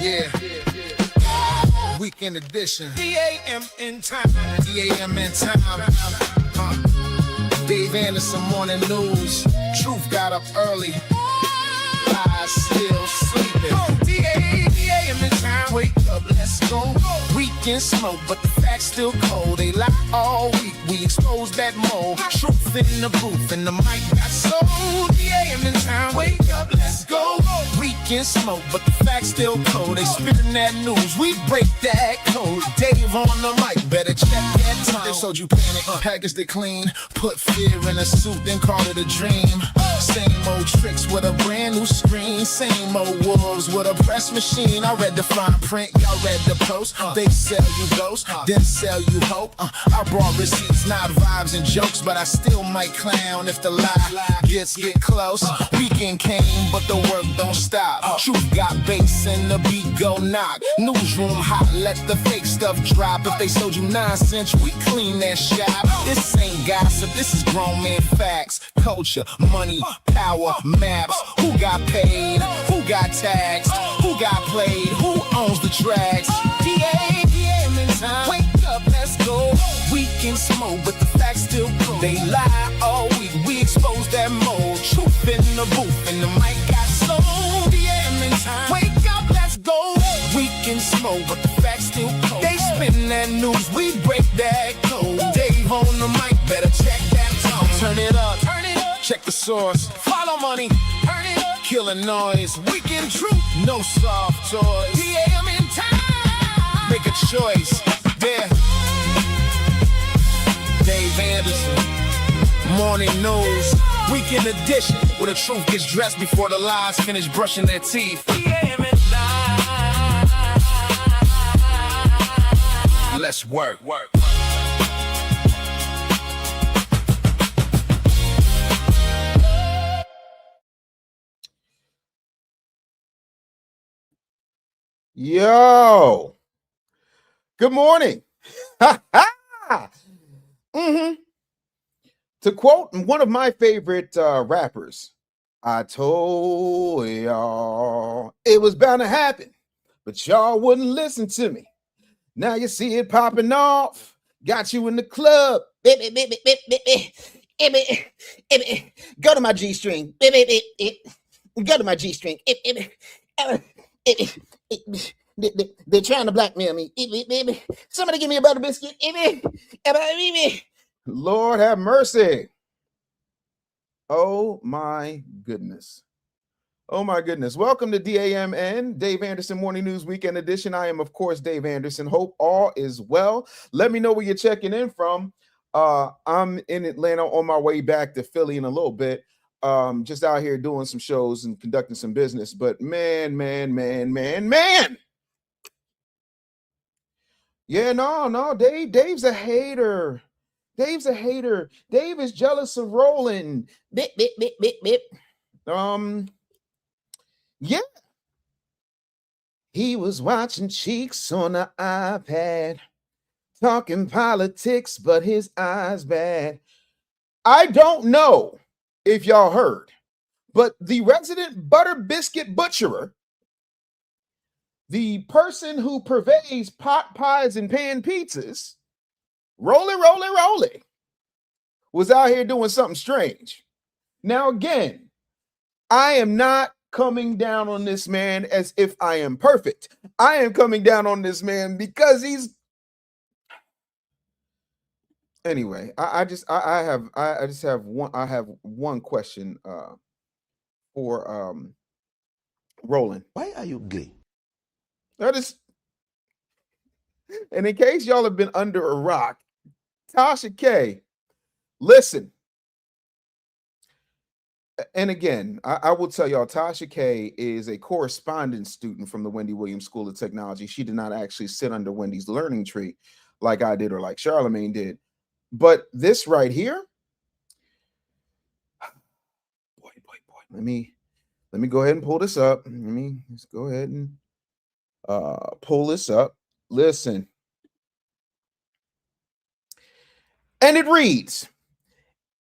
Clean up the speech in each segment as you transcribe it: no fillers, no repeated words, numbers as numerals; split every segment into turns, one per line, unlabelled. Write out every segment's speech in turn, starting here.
Yeah. Weekend edition. D.A.M.N time. D.A.M.N time. Dave Anderson morning news. Truth got up early. Lies still sleeping. D.A.M.N time. Wake up, let's go. Weekend smoke, but the facts still cold. They lie all week. We expose that mold. Truth in the booth, and the mic got sold. D.A.M.N time. Wake up, let's go. Weekend smoke, but the facts still cold. They spitting that news. We break that code. Dave on the mic, better check that time. They sold you panic, packaged it clean. Put fear in a suit, then called it a dream. Same old tricks with a brand new screen. Same old wolves with a press machine. I read the fine print, y'all read the post. They sell you ghosts, then sell you hope. I brought receipts, not vibes and jokes, but I still might clown if the lie get close. Weekend came, but the work don't stop. Truth got bass and the beat go knock. Newsroom hot, let the fake stuff drop. If they sold you nonsense, we clean that shop. This ain't gossip, this is grown man facts. Culture, money, power, maps. Who got paid? Who got taxed? Who got played? Who owns the tracks? D.A.M.N time. Wake up, let's go. Weekend smoke, but the facts still grow. They lie all week, we expose that mold. Truth in the booth, and the mic got sold. D.A.M.N time. Wake up, let's go. Weekend smoke, but the facts still cold. They spin that news, we break that code. Dave on the mic, better check that tone. Turn it up, check the source. Follow money, turn it up. Killing noise, weekend truth, no soft toys. D.A.M.N time. Make a choice, there. Dave Anderson, morning news, weekend edition, where the truth gets dressed before the lies finish brushing their teeth. Let's work.
Yo, good morning. To quote one of my favorite rappers, I told y'all it was bound to happen, but y'all wouldn't listen to me. Now you see it popping off. Got you in the club. Go to my G-string. Go to my G-string. They're trying to blackmail me. Somebody give me a butter biscuit. Lord have mercy. Oh my goodness. Oh my goodness. Welcome to D.A.M.N, Dave Anderson Morning News Weekend Edition. I am, of course, Dave Anderson. Hope all is well. Let me know where you're checking in from. I'm in Atlanta on my way back to Philly in a little bit. Just out here doing some shows and conducting some business. But man. Yeah, no, Dave's a hater. Dave is jealous of Roland. Yeah. He was watching Cheeks on the iPad, talking politics, but his eyes bad. I don't know if y'all heard, but the resident butter biscuit butcherer, the person who purveys pot pies and pan pizzas, Roly, was out here doing something strange. Now, again, I am not coming down on this man as if I am perfect. I am coming down on this man because he's... Anyway, I have one question for Roland.
Why are you gay?
That is, and in case y'all have been under a rock, Tasha K, listen. And again, I will tell y'all, Tasha K is a correspondence student from the Wendy Williams School of Technology. She did not actually sit under Wendy's learning tree like I did or like Charlemagne did. But this right here, boy. Let me go ahead and pull this up. Let me just go ahead and pull this up. Listen. And it reads,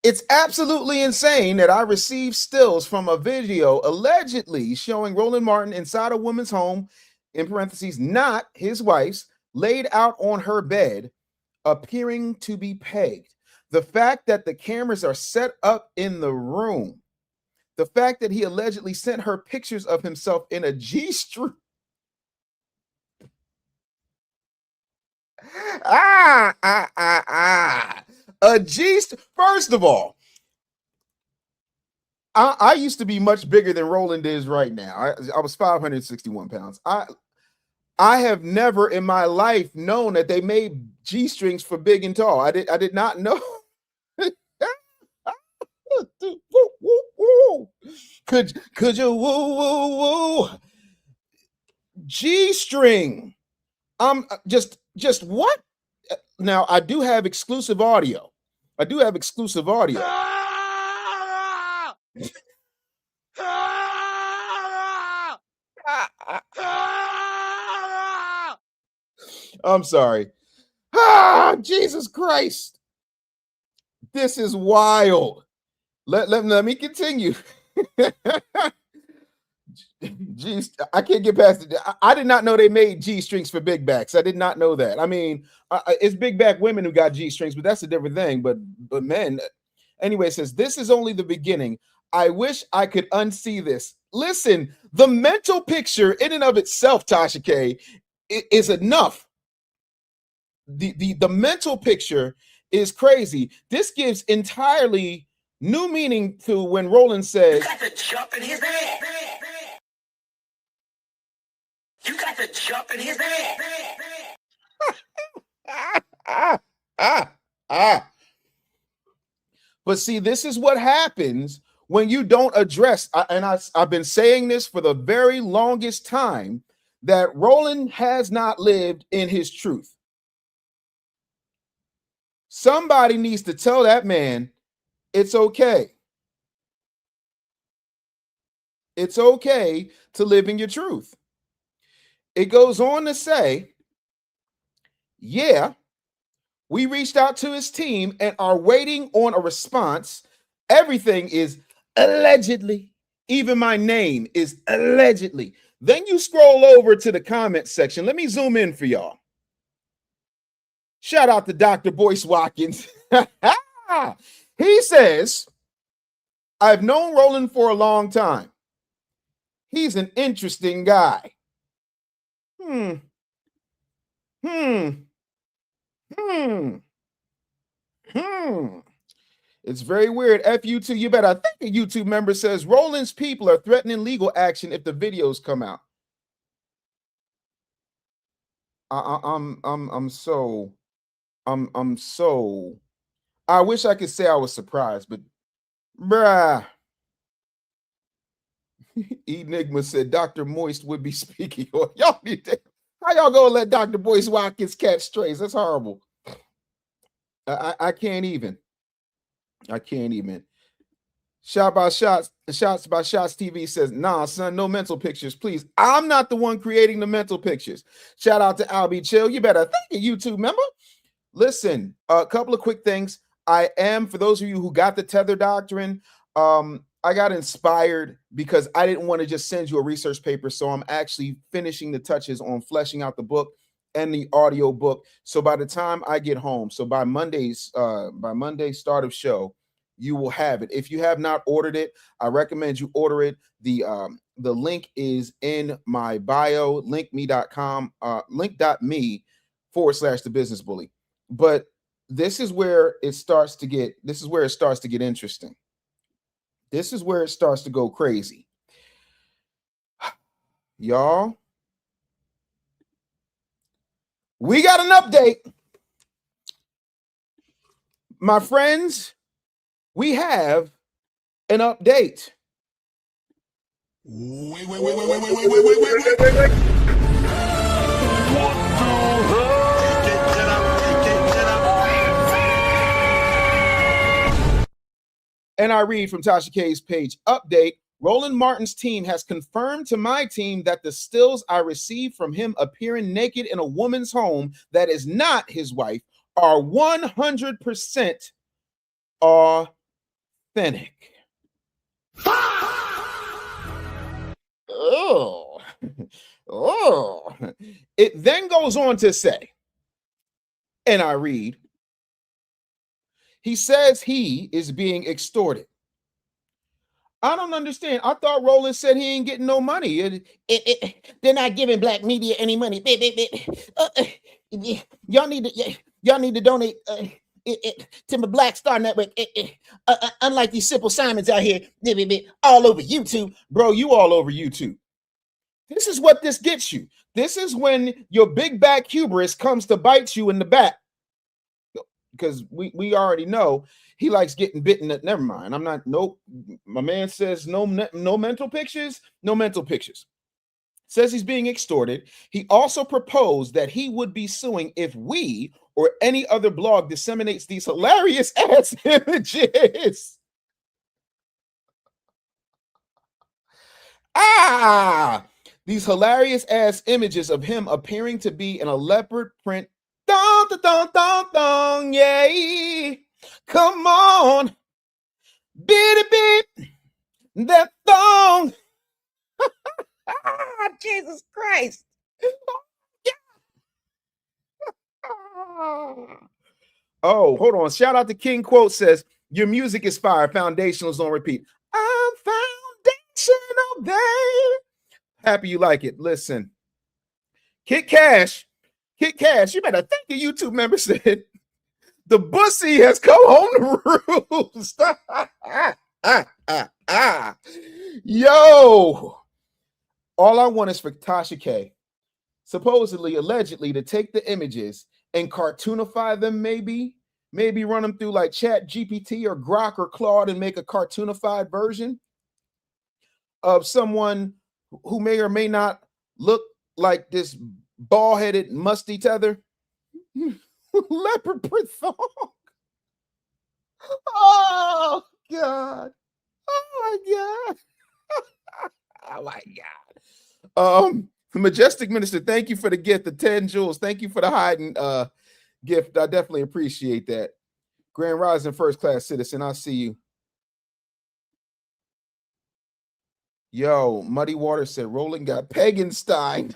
"It's absolutely insane that I received stills from a video allegedly showing Roland Martin inside a woman's home in parentheses, not his wife's, laid out on her bed, appearing to be pegged. The fact that the cameras are set up in the room, the fact that he allegedly sent her pictures of himself in a G-string. A G-string. First of all, I used to be much bigger than Roland is right now. I was 561 pounds. I have never in my life known that they made G-strings for big and tall. I did not know. Could you woo woo woo? G-string. Just what? Now I do have exclusive audio. I'm sorry. Jesus Christ. This is wild. Let me continue. Geez, I can't get past it. I did not know they made G-strings for big backs. I did not know that. I mean, it's big back women who got G-strings, but that's a different thing. But men, anyway, it says, this is only the beginning. I wish I could unsee this. Listen, the mental picture in and of itself, Tasha K, is enough. The mental picture is crazy. This gives entirely new meaning to when Roland says,
"You got to jump in his ass. You got to jump in his ass."
But see, this is what happens when you don't address, and I've been saying this for the very longest time, that Roland has not lived in his truth. Somebody needs to tell that man it's okay. It's okay to live in your truth. It goes on to say, yeah, we reached out to his team and are waiting on a response. Everything is allegedly. Even my name is allegedly. Then you scroll over to the comment section. Let me zoom in for y'all. Shout out to Dr. Boyce Watkins. He says, I've known Roland for a long time. He's an interesting guy. It's very weird. F-U2, you better. I think a YouTube member says Roland's people are threatening legal action if the videos come out. I'm so. I wish I could say I was surprised, but bruh. Enigma said Dr. Moist would be speaking. Y'all need to, how y'all gonna let Dr. Boyce Watkins catch strays? That's horrible. I can't even. Shots by Shots TV says, nah, son, no mental pictures, please. I'm not the one creating the mental pictures. Shout out to Albie Chill. You better thank a YouTube member. Listen, a couple of quick things. I am, for those of you who got the tether doctrine, I got inspired because I didn't want to just send you a research paper. So I'm actually finishing the touches on fleshing out the book and the audio book. So by the time I get home, so by Monday's start of show, you will have it. If you have not ordered it, I recommend you order it. The link is in my bio, linkme.com, link.me/the business bully. But this is where it starts to get interesting. This is where it starts to go crazy. Y'all, we got an update. My friends, we have an update.
Wait.
And I read from Tasha K's page, update, Roland Martin's team has confirmed to my team that the stills I received from him appearing naked in a woman's home that is not his wife are 100% authentic. Oh, Oh, it then goes on to say, and I read, he says he is being extorted. I don't understand. I thought Roland said he ain't getting no money. They're not giving black media any money. Y'all need to donate to the Black Star Network. Unlike these simple Simons out here, all over YouTube, bro. You all over YouTube. This is what this gets you. This is when your big back hubris comes to bite you in the back. Because we already know he likes getting bitten. Never mind. I'm not. Nope. My man says no mental pictures. No mental pictures. Says he's being extorted. He also proposed that he would be suing if we or any other blog disseminates these hilarious ass images. These hilarious ass images of him appearing to be in a leopard print. Dun, dun, dun, dun, dun, yeah. Come on. Bitty bit. That thong. Jesus Christ. Oh, hold on. Shout out to King Quote says, your music is fire. Foundational's on repeat. I'm foundational, babe. Happy you like it. Listen. Kit Cash, you better thank the YouTube member said, the bussy has come home to roost. Yo. All I want is for Tasha K, supposedly, allegedly, to take the images and cartoonify them, maybe run them through like Chat GPT or Grok or Claude and make a cartoonified version of someone who may or may not look like this bald-headed musty tether. Leopard print thong. Oh God. Oh my God. Oh my God. Majestic Minister, thank you for the gift, the 10 jewels. Thank you for the hiding gift. I definitely appreciate that. Grand Rising First Class Citizen, I see you. Yo, Muddy Water said Roland got Paganstein.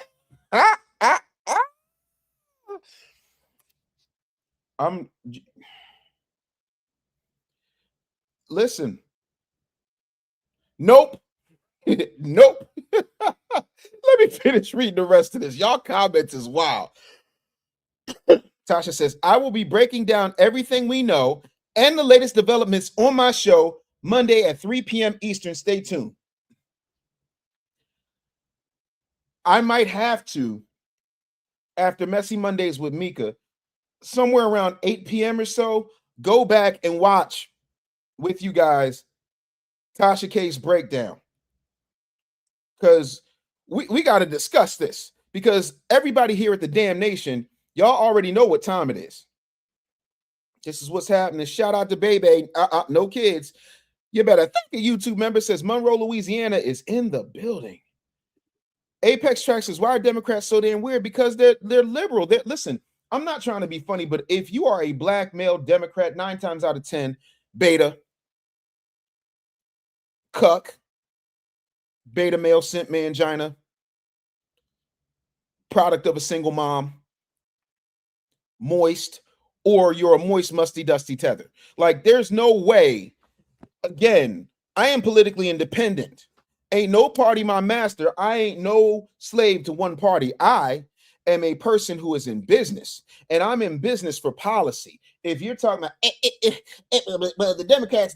Listen. Nope. Nope. Let me finish reading the rest of this. Y'all comments is wild. Tasha says, I will be breaking down everything we know and the latest developments on my show Monday at 3 p.m. Eastern. Stay tuned. I might have to, after Messy Mondays with Mika, somewhere around 8 p.m. or so, go back and watch with you guys Tasha K's breakdown. Because we got to discuss this. Because everybody here at the D.A.M.N Nation, y'all already know what time it is. This is what's happening. Shout out to Baby. No kids. You better thank a YouTube member says Monroe, Louisiana is in the building. Apex Track says, why are Democrats so damn weird? Because they're liberal. Listen, I'm not trying to be funny, but if you are a black male Democrat, 9 times out of 10, beta, cuck, beta male, simp mangina, product of a single mom, moist, or you're a moist, musty, dusty tether. Like, there's no way. Again, I am politically independent. Ain't no party my master. I ain't no slave to one party. I am a person who is in business, and I'm in business for policy. If you're talking about the Democrats,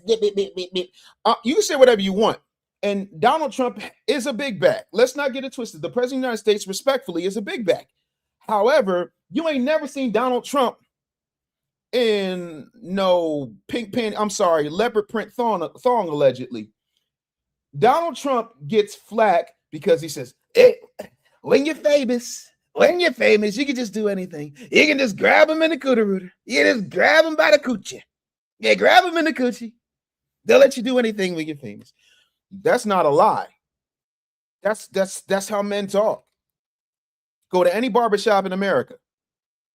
you can say whatever you want. And Donald Trump is a big back. Let's not get it twisted. The president of the United States, respectfully, is a big back. However, you ain't never seen Donald Trump in no pink pen. I'm sorry, leopard print thong allegedly. Donald Trump gets flack because he says, hey, when you're famous, you can just do anything. You can just grab him in the cooter rooter. You can just grab him by the coochie. Yeah, grab him in the coochie. They'll let you do anything when you're famous. That's not a lie. That's how men talk. Go to any barbershop in America.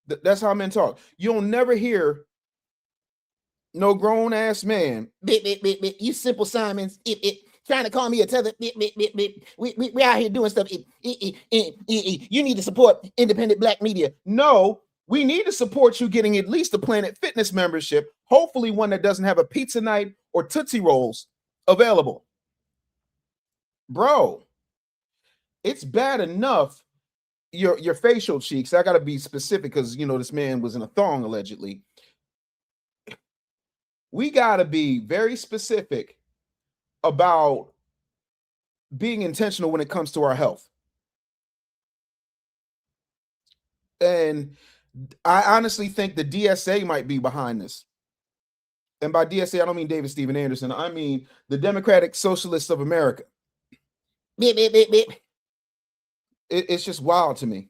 That's how men talk. You'll never hear no grown ass man. You simple Simons.
trying to call me a tether. We out here doing stuff. You need to support independent black media.
No, we need to support you getting at least a Planet Fitness membership, hopefully one that doesn't have a pizza night or Tootsie Rolls available. Bro, it's bad enough your facial cheeks. I got to be specific because, you know, this man was in a thong allegedly. We got to be very specific about being intentional when it comes to our health. And I honestly think the DSA might be behind this. And by DSA, I don't mean David Stephen Anderson. I mean the Democratic Socialists of America. It's just wild to me.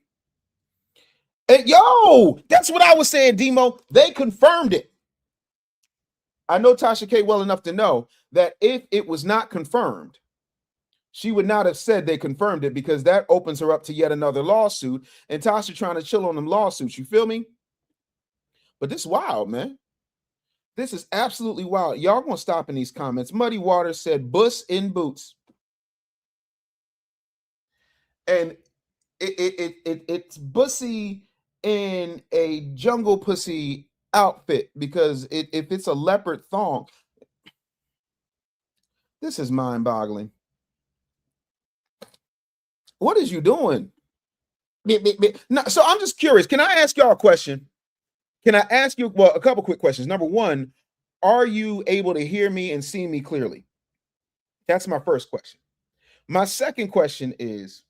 And yo, that's what I was saying, Demo. They confirmed it. I know Tasha K well enough to know that if it was not confirmed, she would not have said they confirmed it, because that opens her up to yet another lawsuit. And Tasha trying to chill on them lawsuits. You feel me? But this is wild, man. This is absolutely wild. Y'all gonna stop in these comments. Muddy Waters said "Bus in boots," and it's Bussy in a jungle pussy outfit, because if it's a leopard thong, this is mind-boggling. What is you doing? No, so I'm just curious. Can I ask y'all a question? Can I ask you, well, a couple quick questions. Number one, are you able to hear me and see me clearly? That's my first question. My second question is,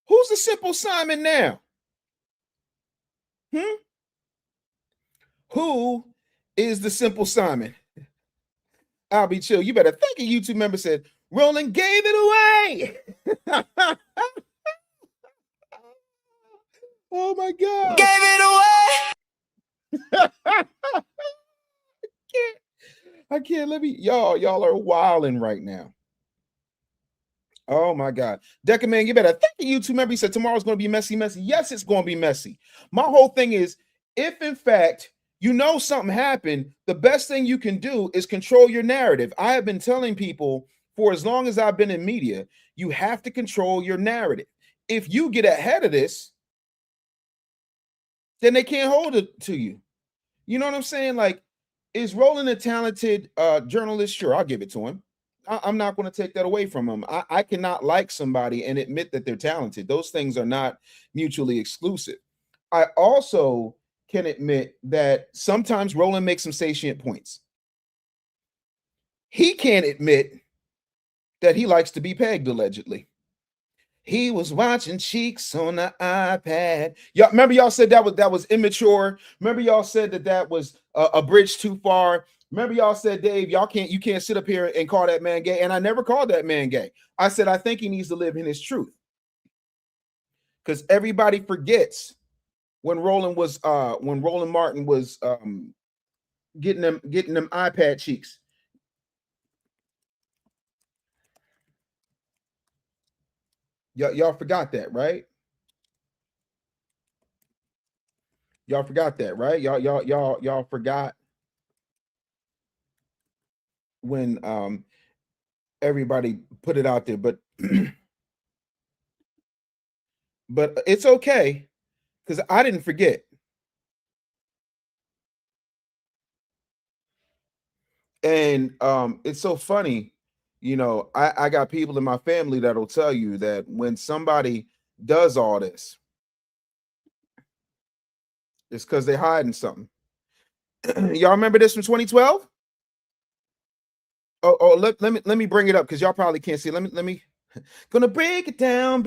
who's the Simple Simon now? Who is the Simple Simon? I'll be chill. You better thank a YouTube member said, Roland gave it away. Oh my God.
Gave it away.
I can't let me, y'all are wilding right now. Oh my God. Deca Man, you better thank the YouTube member. He said tomorrow's going to be messy. Yes, it's going to be messy. My whole thing is, if in fact you know something happened, the best thing you can do is control your narrative. I have been telling people for as long as I've been in media, you have to control your narrative. If you get ahead of this, then they can't hold it to you. You know what I'm saying? Like, is Roland a talented journalist? Sure, I'll give it to him. I'm not going to take that away from him. I cannot like somebody and admit that they're talented. Those things are not mutually exclusive. I also can admit that sometimes Roland makes some sentient points. He can't admit that he likes to be pegged, allegedly. He was watching cheeks on the iPad. Y'all remember y'all said that was immature. Remember y'all said that was a bridge too far. Remember y'all said, Dave, you can't sit up here and call that man gay. And I never called that man gay. I said I think he needs to live in his truth. Because everybody forgets when Roland Martin was getting them iPad cheeks. Y'all forgot that, right? Y'all forgot that, right? Y'all forgot when everybody put it out there, but but it's okay, because I didn't forget. And it's so funny, you know, I got people in my family that'll tell you that when somebody does all this, it's because they're hiding something. Y'all remember this from 2012? Oh, let me bring it up, because y'all probably can't see. Let me gonna break it down.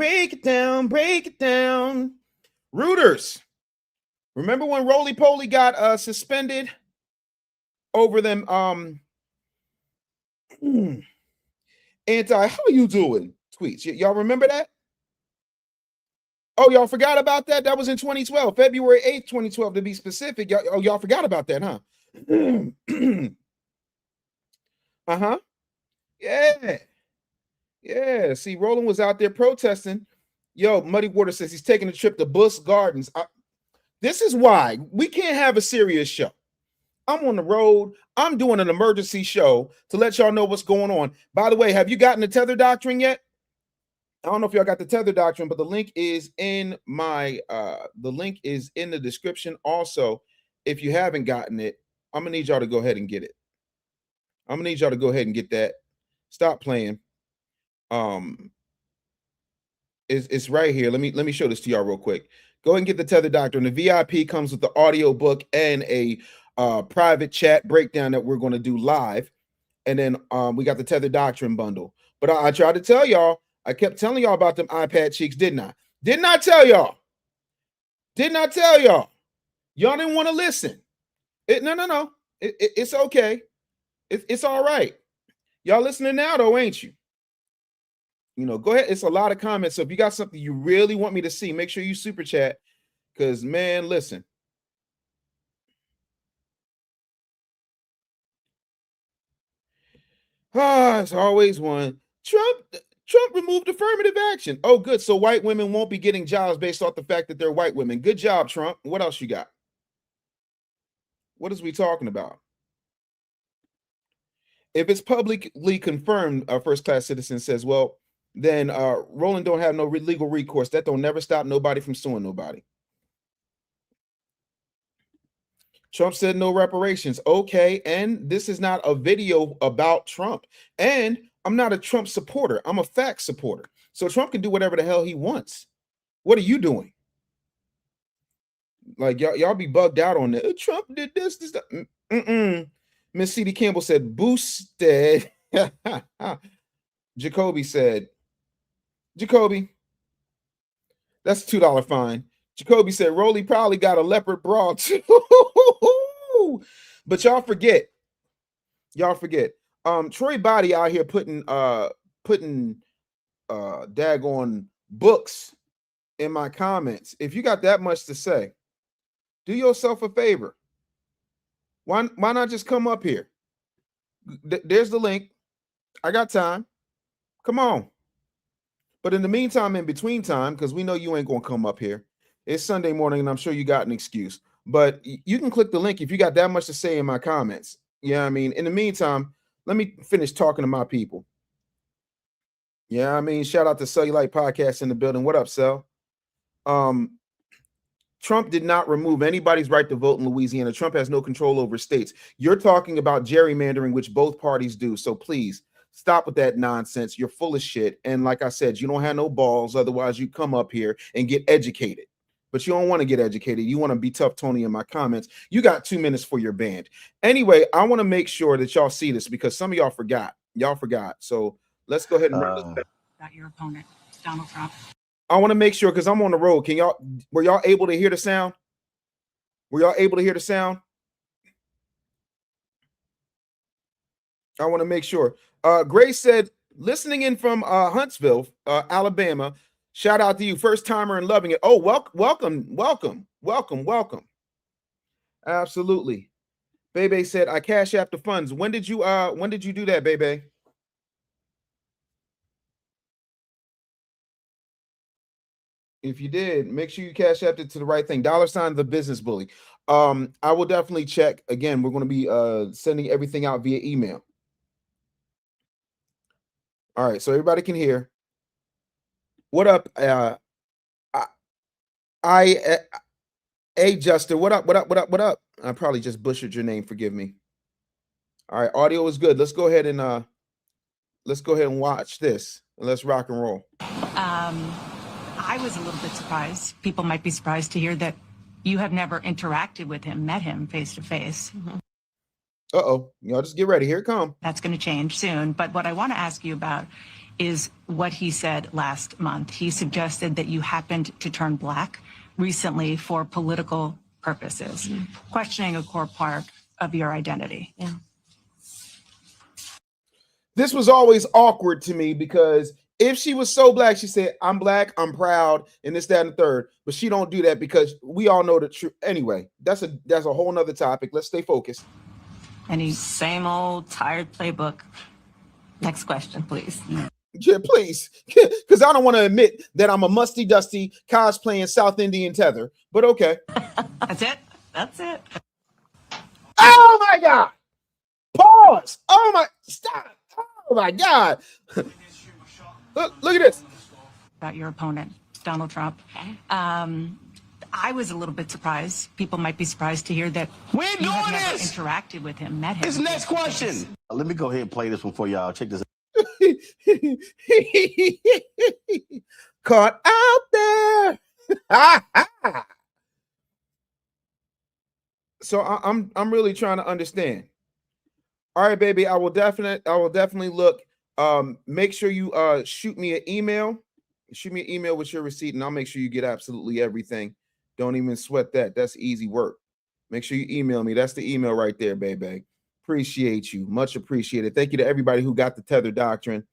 Reuters. Remember when Roly Poly got suspended over them anti, how you doing tweets? Y'all remember that? Oh, y'all forgot about that? That was in 2012, February 8th, 2012 to be specific. Y'all forgot about that, huh? Uh-huh. Yeah. See, Roland was out there protesting. Yo, Muddy Water says he's taking a trip to Busch Gardens. This is why we can't have a serious show. I'm on the road. I'm doing an emergency show to let y'all know what's going on. By the way, have you gotten the Tether Doctrine yet? I don't know if y'all got the Tether Doctrine, but the link is in my the link is in the description. Also, if you haven't gotten it, I'm gonna need y'all to go ahead and get it. I'm gonna need y'all to go ahead and get that. Stop playing. It's right here. Let me show this to y'all real quick. Go ahead and get the Tether Doctrine. The VIP comes with the audio book and a private chat breakdown that we're going to do live. And then we got the Tether Doctrine bundle. But I tried to tell y'all, I kept telling y'all about them iPad cheeks, didn't I? Didn't I tell y'all? Didn't I tell y'all? Y'all didn't want to listen. No. It's okay. It's all right. Y'all listening now, though, ain't you? You know, go ahead. It's a lot of comments. So if you got something you really want me to see, make sure you super chat. Because, man, listen. It's always one. Trump removed affirmative action. Oh, good. So white women won't be getting jobs based off the fact that they're white women. Good job, Trump. What else you got? What is we talking about? If it's publicly confirmed, a first-class citizen says, well, then Roland don't have no legal recourse. That don't never stop nobody from suing nobody. Trump said no reparations. Okay, and this is not a video about Trump. And I'm not a Trump supporter. I'm a fact supporter. So Trump can do whatever the hell he wants. What are you doing? Like, y'all be bugged out on that. Trump did this. Miss C.D. Campbell said, boosted. Jacoby said, Jacoby, that's a $2 fine. Jacoby said, Rolly probably got a leopard bra too. But y'all forget. Troy Body out here putting daggone books in my comments. If you got that much to say, do yourself a favor. Why not just come up here? There's the link. I got time. Come on. But in the meantime, in between time, because we know you ain't gonna come up here. It's Sunday morning, and I'm sure you got an excuse. But you can click the link if you got that much to say in my comments. Yeah, I mean, in the meantime, let me finish talking to my people. Yeah, I mean, shout out to Cellulite Podcast in the building. What up, Cell? Trump did not remove anybody's right to vote in Louisiana. Trump has no control over states. You're talking about gerrymandering, which both parties do. So please stop with that nonsense. You're full of shit. And like I said, you don't have no balls. Otherwise, you come up here and get educated. But you don't want to get educated. You want to be tough, Tony, in my comments. You got 2 minutes for your band. Anyway, I want to make sure that y'all see this because some of y'all forgot. Y'all forgot. So let's go ahead and run this back.
About your opponent, Donald Trump.
I want to make sure because I'm on the road. Were y'all able to hear the sound? Were y'all able to hear the sound? I want to make sure. Grace said, listening in from Huntsville, Alabama. Shout out to you, first timer and loving it. Oh, welcome. Absolutely. Bebe said, I cash app the funds. When did you do that, Bebe? If you did, make sure you cash app it to the right thing. $ the business bully. I will definitely check. Again, we're going to be sending everything out via email. All right, so everybody can hear. What up? Justin, what up? I probably just butchered your name. Forgive me. All right, audio is good. Let's go ahead and watch this. Let's rock and roll.
I was a little bit surprised. People might be surprised to hear that you have never interacted with him, met him face to face.
Uh-oh. Y'all just get ready. Here it comes.
That's going to change soon. But what I want to ask you about is what he said last month. He suggested that you happened to turn black recently for political purposes, questioning a core part of your identity.
Yeah.
This was always awkward to me because if she was so black, she said, I'm black, I'm proud, and this, that, and the third. But she don't do that because we all know the truth. Anyway, that's a whole nother topic. Let's stay focused.
And he's same old tired playbook. Next question, please.
Yeah, please. Because I don't want to admit that I'm a musty, dusty cosplaying South Indian tether. But okay.
That's it.
Oh my God. Pause. Oh my, stop. Oh my God. Look at this.
About your opponent, Donald Trump. I was a little bit surprised. People might be surprised to hear that
We ain't
you have
doing
never
this.
interacted with him, met him.
This next question. Let me go ahead and play this one for y'all. Check this out.
Caught out there. So I'm really trying to understand. All right, baby. I will definitely look. Make sure you shoot me an email. Shoot me an email with your receipt, and I'll make sure you get absolutely everything. Don't even sweat that. That's easy work. Make sure you email me. That's the email right there, baby. Appreciate you. Much appreciated. Thank you to everybody who got the tether doctrine.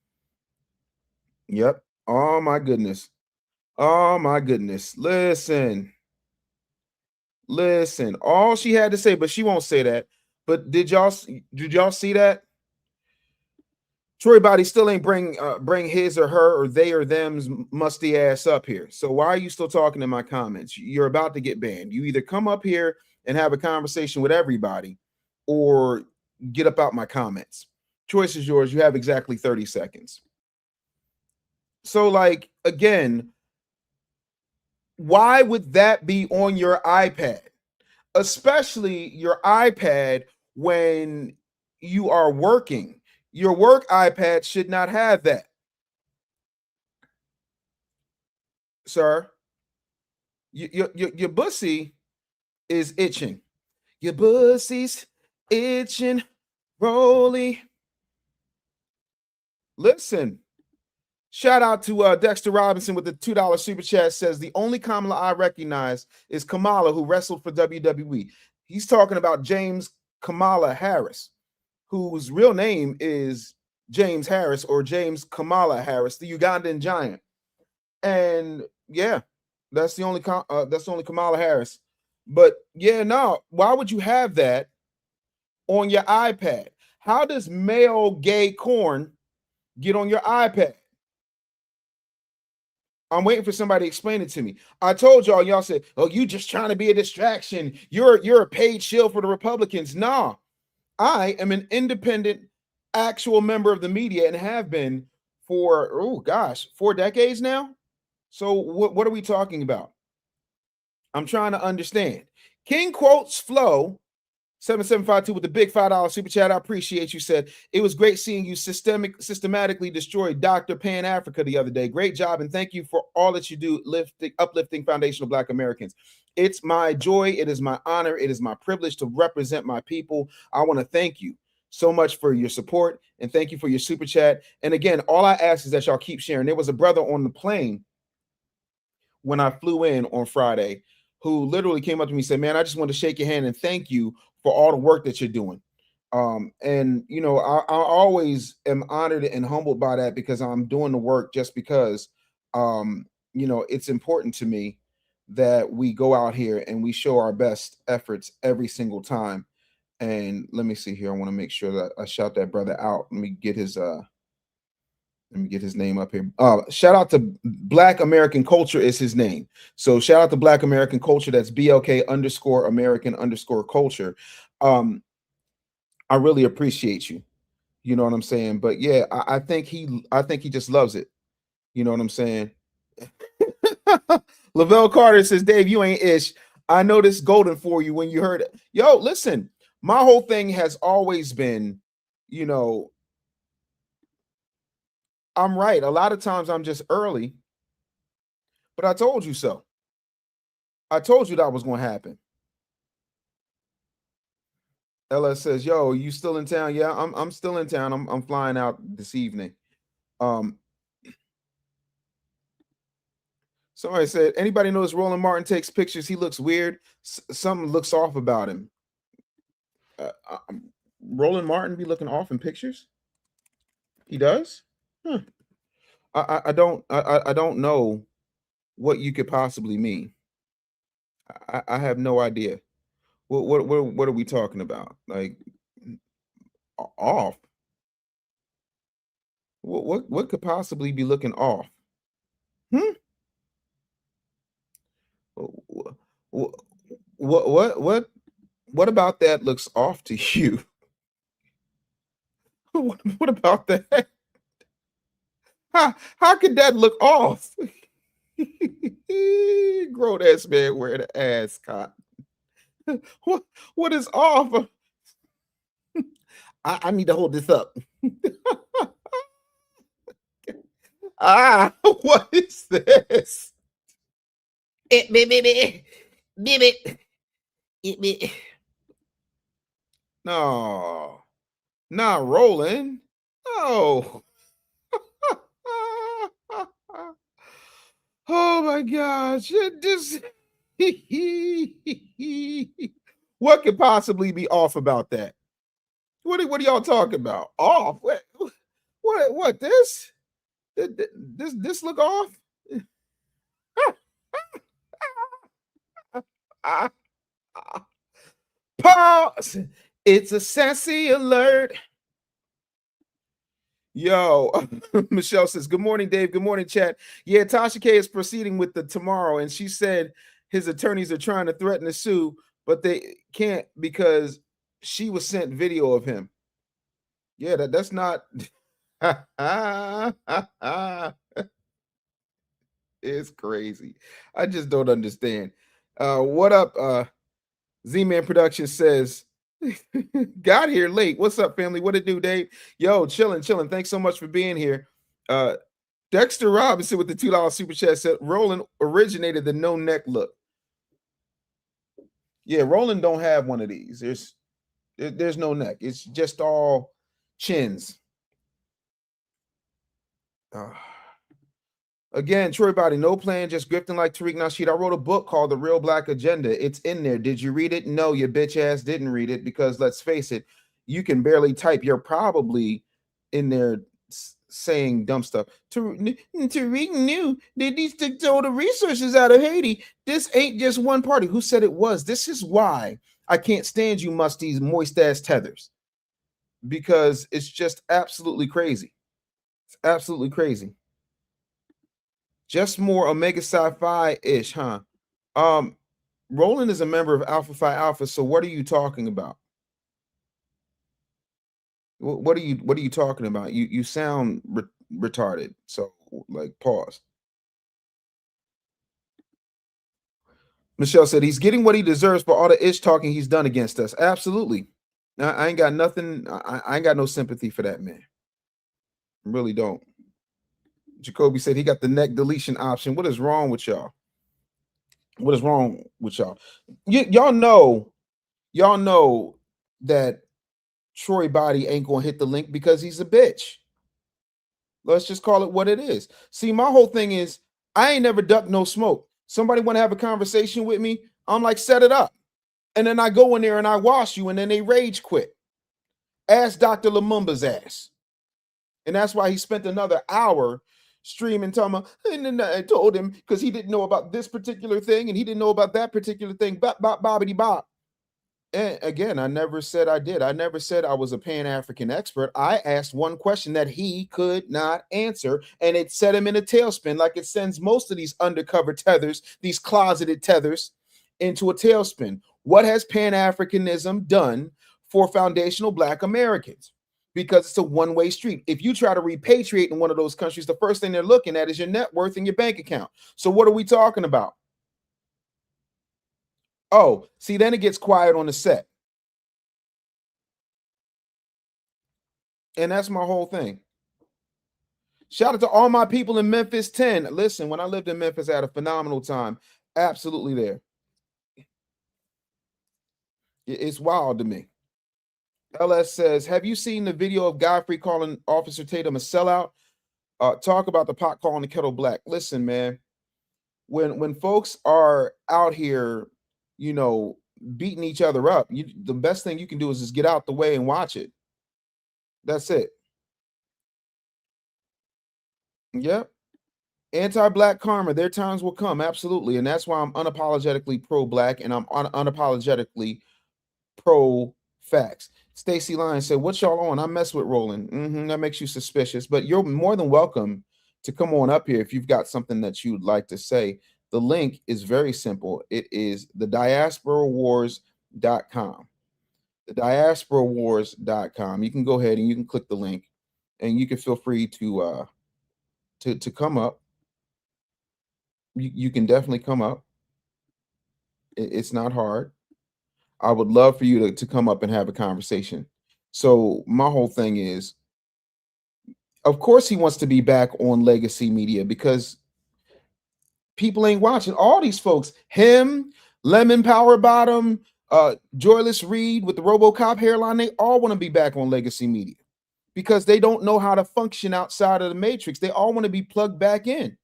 Yep. Oh my goodness. Oh my goodness. Listen. All she had to say, but she won't say that. But did y'all see that? Troy Body still ain't bring his or her or they or them's musty ass up here. So why are you still talking in my comments? You're about to get banned. You either come up here and have a conversation with everybody or get up out my comments. Choice is yours. You have exactly 30 seconds. So, like, again, why would that be on your iPad? Especially your iPad when you are working. Your work iPad should not have that. Sir, your bussy is itching. Your bussy's itching, Rolly. Listen, shout out to Dexter Robinson with the $2 super chat. Says the only Kamala I recognize is Kamala, who wrestled for WWE. He's talking about James Kamala Harris, whose real name is James Harris or James Kamala Harris, the Ugandan giant. And yeah, that's the only Kamala Harris. But yeah, no, why would you have that on your iPad? How does male gay corn get on your iPad? I'm waiting for somebody to explain it to me. I told y'all said, oh, you just trying to be a distraction. You're a paid shield for the Republicans. Nah, I am an independent, actual member of the media and have been for, 4 decades now. So what are we talking about? I'm trying to understand. King Quotes Flow 7752 with the big $5 super chat. I appreciate you. Said it was great seeing you systematically destroy Dr. Pan Africa the other day. Great job, and thank you for all that you do, uplifting foundational Black Americans. It's my joy. It is my honor. It is my privilege to represent my people. I want to thank you so much for your support, and thank you for your super chat. And again, all I ask is that y'all keep sharing. There was a brother on the plane when I flew in on Friday who literally came up to me and said, man, I just want to shake your hand and thank you for all the work that you're doing. And, you know, I always am honored and humbled by that because I'm doing the work just because, you know, it's important to me that we go out here and we show our best efforts every single time. And let me see here. I want to make sure that I shout that brother out. Let me get his name up here. Shout out to Black American Culture is his name. So shout out to Black American Culture. That's BLK_American_culture. I really appreciate you. You know what I'm saying? But yeah, I think he just loves it. You know what I'm saying? Lavelle Carter says, Dave, you ain't ish. I know this golden for you when you heard it. Yo, listen, my whole thing has always been, you know, I'm right. A lot of times I'm just early, but I told you so. I told you that was going to happen. LS says, yo, you still in town? Yeah, I'm still in town. I'm flying out this evening. Somebody said, anybody knows Roland Martin takes pictures? He looks weird. Something looks off about him. Roland Martin be looking off in pictures? He does? Huh. I don't know what you could possibly mean. I have no idea. What are we talking about? Like off? What could possibly be looking off? What? What about that looks off to you? What about that? How could that look off? Grown ass man wearing an ascot. What is off?
I need to hold this up.
What is this?
Baby.
No, not Roland. No. Oh my gosh. What could possibly be off about that? What are y'all talking about? Off? What this? This look off? Pause. It's a sassy alert. Yo, Michelle says, good morning, Dave. Good morning, chat. Yeah, Tasha K is proceeding with the tomorrow, and she said his attorneys are trying to threaten to sue, but they can't because she was sent video of him. Yeah, that's not. It's crazy. I just don't understand. What up? Z-Man Production says, got here late. What's up, family? What it do, Dave? Yo, chilling. Thanks so much for being here. Dexter Robinson with the $2 super chat said Roland originated the no neck look. Yeah, Roland don't have one of these. There's no neck. It's just all chins. Again, Troy Body, no plan, just grifting like Tariq Nasheed. I wrote a book called The Real Black Agenda. It's in there. Did you read it? No, your bitch ass didn't read it because let's face it, you can barely type. You're probably in there saying dumb stuff. Tariq knew they need to throw the resources out of Haiti. This ain't just one party. Who said it was? This is why I can't stand you musties, moist ass tethers, because it's just absolutely crazy. It's absolutely crazy. Just more Omega Sci-Fi-ish, huh? Roland is a member of Alpha Phi Alpha, so what are you talking about? What are you talking about? You sound retarded. So like pause. Michelle said he's getting what he deserves for all the ish talking he's done against us. Absolutely. I ain't got nothing. I ain't got no sympathy for that man. Really don't. Jacoby said he got the neck deletion option. What is wrong with y'all? What is wrong with y'all? Y'all know that Troy Body ain't gonna hit the link because he's a bitch. Let's just call it what it is. See, my whole thing is I ain't never ducked no smoke. Somebody want to have a conversation with me, I'm like, set it up. And then I go in there and I wash you, and then they rage quit. Ask Dr. Lumumba's ass. And that's why he spent another hour streaming, talking about, and then I told him because he didn't know about this particular thing and he didn't know about that particular thing. Bop, bop, bobbity, bop. And again, I never said I did. I never said I was a Pan-African expert. I asked one question that he could not answer, and it set him in a tailspin, like it sends most of these undercover tethers, these closeted tethers, into a tailspin. What has Pan-Africanism done for foundational Black Americans? Because it's a one-way street. If you try to repatriate in one of those countries, the first thing they're looking at is your net worth and your bank account. So what are we talking about? Oh, see, then it gets quiet on the set. And that's my whole thing. Shout out to all my people in Memphis 10. Listen, when I lived in Memphis, I had a phenomenal time. Absolutely there. It's wild to me. LS says, have you seen the video of Godfrey calling Officer Tatum a sellout? Talk about the pot calling the kettle black. Listen, man, when folks are out here, beating each other up, the best thing you can do is just get out the way and watch it. That's it. Yep. Anti-Black karma. Their times will come. Absolutely. And that's why I'm unapologetically pro-Black and I'm unapologetically pro-facts. Stacy Lyons said, what y'all on? I mess with Roland. That makes you suspicious, but you're more than welcome to come on up here if you've got something that you'd like to say. The link is very simple. It is the Diaspora Wars thediasporawars.com. Thediasporawars.com. You can go ahead and you can click the link, and you can feel free to come up. You can definitely come up. It's not hard. I would love for you to come up and have a conversation. So my whole thing is, of course, he wants to be back on legacy media because people ain't watching. All these folks, him, Lemon Power Bottom, Joyless Reed with the RoboCop hairline, they all want to be back on legacy media because they don't know how to function outside of the matrix. They all want to be plugged back in.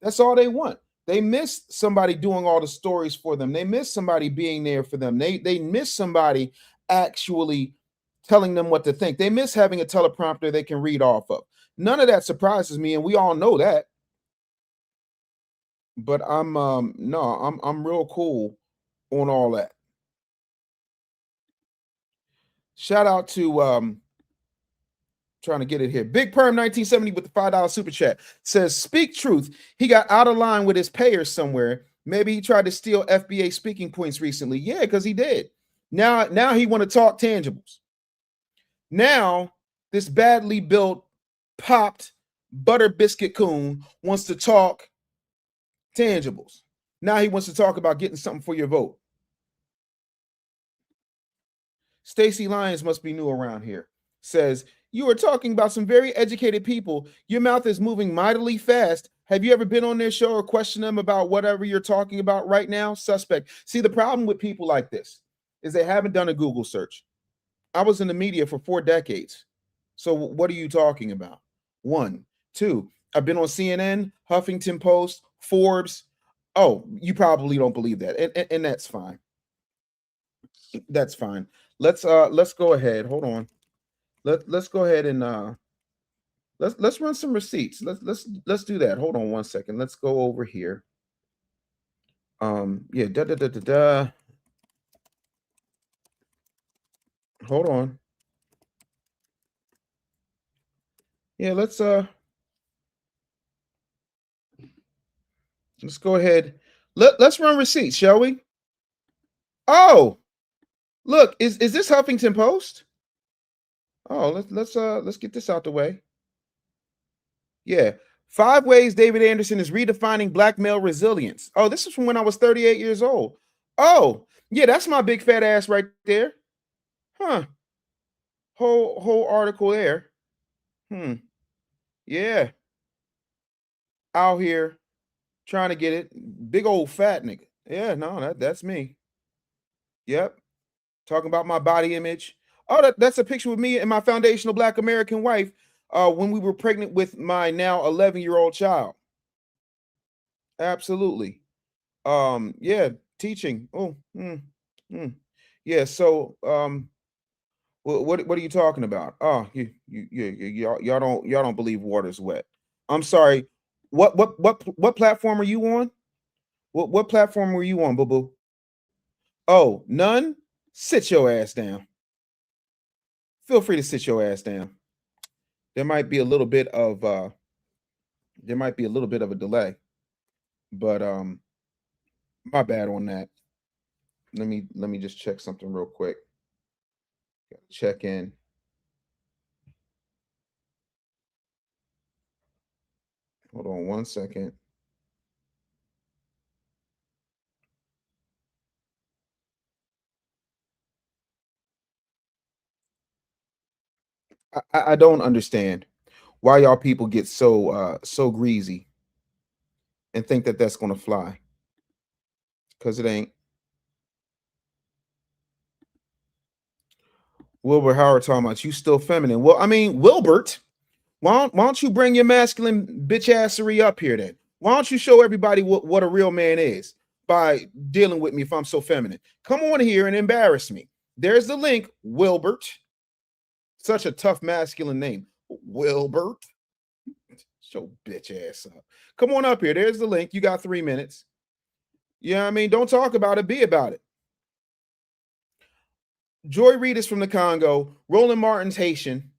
That's all they want. They miss somebody doing all the stories for them. They miss somebody being there for them. They miss somebody actually telling them what to think. They miss having a teleprompter they can read off of. None of that surprises me, and we all know that. But I'm real cool on all that. Shout out to trying to get it here. Big Perm 1970 with the $5 super chat says, speak truth. He got out of line with his payers somewhere. Maybe he tried to steal FBA speaking points recently. Yeah, because he did. Now he want to talk tangibles. Now this badly built, popped butter biscuit coon wants to talk tangibles. Now he wants to talk about getting something for your vote. Stacy Lyons must be new around here. Says, you are talking about some very educated people. Your mouth is moving mightily fast. Have you ever been on their show or questioned them about whatever you're talking about right now? Suspect. See, the problem with people like this is they haven't done a Google search. I was in the media for 4 decades. So what are you talking about? 1, 2, I've been on CNN, Huffington Post, Forbes. Oh, you probably don't believe that. And that's fine. That's fine. Let's go ahead. Hold on. Let's go ahead and let's run some receipts. Let's do that. Hold on one second. Let's go over here. Yeah, hold on. Yeah, let's go ahead. Let's run receipts, shall we? Oh, look, is this Huffington Post? Oh, let's get this out the way. Yeah. 5 ways David Anderson is redefining black male resilience. Oh, this is from when I was 38 years old. Oh, yeah, that's my big fat ass right there. Huh. Whole article there. Yeah. Out here trying to get it. Big old fat nigga. Yeah, no, that's me. Yep. Talking about my body image. Oh, that's a picture with me and my foundational black American wife when we were pregnant with my now 11-year-old child. Absolutely. Yeah, teaching. Oh, yeah. So, what are you talking about? Oh, y'all don't believe water's wet. I'm sorry. What platform are you on? What platform were you on, boo boo? Oh, none. Sit your ass down. Feel free to sit your ass down. There might be a little bit of a delay, but my bad on that. Let me just check something real quick. Check in. Hold on one second. I don't understand why y'all people get so greasy and think that that's gonna fly, because it ain't. Wilbur Howard talking about you still feminine. Well, I mean, Wilbert, why don't you bring your masculine bitch assery up here then? Why don't you show everybody what a real man is by dealing with me if I'm so feminine? Come on here and embarrass me. There's the link, Wilbert. Such a tough masculine name. Wilbert. Show bitch ass up. Come on up here. There's the link. You got 3 minutes. Yeah, I mean, don't talk about it, be about it. Joy Reid is from the Congo. Roland Martin's Haitian.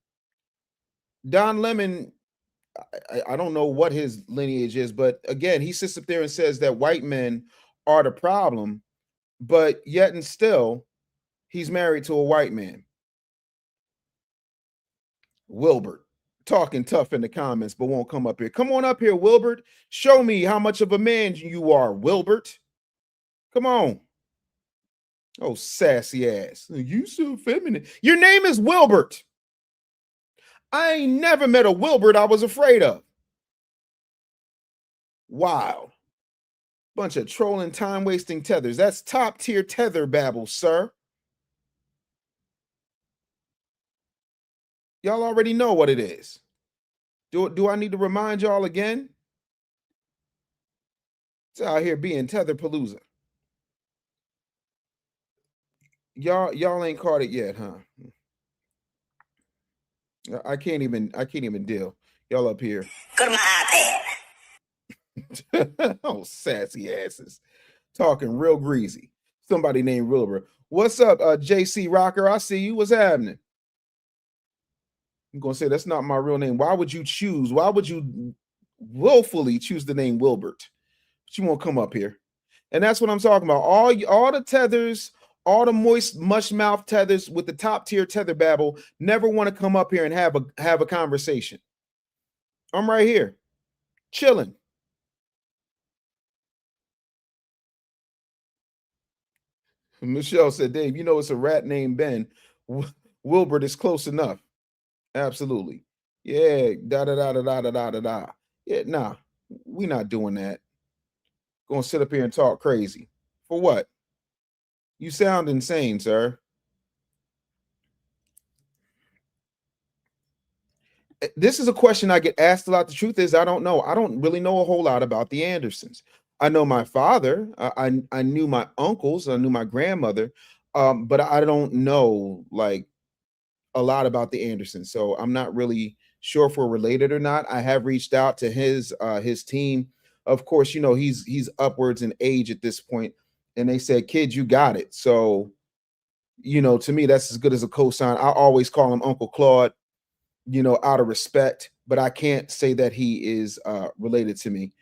Don Lemon, I don't know what his lineage is, but again, he sits up there and says that white men are the problem, but yet and still, He's married to a white man. Wilbert, talking tough in the comments, but won't come up here. Come on up here, Wilbert. Show me how much of a man you are, Wilbert. Come on. Oh, sassy ass. You so feminine. Your name is Wilbert. I ain't never met a Wilbert I was afraid of. Wow. Bunch of trolling, time-wasting tethers. That's top-tier tether babble, sir. Y'all already know what it is. Do I need to remind y'all again? It's out here being Tetherpalooza. Y'all ain't caught it yet, huh? I can't even deal. Y'all up here.
Go to my iPad.
Oh, sassy asses. Talking real greasy. Somebody named Wilbur. What's up, JC Rocker? I see you. What's happening? I'm gonna say that's not my real name. Why would you willfully choose the name Wilbert? But you won't come up here. And that's what I'm talking about. All the tethers, all the moist mush mouth tethers with the top tier tether babble never want to come up here and have a conversation. I'm right here, chilling. Michelle said, Dave, you know it's a rat named Ben. Wilbert is close enough. Absolutely. Yeah, da da da da da da da da. Yeah, nah, we not doing that. Gonna sit up here and talk crazy. For what? You sound insane, sir. This is a question I get asked a lot. The truth is, I don't know. I don't really know a whole lot about the Andersons. I know my father. I knew my uncles. I knew my grandmother. But I don't know like a lot about the Andersons. So I'm not really sure if we're related or not. I have reached out to his team. Of course, you know, he's upwards in age at this point, and they said, kid, you got it. So, you know, to me, that's as good as a cosign. I always call him Uncle Claude, you know, out of respect, but I can't say that he is related to me.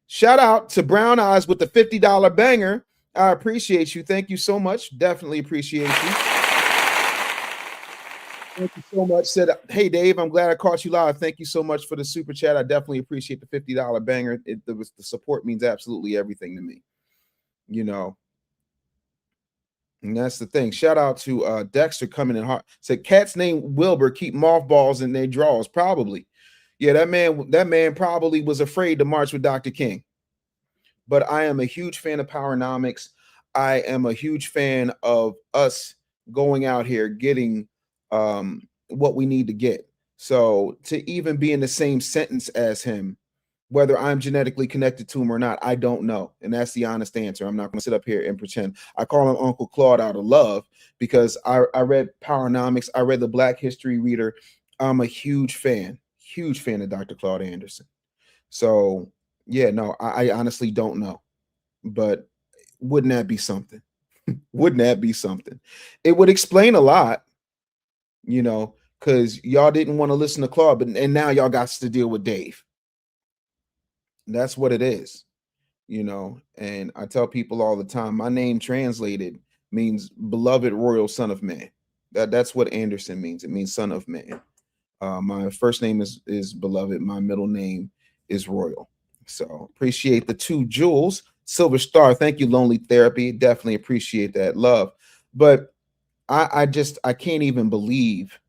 Shout out to Brown Eyes with the $50 banger. I appreciate you. Thank you so much. Definitely appreciate you. Thank you so much. Said, hey, Dave, I'm glad I caught you live. Thank you so much for the super chat. I definitely appreciate the $50 banger. The support means absolutely everything to me, you know. And that's the thing. Shout out to Dexter coming in hard. Said cat's name Wilbur keep mothballs in their drawers. Probably. Yeah, that man probably was afraid to march with Dr. King. But I am a huge fan of Powernomics. I am a huge fan of us going out here getting what we need to get. So to even be in the same sentence as him, whether I'm genetically connected to him or not, I don't know. And that's the honest answer. I'm not going to sit up here and pretend. I call him Uncle Claude out of love because I read Powernomics. I read the Black History Reader. I'm a huge fan of Dr. Claude Anderson. So, yeah, no, I honestly don't know. But wouldn't that be something? Wouldn't that be something? It would explain a lot, you know, because y'all didn't want to listen to Claude, and now y'all got to deal with Dave. That's what it is, you know. And I tell people all the time, my name translated means beloved royal son of man. That's what Anderson means. It means son of man. My first name is beloved. My middle name is royal. So appreciate the 2 jewels. Silver Star, thank you, Lonely Therapy. Definitely appreciate that love. But I can't even believe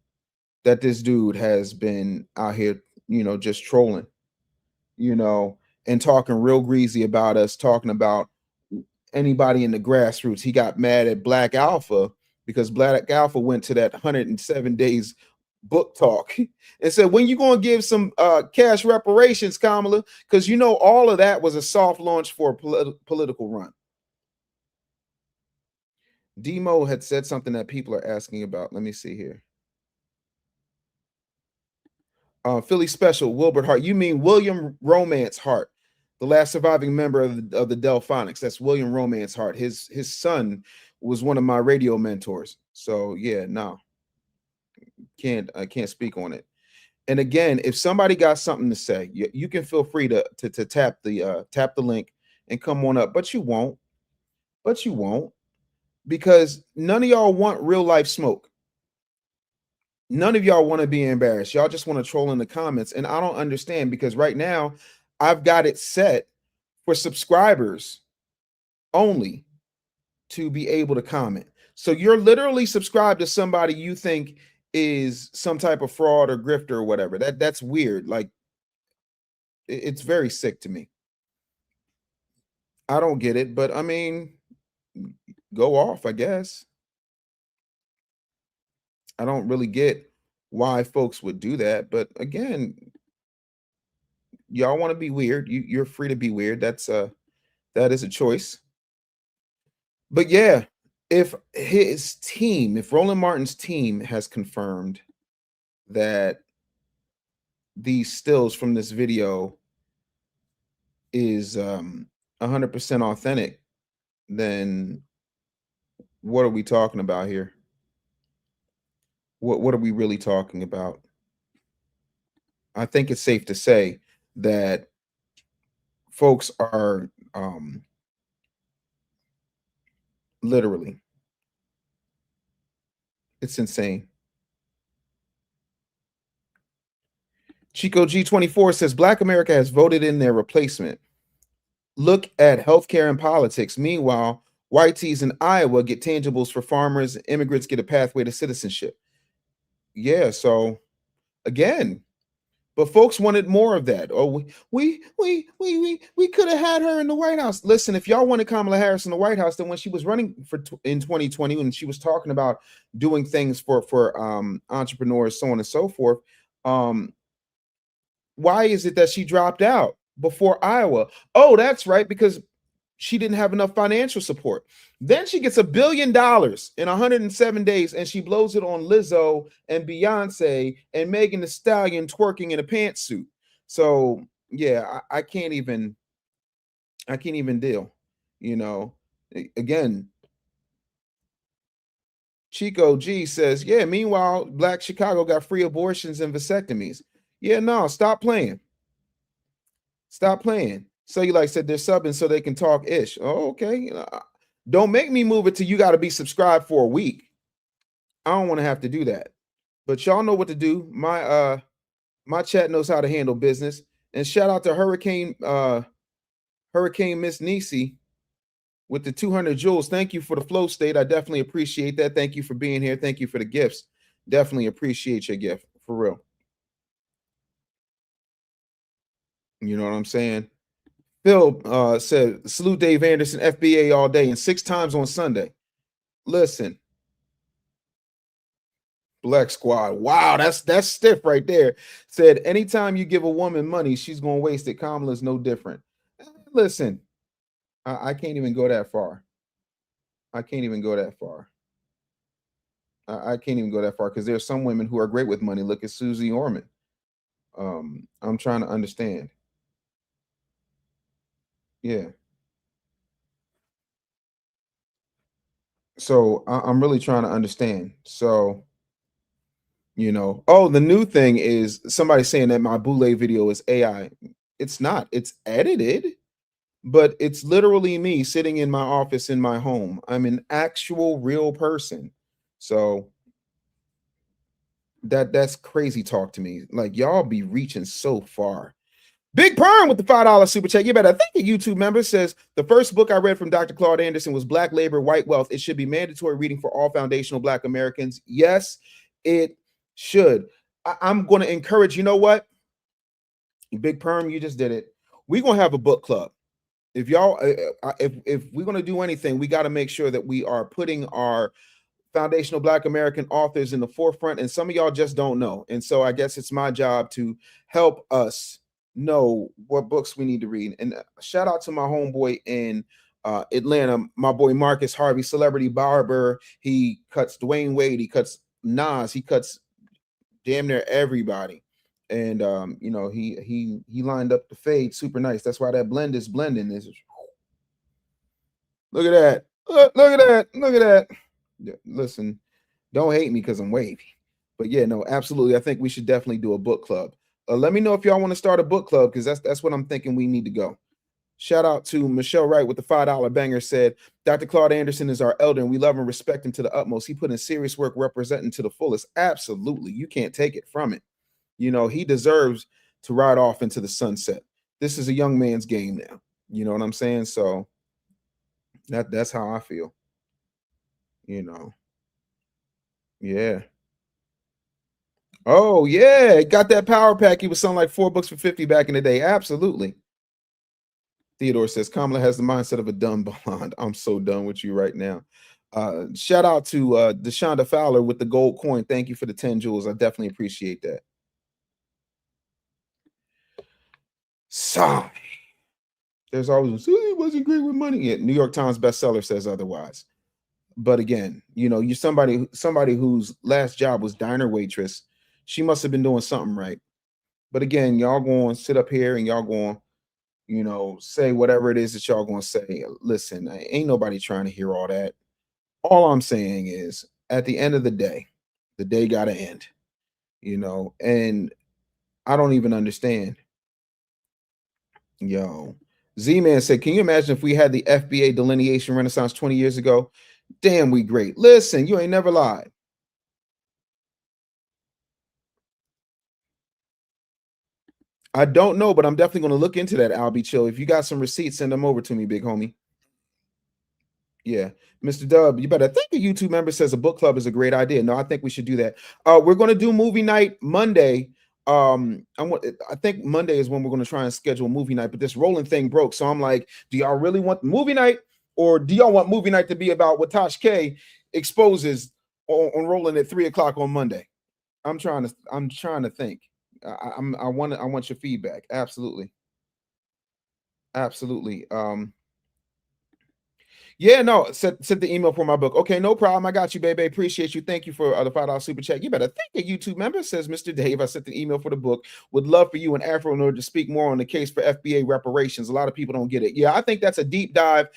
that this dude has been out here, you know, just trolling, you know, and talking real greasy about us, talking about anybody in the grassroots. He got mad at Black Alpha because Black Alpha went to that 107 days book talk and said, when you going to give some cash reparations, Kamala? Because, you know, all of that was a soft launch for a political run. Demo had said something that people are asking about. Let me see here. Philly Special, Wilbert Hart. You mean William Romance Hart, the last surviving member of the Delphonics. That's William Romance Hart. His son was one of my radio mentors. So yeah, no, I can't speak on it. And again, if somebody got something to say, you can feel free to tap the link and come on up. But you won't. because none of y'all want real life smoke. None of y'all want to be embarrassed. Y'all just want to troll in the comments. And I don't understand, because right now I've got it set for subscribers only to be able to comment. So you're literally subscribed to somebody you think is some type of fraud or grifter or whatever. That's weird. Like, it's very sick to me. I don't get it, but I mean, go off, I guess. I don't really get why folks would do that, but again, y'all want to be weird. You're free to be weird. That is a choice. But yeah, if Roland Martin's team has confirmed that these stills from this video is 100% authentic, then what are we talking about here? What are we really talking about? I think it's safe to say that folks are literally, it's insane. Chico G24 says Black America has voted in their replacement. Look at healthcare and politics. Meanwhile, whiteys in Iowa get tangibles for farmers. Immigrants get a pathway to citizenship. Yeah, so again, but folks wanted more of that. Oh, we could have had her in the White House. Listen, if y'all wanted Kamala Harris in the White House, then when she was running in 2020, when she was talking about doing things for entrepreneurs, so on and so forth, why is it that she dropped out before Iowa? Oh, that's right, because she didn't have enough financial support. Then she gets $1 billion in 107 days, and she blows it on Lizzo and Beyonce and Megan Thee Stallion twerking in a pantsuit. So yeah, I can't even deal. You know, again, Chico G says, yeah, meanwhile, Black Chicago got free abortions and vasectomies. Yeah, no, stop playing. Stop playing. Cellulite said they're subbing so they can talk ish. Oh, okay. Don't make me move it till you got to be subscribed for a week. I don't want to have to do that. But y'all know what to do. My chat knows how to handle business. And shout out to Hurricane Miss Nisi with the 200 joules. Thank you for the flow state. I definitely appreciate that. Thank you for being here. Thank you for the gifts. Definitely appreciate your gift, for real. You know what I'm saying? Phil said, salute Dave Anderson, FBA all day and 6 times on Sunday. Listen, Black Squad. Wow, that's stiff right there. Said, anytime you give a woman money, she's going to waste it. Kamala's no different. Listen, I can't even go that far. I can't even go that far. I can't even go that far because there's some women who are great with money. Look at Susie Orman. I'm trying to understand. Yeah. So I'm really trying to understand. So, you know, oh, the new thing is somebody saying that my Boule video is AI. It's not. It's edited, but it's literally me sitting in my office in my home. I'm an actual real person. So that's crazy talk to me. Like, y'all be reaching so far. Big Perm with the $5 super chat. You better thank a YouTube member. Says the first book I read from Dr. Claude Anderson was Black Labor, White Wealth. It should be mandatory reading for all foundational Black Americans. Yes, it should. I'm going to encourage, you know what? Big Perm, you just did it. We're going to have a book club. If y'all, if we're going to do anything, we got to make sure that we are putting our foundational Black American authors in the forefront. And some of y'all just don't know. And so I guess it's my job to help us know what books we need to read. And shout out to my homeboy in Atlanta, my boy Marcus Harvey, celebrity barber. He cuts Dwayne Wade, he cuts Nas, he cuts damn near everybody. And you know, he lined up the fade super nice. That's why that blend is blending. Look at that. Look at that. Look at that. Yeah, listen, don't hate me because I'm wavy. But yeah, no, absolutely. I think we should definitely do a book club. Let me know if y'all want to start a book club, because that's what I'm thinking we need to go. Shout out to Michelle Wright with the $5 banger, said, Dr. Claude Anderson is our elder and we love and respect him to the utmost. He put in serious work representing to the fullest. Absolutely. You can't take it from it. You know, he deserves to ride off into the sunset. This is a young man's game now. You know what I'm saying? So that's how I feel. You know. Yeah. Oh, yeah. Got that power pack. He was selling like $4 for 50 back in the day. Absolutely. Theodore says Kamala has the mindset of a dumb blonde. I'm so done with you right now. Shout out to Deshonda Fowler with the gold coin. Thank you for the 10 jewels. I definitely appreciate that. Sigh. There's always he wasn't great with money. Yeah, New York Times bestseller says otherwise. But again, you know, you're somebody whose last job was diner waitress. She must have been doing something right. But again, y'all going to sit up here and y'all going, you know, say whatever it is that y'all going to say. Listen, ain't nobody trying to hear all that. All I'm saying is, at the end of the day got to end, you know, and I don't even understand. Yo, Z-Man said, can you imagine if we had the FBA delineation renaissance 20 years ago? Damn, we great. Listen, you ain't never lied. I don't know, but I'm definitely going to look into that, Albie Chill. If you got some receipts, send them over to me, big homie. Yeah. Mr. Dub, you better think a YouTube member says a book club is a great idea. No, I think we should do that. We're going to do movie night Monday. I think Monday is when we're going to try and schedule movie night, but this Roland thing broke. So I'm like, do y'all really want movie night, or do y'all want movie night to be about what Tasha K exposes on Roland at 3:00 on Monday? I'm trying to think. I want your feedback. Absolutely. Yeah, no, sent the email for my book. Okay, no problem. I got you, baby. Appreciate you. Thank you for the $5 super chat. You better thank a YouTube member, says Mr. Dave. I sent the email for the book. Would love for you and Afro Nerd to speak more on the case for FBA reparations. A lot of people don't get it. Yeah, I think that's a deep dive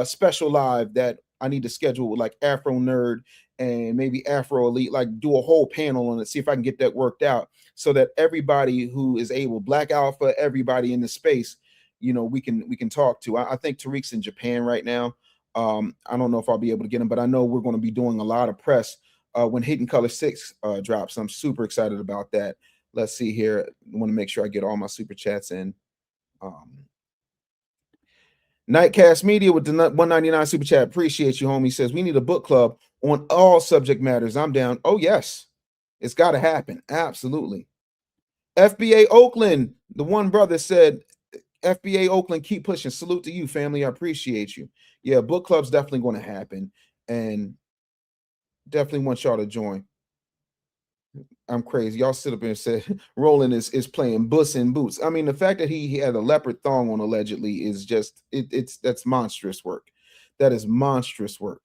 special live that I need to schedule with like Afro Nerd and maybe Afro Elite, like do a whole panel on it, see if I can get that worked out so that everybody who is able, Black Alpha, everybody in the space, you know, we can talk to. I think Tariq's in Japan right now. I don't know if I'll be able to get him, but I know we're going to be doing a lot of press when Hidden Color 6 drops. I'm super excited about that. Let's see here. I want to make sure I get all my super chats in. Nightcast Media with the 199 super chat. Appreciate you, homie. Says we need a book club on all subject matters. I'm down. Oh, yes. It's got to happen. Absolutely. FBA Oakland, the one brother said, FBA Oakland, keep pushing. Salute to you, family. I appreciate you. Yeah, book club's definitely going to happen, and definitely want y'all to join. I'm crazy. Y'all sit up here and said Roland is playing Buss in Boots. I mean, the fact that he had a leopard thong on allegedly is just that's monstrous work. That is monstrous work.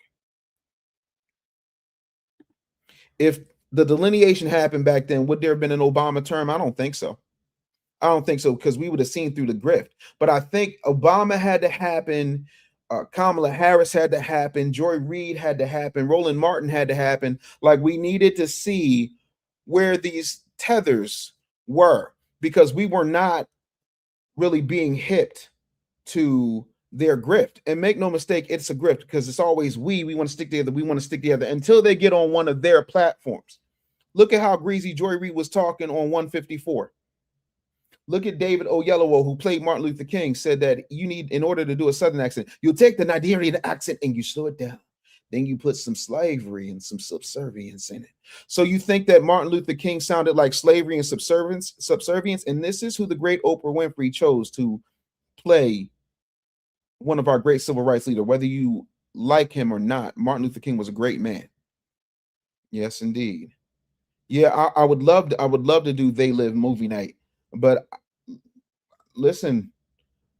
If the delineation happened back then, would there have been an Obama term? I don't think so. I don't think so, because we would have seen through the grift. But I think Obama had to happen. Kamala Harris had to happen. Joy Reid had to happen. Roland Martin had to happen. Like, we needed to see where these tethers were, because we were not really being hipped to their grift. And make no mistake, it's a grift, because it's always we want to stick together. We want to stick together until they get on one of their platforms. Look at how greasy Joy Reid was talking on 154. Look at David Oyelowo, who played Martin Luther King, said that you need, in order to do a Southern accent, you'll take the Nigerian accent and you slow it down. Then you put some slavery and some subservience in it. So you think that Martin Luther King sounded like slavery and subservience? And this is who the great Oprah Winfrey chose to play one of our great civil rights leaders. Whether you like him or not, Martin Luther King was a great man. Yes, indeed. Yeah, I would love to do They Live movie night. But listen,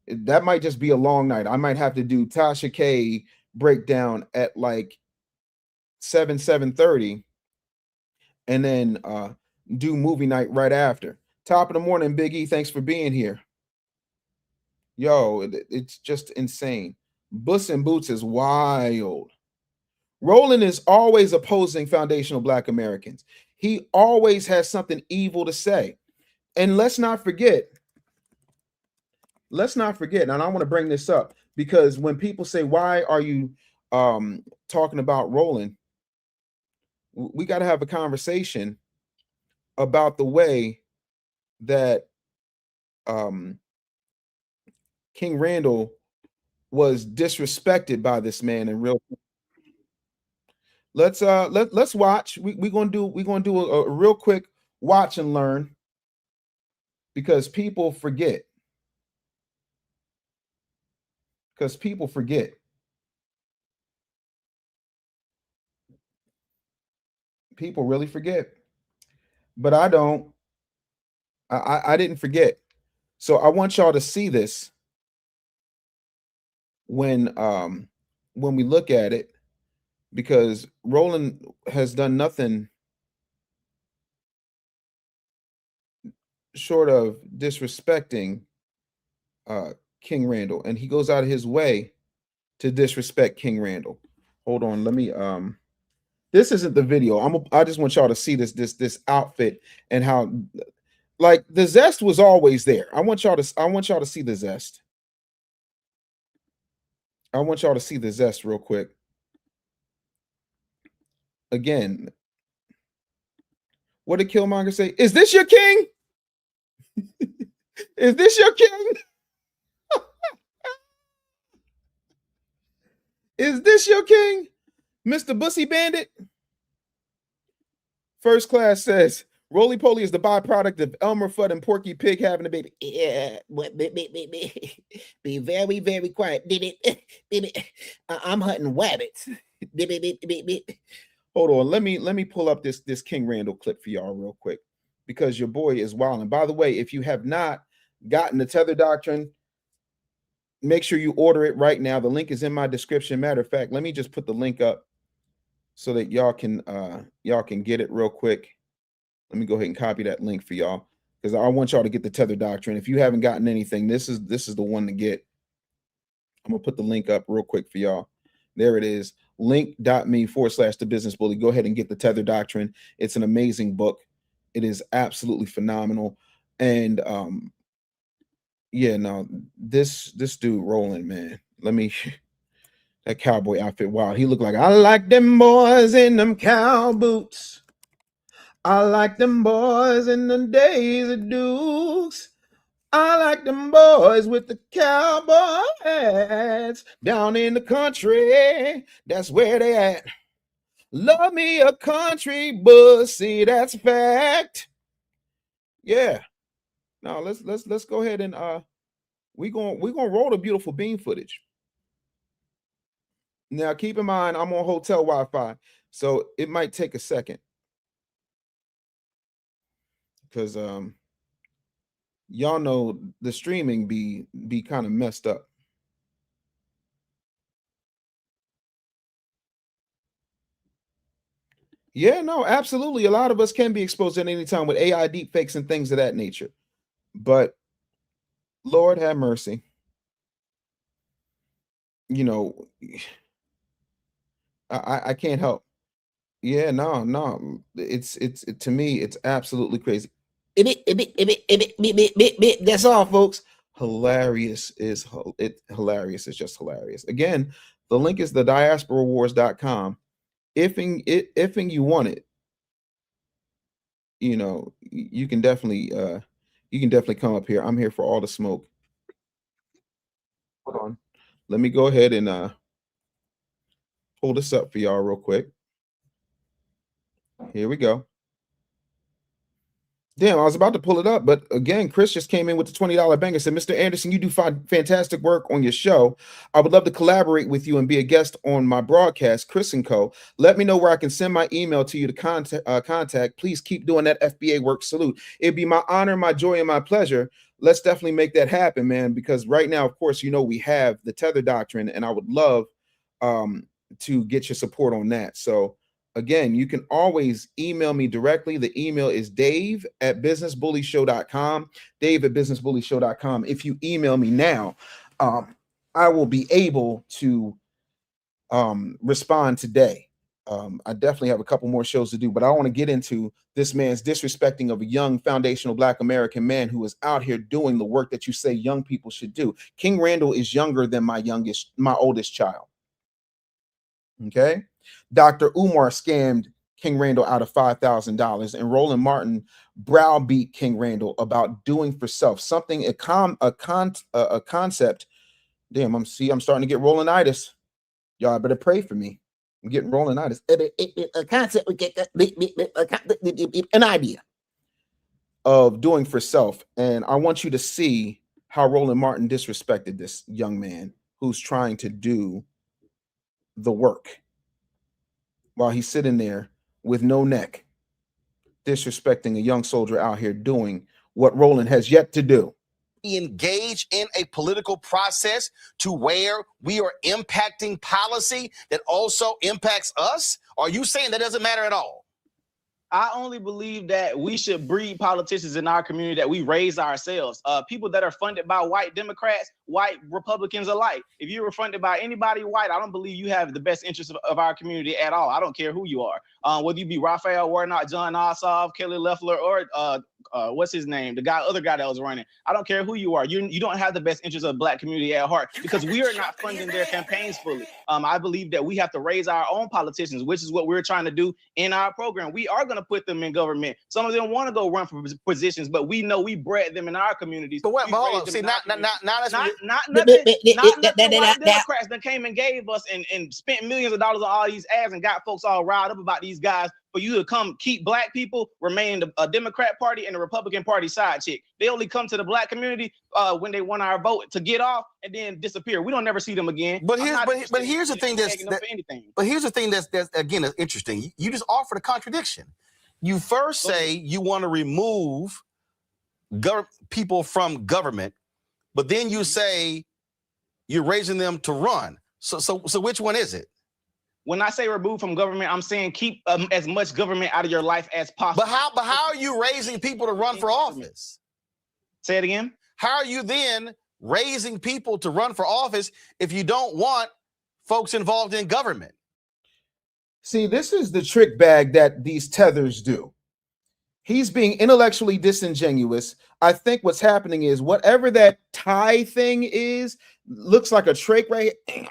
that might just be a long night. I might have to do Tasha K breakdown at like 7:30, and then do movie night right after. Top of the morning, Big E. Thanks for being here. Yo, it's just insane. Buss in Boots is wild. Roland is always opposing foundational Black Americans. He always has something evil to say. And let's not forget, let's not forget, and I want to bring this up because when people say, why are you talking about Roland? We got to have a conversation about the way that King Randall was disrespected by this man in real. Let's watch. We're gonna do a real quick watch and learn because people forget. Because people forget. People really forget. But I don't. I didn't forget. So I want y'all to see this when we look at it, because Roland has done nothing short of disrespecting King Randall, and he goes out of his way to disrespect King Randall. Hold on, let me this isn't the video. I just want y'all to see this outfit and how, like, the zest was always there. I want y'all to see the zest. I want y'all to see the zest real quick. Again, what did Killmonger say? Is this your king? Is this your king? Is this your king, Mr. Bussy Bandit? First Class says, Roly Poly is the byproduct of Elmer Fudd and Porky Pig having a baby.
Yeah, be very, very quiet. I'm hunting rabbits.
Hold on, let me pull up this King Randall clip for y'all real quick, because your boy is wild. And by the way, if you have not gotten the Tether Doctrine, make sure you order it right now. The link is in my description. Matter of fact, let me just put the link up so that y'all can get it real quick. Let me go ahead and copy that link for y'all, because I want y'all to get the Tether Doctrine. If you haven't gotten anything, this is the one to get. I'm gonna put the link up real quick for y'all. There it is, link.me/The Business Bully. Go ahead and get the Tether Doctrine. It's an amazing book. It is absolutely phenomenal. And yeah, no, this dude Roland, man, let me that cowboy outfit, wow, he looked like, I like them boys in them cow boots. I like them boys in the days of Dukes. I like them boys with the cowboy hats down in the country. That's where they at. Love me a country bussy, that's a fact. Yeah. Now let's go ahead and we're gonna roll the beautiful beam footage. Now keep in mind, I'm on hotel Wi-Fi, so it might take a second, because y'all know the streaming be kind of messed up. Yeah, no, absolutely. A lot of us can be exposed at any time with AI deepfakes and things of that nature. But Lord have mercy. You know, I can't help. Yeah, no. It's to me, it's absolutely crazy.
That's all, folks.
Hilarious is hilarious. It's just hilarious. Again, the link is the diasporawars.com. If you want it, you know, you can definitely come up here. I'm here for all the smoke. Hold on. Let me go ahead and pull this up for y'all real quick. Here we go. Damn, I was about to pull it up, but again, Chris just came in with the $20 bank and said, Mr. Anderson, you do fantastic work on your show. I would love to collaborate with you and be a guest on my broadcast, Chris & Co. Let me know where I can send my email to you to contact. Please keep doing that FBA work. Salute. It'd be my honor, my joy, and my pleasure. Let's definitely make that happen, man, because right now, of course, you know, we have the Tether Doctrine, and I would love to get your support on that. So again, you can always email me directly. The email is dave@businessbullyshow.com. Dave@businessbullyshow.com. If you email me now, I will be able to respond today. I definitely have a couple more shows to do, but I want to get into this man's disrespecting of a young foundational Black American man who is out here doing the work that you say young people should do. King Randall is younger than my oldest child. Okay. Dr. Umar scammed King Randall out of $5,000, and Roland Martin browbeat King Randall about doing for self, something, a concept. Damn, I'm starting to get Rolanditis. Y'all better pray for me. I'm getting Rolanditis.
A concept, an idea
of doing for self. And I want you to see how Roland Martin disrespected this young man who's trying to do the work while he's sitting there with no neck, disrespecting a young soldier out here doing what Roland has yet to do.
Engage in a political process to where we are impacting policy that also impacts us? Or are you saying that doesn't matter at all?
I only believe that we should breed politicians in our community that we raise ourselves. People that are funded by white Democrats, white Republicans alike. If you were funded by anybody white, I don't believe you have the best interest of our community at all. I don't care who you are. Whether you be Raphael Warnock, John Ossoff, Kelly Loeffler, or what's his name? The other guy that was running. I don't care who you are. You don't have the best interest of the Black community at heart because we are not funding their campaigns fully. I believe that we have to raise our own politicians, which is what we're trying to do in our program. We are going to put them in government. Some of them want to go run for positions, but we know we bred them in our communities.
But what? Hold on. See, not
nothing
that
Democrats that came and gave us and spent millions of dollars on all these ads and got folks all riled up about these guys. For you to come keep Black people remain a Democrat Party and the Republican Party side chick. They only come to the Black community when they want our vote to get off and then disappear. We don't never see them again.
But here's the thing that's again is interesting. You just offered a contradiction. You first say you want to remove people from government, but then you say you're raising them to run. So which one is it?
When I say remove from government, I'm saying keep as much government out of your life as possible.
But how are you raising people to run for office?
Say it again.
How are you then raising people to run for office if you don't want folks involved in government?
See, this is the trick bag that these tethers do. He's being intellectually disingenuous. I think what's happening is whatever that tie thing is, looks like a trach right here.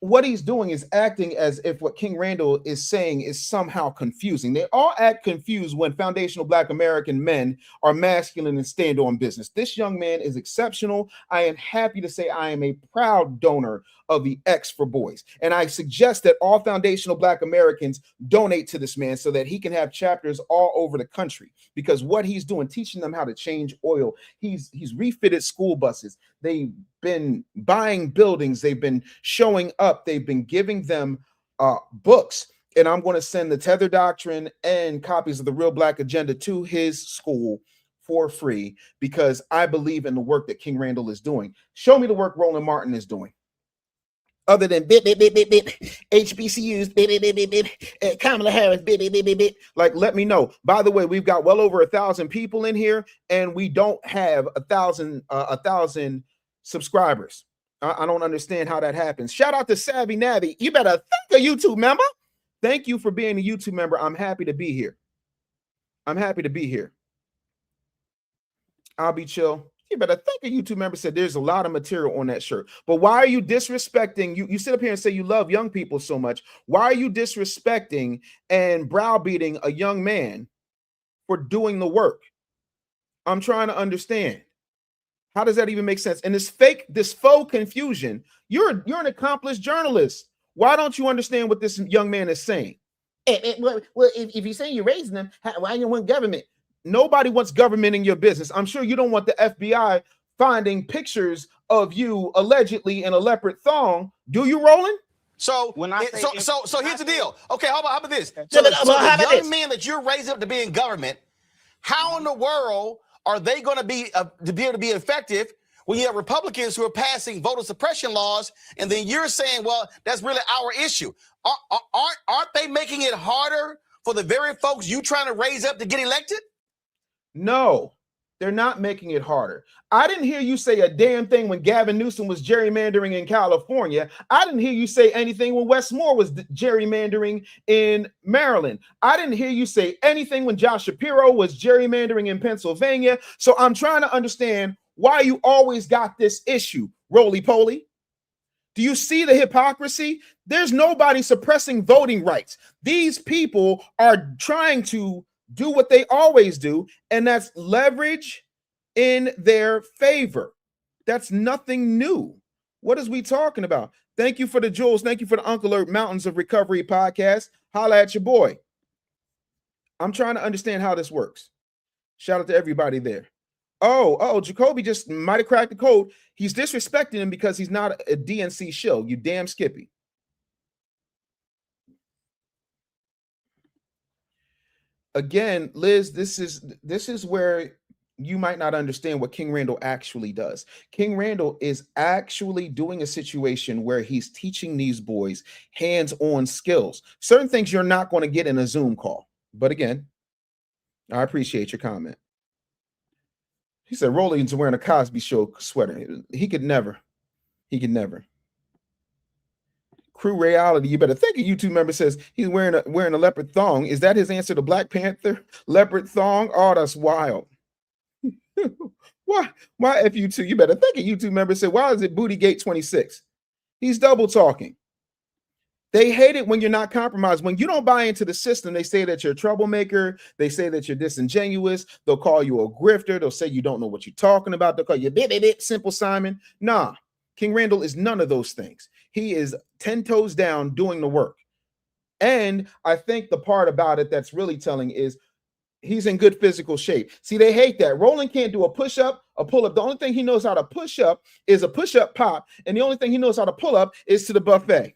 What he's doing is acting as if what King Randall is saying is somehow confusing. They all act confused when foundational Black American men are masculine and stand on business. This young man is exceptional. I am happy to say I am a proud donor of the X for Boys. And I suggest that all foundational Black Americans donate to this man so that he can have chapters all over the country, because what he's doing, teaching them how to change oil. He's refitted school buses. They've been buying buildings. They've been showing up. They've been giving them books. And I'm going to send the Tether Doctrine and copies of the Real Black Agenda to his school for free, because I believe in the work that King Randall is doing. Show me the work Roland Martin is doing.
Other than HBCUs, Kamala Harris,
like, let me know. By the way, we've got well over 1,000 people in here, and we don't have 1,000 subscribers. I don't understand how that happens. Shout out to Savvy Navy. You better thank a YouTube member. Thank you for being a YouTube member. I'm happy to be here. I'm happy to be here. I'll be chill. You better thank a YouTube member. Said there's a lot of material on that shirt. But why are you disrespecting? You sit up here and say you love young people so much. Why are you disrespecting and browbeating a young man for doing the work? I'm trying to understand. How does that even make sense? And this faux confusion. You're an accomplished journalist. Why don't you understand what this young man is saying?
Well, if you say you're raising them, why you want government?
Nobody wants government in your business. I'm sure you don't want the FBI finding pictures of you allegedly in a leopard thong. Do you, Roland?
So
when I say
so here's the deal. Okay, how about this?
Okay.
So the young
this?
men that you're raising up to be in government, how in the world are they going to be able to be effective when you have Republicans who are passing voter suppression laws, and then you're saying, well, that's really our issue? Aren't they making it harder for the very folks you trying to raise up to get elected?
No, They're not making it harder. I didn't hear you say a damn thing when Gavin Newsom was gerrymandering in California. I didn't hear you say anything when Wes Moore was gerrymandering in Maryland. I didn't hear you say anything when Josh Shapiro was gerrymandering in Pennsylvania. So I'm trying to understand why you always got this issue, roly-poly. Do you see the hypocrisy? There's nobody suppressing voting rights. These people are trying to do what they always do, and that's leverage in their favor. That's nothing new. What is we talking about? Thank you for the jewels. Thank you for the Uncle Earth Mountains of Recovery podcast. Holla at your boy. I'm trying to understand how this works. Shout out to everybody there. Oh, Jacoby just might have cracked the code. He's disrespecting him because he's not a DNC shill. You damn Skippy. Again, Liz, this is where you might not understand what King Randall actually does. King Randall is actually doing a situation where he's teaching these boys hands-on skills. Certain things you're not going to get in a Zoom call. But again, I appreciate your comment. He said Roland's wearing a Cosby Show sweater. He could never. Crew Reality, you better think a YouTube member says he's wearing a leopard thong. Is that his answer to Black Panther? Leopard thong? Oh, that's wild. Why FU2? You better think a YouTube member said, why is it Bootygate 26? He's double talking. They hate it when you're not compromised. When you don't buy into the system, they say that you're a troublemaker. They say that you're disingenuous. They'll call you a grifter. They'll say you don't know what you're talking about. They'll call you Simple Simon. Nah, King Randall is none of those things. He is 10 toes down doing the work. And I think the part about it that's really telling is he's in good physical shape. See, they hate that. Roland can't do a push-up, a pull-up. The only thing he knows how to push up is a push-up pop. And the only thing he knows how to pull up is to the buffet.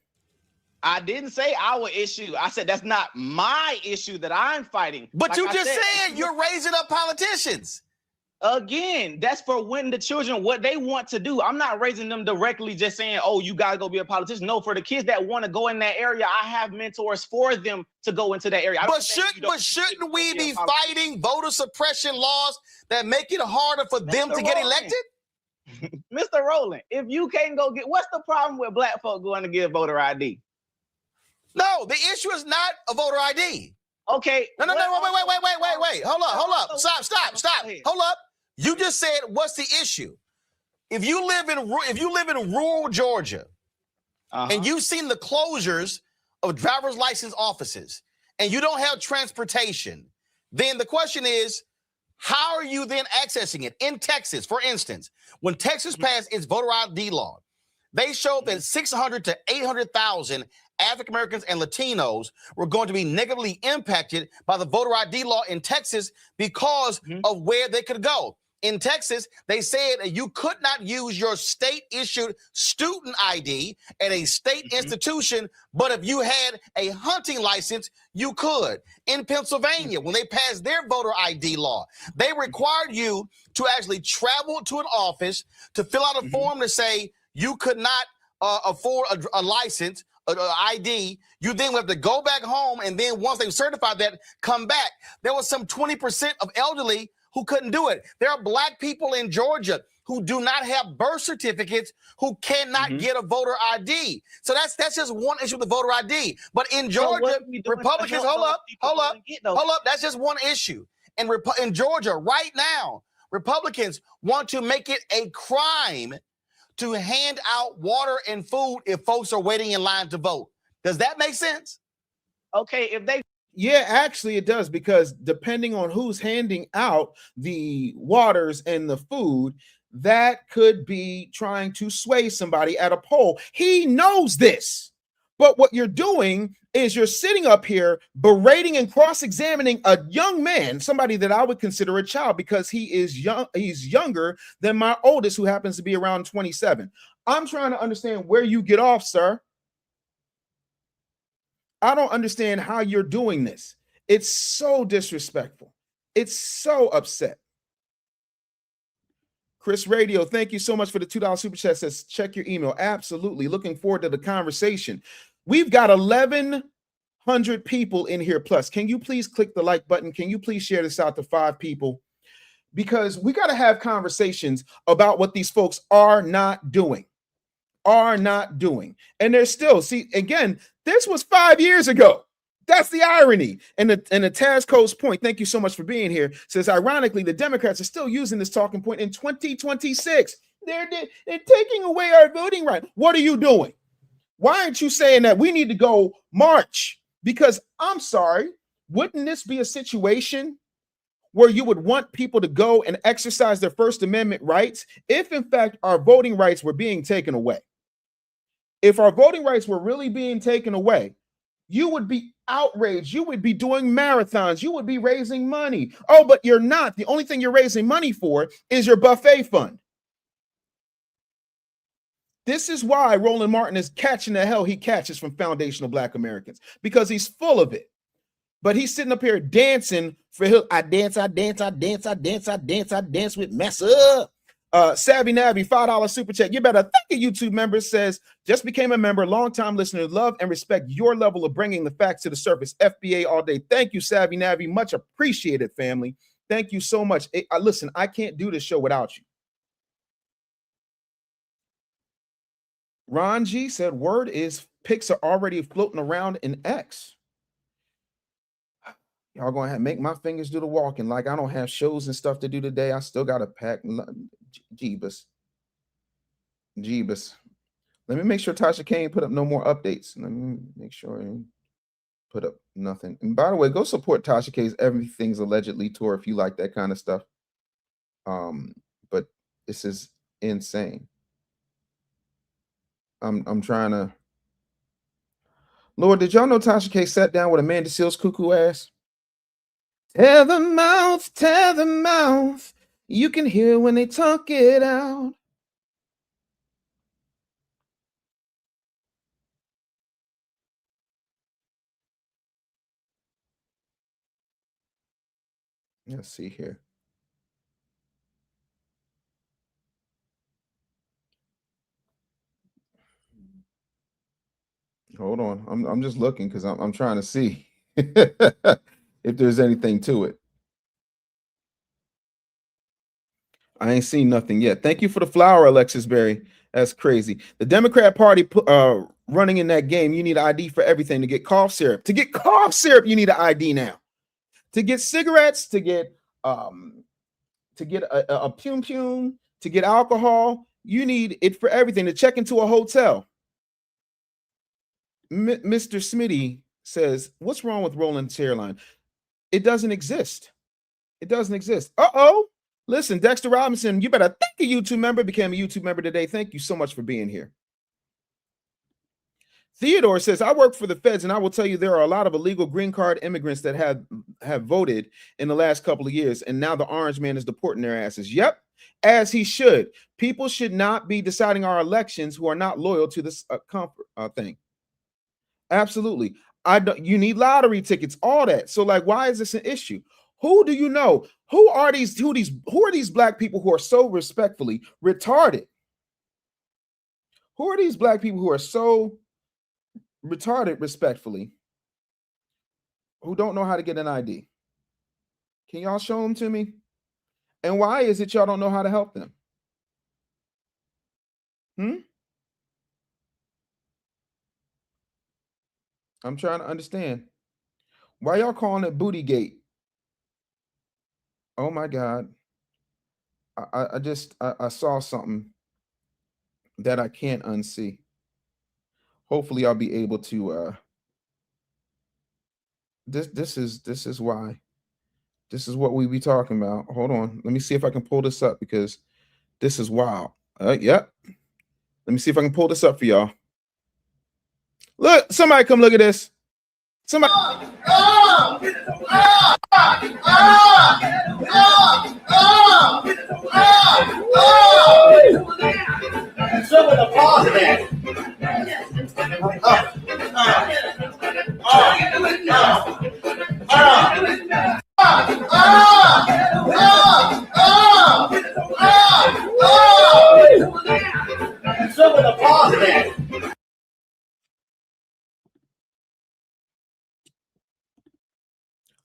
I didn't say our issue. I said that's not my issue that I'm fighting.
But
like
you just said you're raising up politicians.
Again, that's for when the children, what they want to do. I'm not raising them directly just saying, oh, you got to go be a politician. No, for the kids that want to go in that area, I have mentors for them to go into that area.
But shouldn't we be fighting voter suppression laws that make it harder for them to get elected?
Mr. Roland, if you can't go get, what's the problem with black folk going to get voter ID?
No, the issue is not a voter ID.
Okay.
No, wait. Hold up. Stop. Hold up. You just said, what's the issue? If you live in rural Georgia and you've seen the closures of driver's license offices and you don't have transportation, then the question is, how are you then accessing it? In Texas, for instance, when Texas passed its voter ID law, they showed that 600 to 800,000 African Americans and Latinos were going to be negatively impacted by the voter ID law in Texas because of where they could go. In Texas, they said that you could not use your state-issued student ID at a state institution, but if you had a hunting license, you could. In Pennsylvania, when they passed their voter ID law, they required you to actually travel to an office to fill out a form to say you could not afford a license, ID. You then have to go back home, and then once they certified that, come back. There was some 20% of elderly who couldn't do it. There are black people in Georgia who do not have birth certificates who cannot get a voter ID. So that's just one issue with the voter ID. But in Georgia, Republicans, hold up. That's just one issue. And in Georgia right now, Republicans want to make it a crime to hand out water and food if folks are waiting in line to vote. Does that make sense?
Okay, if they...
Yeah, actually it does, because depending on who's handing out the waters and the food, that could be trying to sway somebody at a poll. He knows this. But what you're doing is you're sitting up here berating and cross-examining a young man, somebody that I would consider a child because he is young. He's younger than my oldest, who happens to be around 27. I'm trying to understand where you get off, sir. I don't understand how you're doing this. It's so disrespectful. It's so upset. Chris Radio, thank you so much for the $2 super chat. Says check your email. Absolutely. Looking forward to the conversation. We've got 1,100 people in here plus. Can you please click the like button? Can you please share this out to 5 people? because we got to have conversations about what these folks are not doing. And they're still, see, again, this was 5 years ago. That's the irony. And the Tazco's point, thank you so much for being here, says, ironically, the Democrats are still using this talking point in 2026. They're taking away our voting right. What are you doing? Why aren't you saying that we need to go march? Because I'm sorry, wouldn't this be a situation where you would want people to go and exercise their First Amendment rights if, in fact, our voting rights were being taken away? If our voting rights were really being taken away, you would be outraged. You would be doing marathons. You would be raising money. Oh, but you're not. The only thing you're raising money for is your buffet fund. This is why Roland Martin is catching the hell he catches from foundational Black Americans, because he's full of it. But he's sitting up here dancing for him. I dance with Messa. Savvy Navy, $5 super chat. You better thank a YouTube member. Says, just became a member, longtime listener, love and respect your level of bringing the facts to the surface. FBA all day. Thank you, Savvy Navy. Much appreciated, family. Thank you so much. Listen, I can't do this show without you. Ron G said, word is pics are already floating around in X. Y'all gonna have make my fingers do the walking. Like I don't have shows and stuff to do today. I still got to pack. Jeebus. Let me make sure Tasha K ain't put up no more updates. Let me make sure I ain't put up nothing. And by the way, go support Tasha K's Everything's Allegedly tour if you like that kind of stuff. But this is insane. I'm trying to. Lord, did y'all know Tasha K sat down with Amanda Seales' cuckoo ass? Tell the mouth, you can hear when they talk it out. Let's see here. Hold on, I'm just looking because I'm trying to see if there's anything to it. I ain't seen nothing yet. Thank you for the flower, Alexis Berry. That's crazy. The Democrat Party running in that game, you need an ID for everything. To get cough syrup. To get cough syrup, you need an ID now. To get cigarettes, to get a pum pum, to get alcohol, you need it for everything. To check into a hotel. Mr. Smitty says, what's wrong with Roland's hairline? It doesn't exist. It doesn't exist. Uh-oh. Listen, Dexter Robinson, you better thank a YouTube member. Became a YouTube member today. Thank you so much for being here. Theodore says, I work for the feds, and I will tell you there are a lot of illegal green card immigrants that have voted in the last couple of years, and now the orange man is deporting their asses. Yep, as he should. People should not be deciding our elections who are not loyal to this comfort thing. Absolutely. You need lottery tickets, all that. So, like, why is this an issue? Who do you know? Who are these Black people who are so respectfully retarded? Who are these Black people who are so retarded respectfully, who don't know how to get an ID? Can y'all show them to me? And why is it y'all don't know how to help them? I'm trying to understand. Why y'all calling it Bootygate? Oh my God. I saw something that I can't unsee. Hopefully I'll be able to this is why. This is what we be talking about. Hold on. Let me see if I can pull this up because this is wild. Yep. Let me see if I can pull this up for y'all. Look, somebody come look at this. Somebody.
Some of the positive. Some of the positive.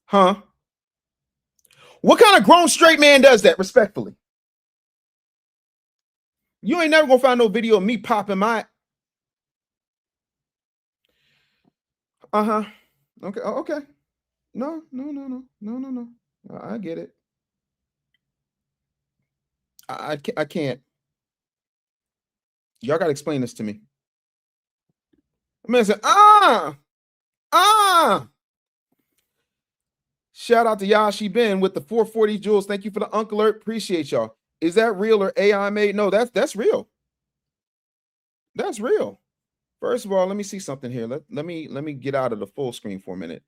Huh? What kind of grown straight man does that, respectfully? You ain't never gonna find no video of me popping my. Okay. Okay. No. I get it. I can't. Y'all gotta explain this to me. Man said, Shout out to Yashi Ben with the 440 jewels. Thank you for the Uncle Alert. Appreciate y'all. Is that real or AI made? No, that's real. That's real. First of all, let me see something here. Let me get out of the full screen for a minute.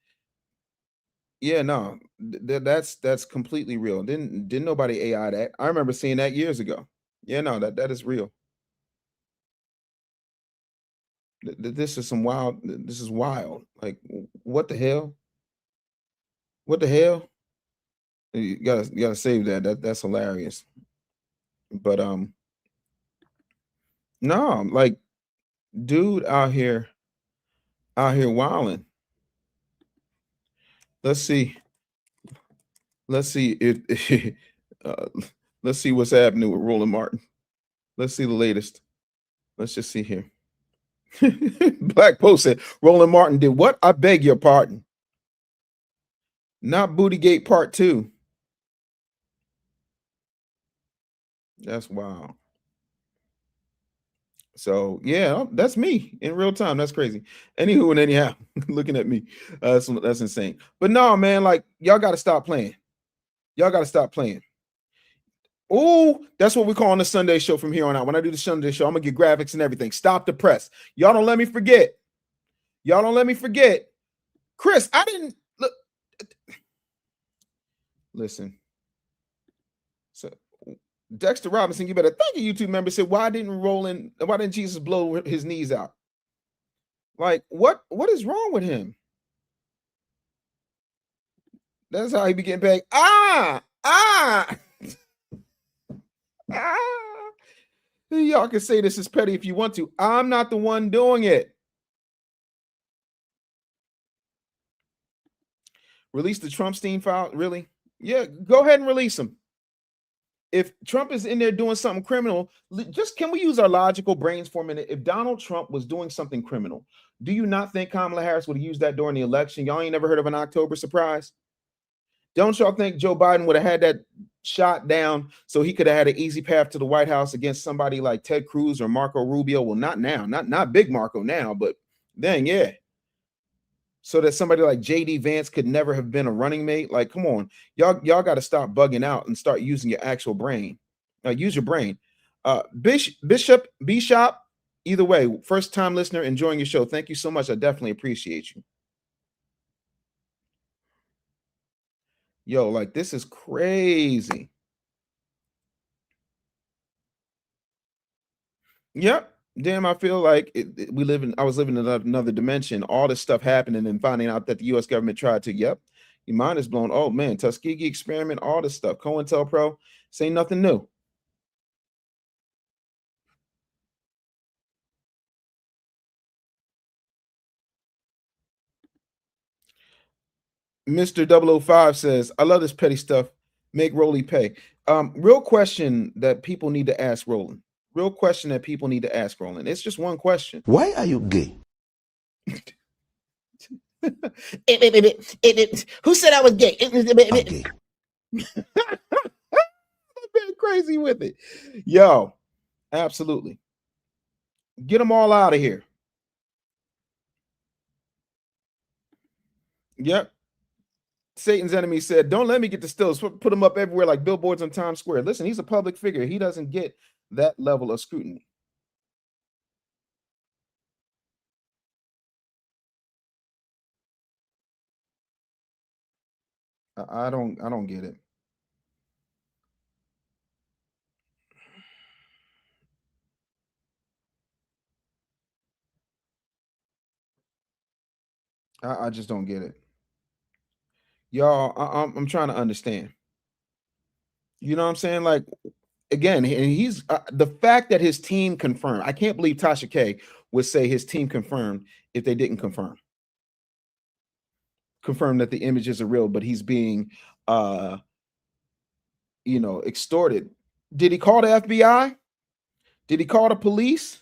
Yeah, no, that's completely real. Didn't nobody AI that? I remember seeing that years ago. Yeah, no, that is real. This is some wild. This is wild. Like, what the hell? What the hell? You gotta save that. That's hilarious. But no, like, dude out here wilding. Let's see if let's see what's happening with Roland Martin. Let's see the latest. Let's just see here. Black Post said Roland Martin did what? I beg your pardon. Not Bootygate Part 2. That's wild. So yeah, that's me in real time. That's crazy. Anywho and anyhow, looking at me, that's insane. But no, man, like, y'all got to stop playing. Y'all got to stop playing. Oh, that's what we call on the Sunday show from here on out. When I do the Sunday show, I'm gonna get graphics and everything. Stop the press. Y'all don't let me forget. Y'all don't let me forget. Chris, I didn't look. Listen. So Dexter Robinson, you better thank a YouTube member, said, why didn't Jesus blow his knees out? Like, what is wrong with him? That's how he be getting paid. Y'all can say this is petty if you want to. I'm not the one doing it. Release the Trumpstein file? Really? Yeah, go ahead and release them. If Trump is in there doing something criminal, just can we use our logical brains for a minute? If Donald Trump was doing something criminal, do you not think Kamala Harris would have used that during the election? Y'all ain't never heard of an October surprise? Don't y'all think Joe Biden would have had that shot down so he could have had an easy path to the White House against somebody like Ted Cruz or Marco Rubio? Well, not now, not big Marco now, but then, yeah. So that somebody like J.D. Vance could never have been a running mate. Like, come on, y'all got to stop bugging out and start using your actual brain. Use your brain. Bishop, either way, first time listener, enjoying your show. Thank you so much. I definitely appreciate you. Yo, like, this is crazy. Yep. Damn, I feel like I was living in another dimension. All this stuff happening and finding out that the U.S. government tried to, your mind is blown. Oh, man, Tuskegee experiment, all this stuff. COINTELPRO, say nothing new. Mr. 005 says, I love this petty stuff. Make Rolly pay. Real question that people need to ask Roland. It's just one question.
Why are you gay?
Who said I was gay?
I'm gay.
I've been crazy with it. Yo, absolutely. Get them all out of here. Yep. Satan's enemy said, don't let me get the stills. Put them up everywhere like billboards on Times Square. Listen, he's a public figure. He doesn't get that level of scrutiny. I don't get it. I just don't get it. Y'all, I'm trying to understand. You know what I'm saying? Like, again, and he's the fact that his team confirmed. I can't believe Tasha K would say his team confirmed if they didn't confirm that the images are real, but he's being extorted. Did he call the FBI? Did he call the police?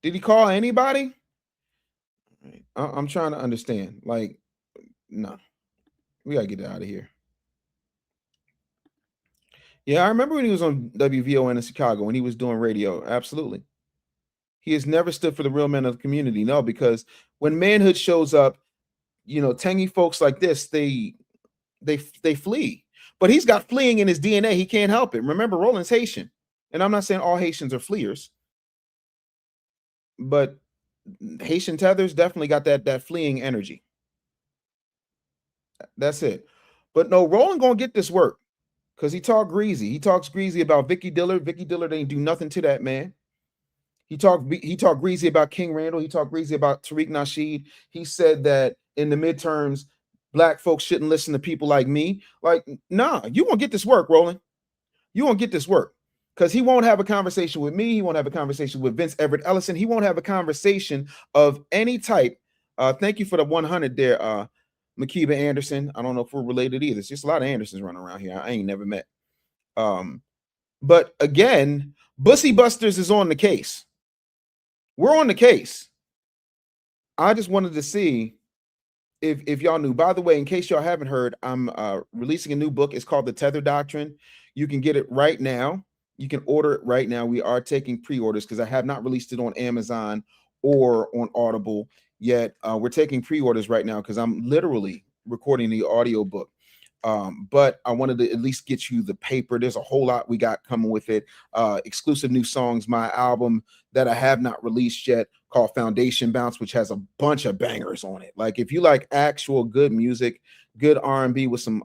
Did he call anybody? I'm trying to understand. Like, no, we gotta get out of here. Yeah, I remember when he was on WVON in Chicago when he was doing radio. Absolutely. He has never stood for the real men of the community. No, because when manhood shows up, tangy folks like this, they flee. But he's got fleeing in his DNA. He can't help it. Remember, Roland's Haitian. And I'm not saying all Haitians are fleers, but Haitian tethers definitely got that fleeing energy. That's it. But no, Roland gonna get this work because he talked greasy. He talks greasy about Vicky Dillard. Vicky Dillard ain't do nothing to that man. He talked greasy about King Randall. He talked greasy about Tariq Nasheed. He said that in the midterms, black folks shouldn't listen to people like me. Like, nah, you won't get this work, Roland. You won't get this work because he won't have a conversation with me. He won't have a conversation with Vince Everett Ellison. He won't have a conversation of any type. Thank you for the 100 there, Makiba Anderson. I don't know if we're related either. It's just a lot of Andersons running around here. I ain't never met. But again, Bussy Busters is on the case. We're on the case. I just wanted to see if y'all knew. By the way, in case y'all haven't heard, I'm releasing a new book. It's called The Tether Doctrine. You can get it right now. You can order it right now. We are taking pre-orders because I have not released it on Amazon or on Audible yet. We're taking pre-orders right now because I'm literally recording the audio book. But I wanted to at least get you the paper. There's a whole lot we got coming with it. Exclusive new songs, my album that I have not released yet called Foundation Bounce, which has a bunch of bangers on it. Like if you like actual good music, good R&B with some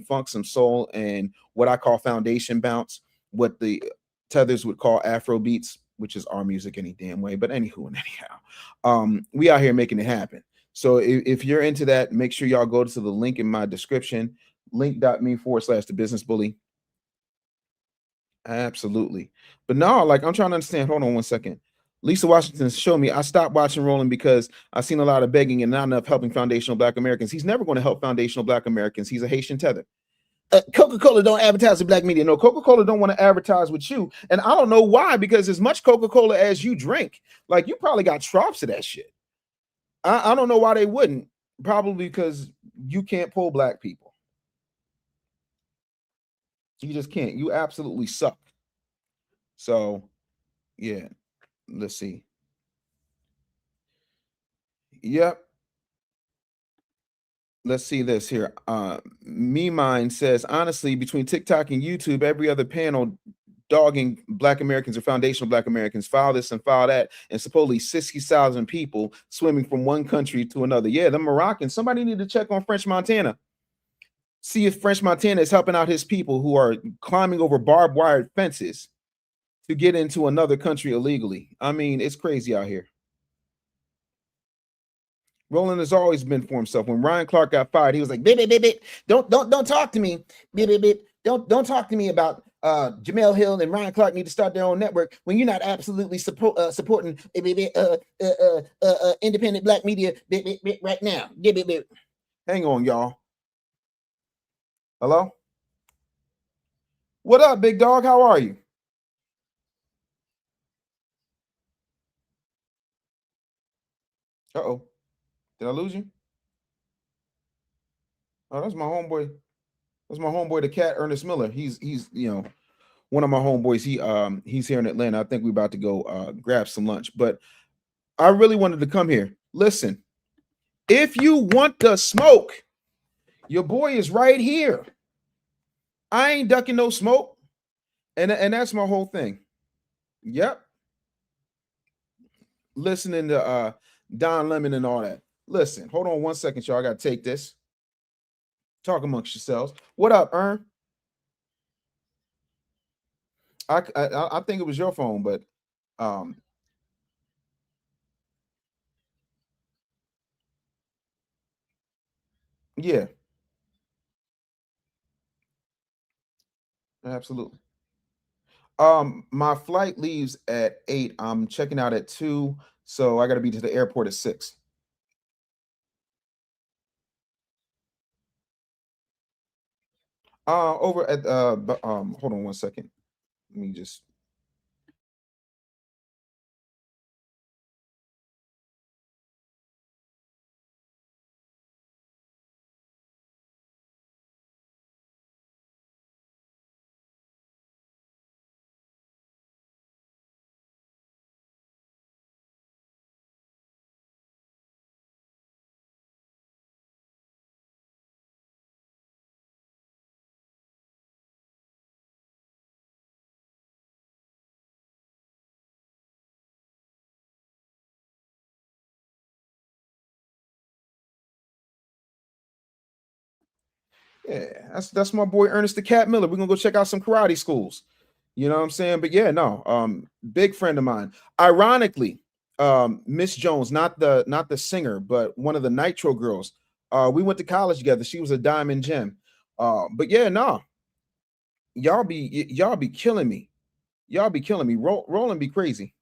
funk, some soul, and what I call Foundation Bounce, what the Tethers would call Afro beats, which is our music any damn way. But anywho and anyhow, we out here making it happen. So if you're into that, make sure y'all go to the link in my description, link.me/the business bully. Absolutely. But no, like I'm trying to understand. Hold on one second. Lisa Washington showed me I stopped watching Roland because I've seen a lot of begging and not enough helping foundational Black Americans. He's never going to help foundational Black Americans. He's a Haitian tether. Coca-Cola don't advertise with Black media. No, Coca-Cola don't want to advertise with you. And I don't know why, because as much Coca-Cola as you drink, like you probably got drops of that shit. I don't know why they wouldn't. Probably because you can't pull Black people. You just can't. You absolutely suck. So, yeah. Let's see. Yep. Let's see this here. Me Mine says, honestly, between TikTok and YouTube, every other panel dogging Black Americans or foundational Black Americans, file this and file that, and supposedly 60,000 people swimming from one country to another. Yeah, the Moroccans. Somebody need to check on French Montana. See if French Montana is helping out his people who are climbing over barbed wire fences to get into another country illegally. I mean, it's crazy out here. Roland has always been for himself. When Ryan Clark got fired, he was like, don't talk to me. Don't talk to me about Jamel Hill and Ryan Clark need to start their own network when you're not absolutely supporting independent Black media right now. Hang on, y'all. Hello? What up, big dog? How are you? Uh-oh. Did I lose you? Oh, that's my homeboy. That's my homeboy, the cat, Ernest Miller. He's one of my homeboys. He's here in Atlanta. I think we're about to go grab some lunch. But I really wanted to come here. Listen, if you want the smoke, your boy is right here. I ain't ducking no smoke. And that's my whole thing. Yep. Listening to Don Lemon and all that. Listen, hold on one second, y'all. I got to take this. Talk amongst yourselves. What up, Ern? I think it was your phone, but yeah, absolutely. My flight leaves at 8. I'm checking out at 2, so I got to be to the airport at 6. Over at hold on one second. Let me just. Yeah, that's my boy Ernest the Cat Miller. We're gonna go check out some karate schools. You know what I'm saying? But yeah, no, big friend of mine. Ironically, Miss Jones, not the singer, but one of the Nitro girls. We went to college together. She was a diamond gem. But yeah, no, y'all be killing me. Y'all be killing me. Roland be crazy.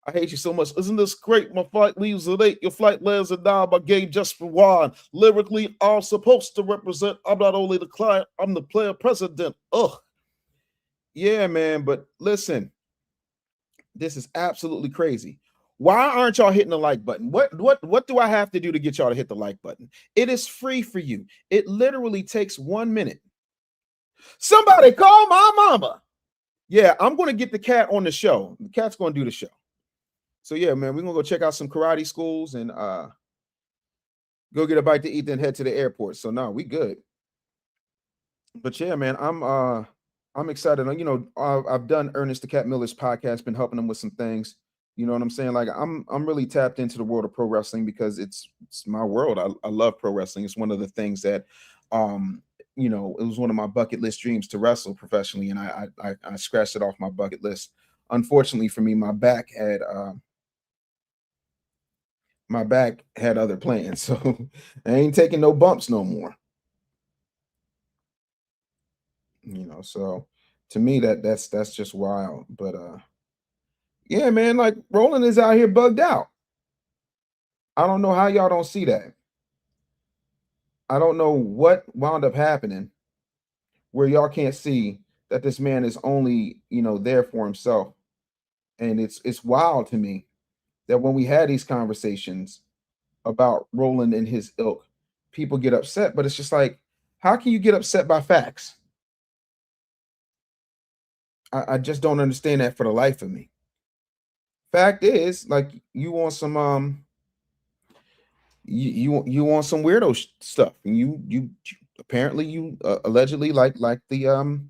I hate you so much. Isn't this great? My flight leaves at 8. Your flight lands at 9 by game just for one. Lyrically, I'm supposed to represent. I'm not only the client, I'm the player president. Ugh. Yeah, man. But listen, this is absolutely crazy. Why aren't y'all hitting the like button? What do I have to do to get y'all to hit the like button? It is free for you. It literally takes 1 minute. Somebody call my mama. Yeah, I'm going to get the cat on the show. The cat's going to do the show. So yeah, man, we're gonna go check out some karate schools and go get a bite to eat, then head to the airport. So no, we good. But yeah, man, I'm excited. You know, I've done Ernest the Cat Miller's podcast, been helping him with some things. You know what I'm saying? Like I'm really tapped into the world of pro wrestling because it's my world. I love pro wrestling. It's one of the things that you know, it was one of my bucket list dreams to wrestle professionally, and I scratched it off my bucket list. Unfortunately for me, my back had other plans, so I ain't taking no bumps no more. You know, so to me that's just wild. But yeah, man, like Roland is out here bugged out. I don't know how y'all don't see that. I don't know what wound up happening where y'all can't see that this man is only, you know, there for himself. And it's wild to me that when we had these conversations about Roland and his ilk, people get upset, but it's just like, how can you get upset by facts? I just don't understand that for the life of me. Fact is, like you want some you want some weirdo stuff, and you apparently you allegedly like the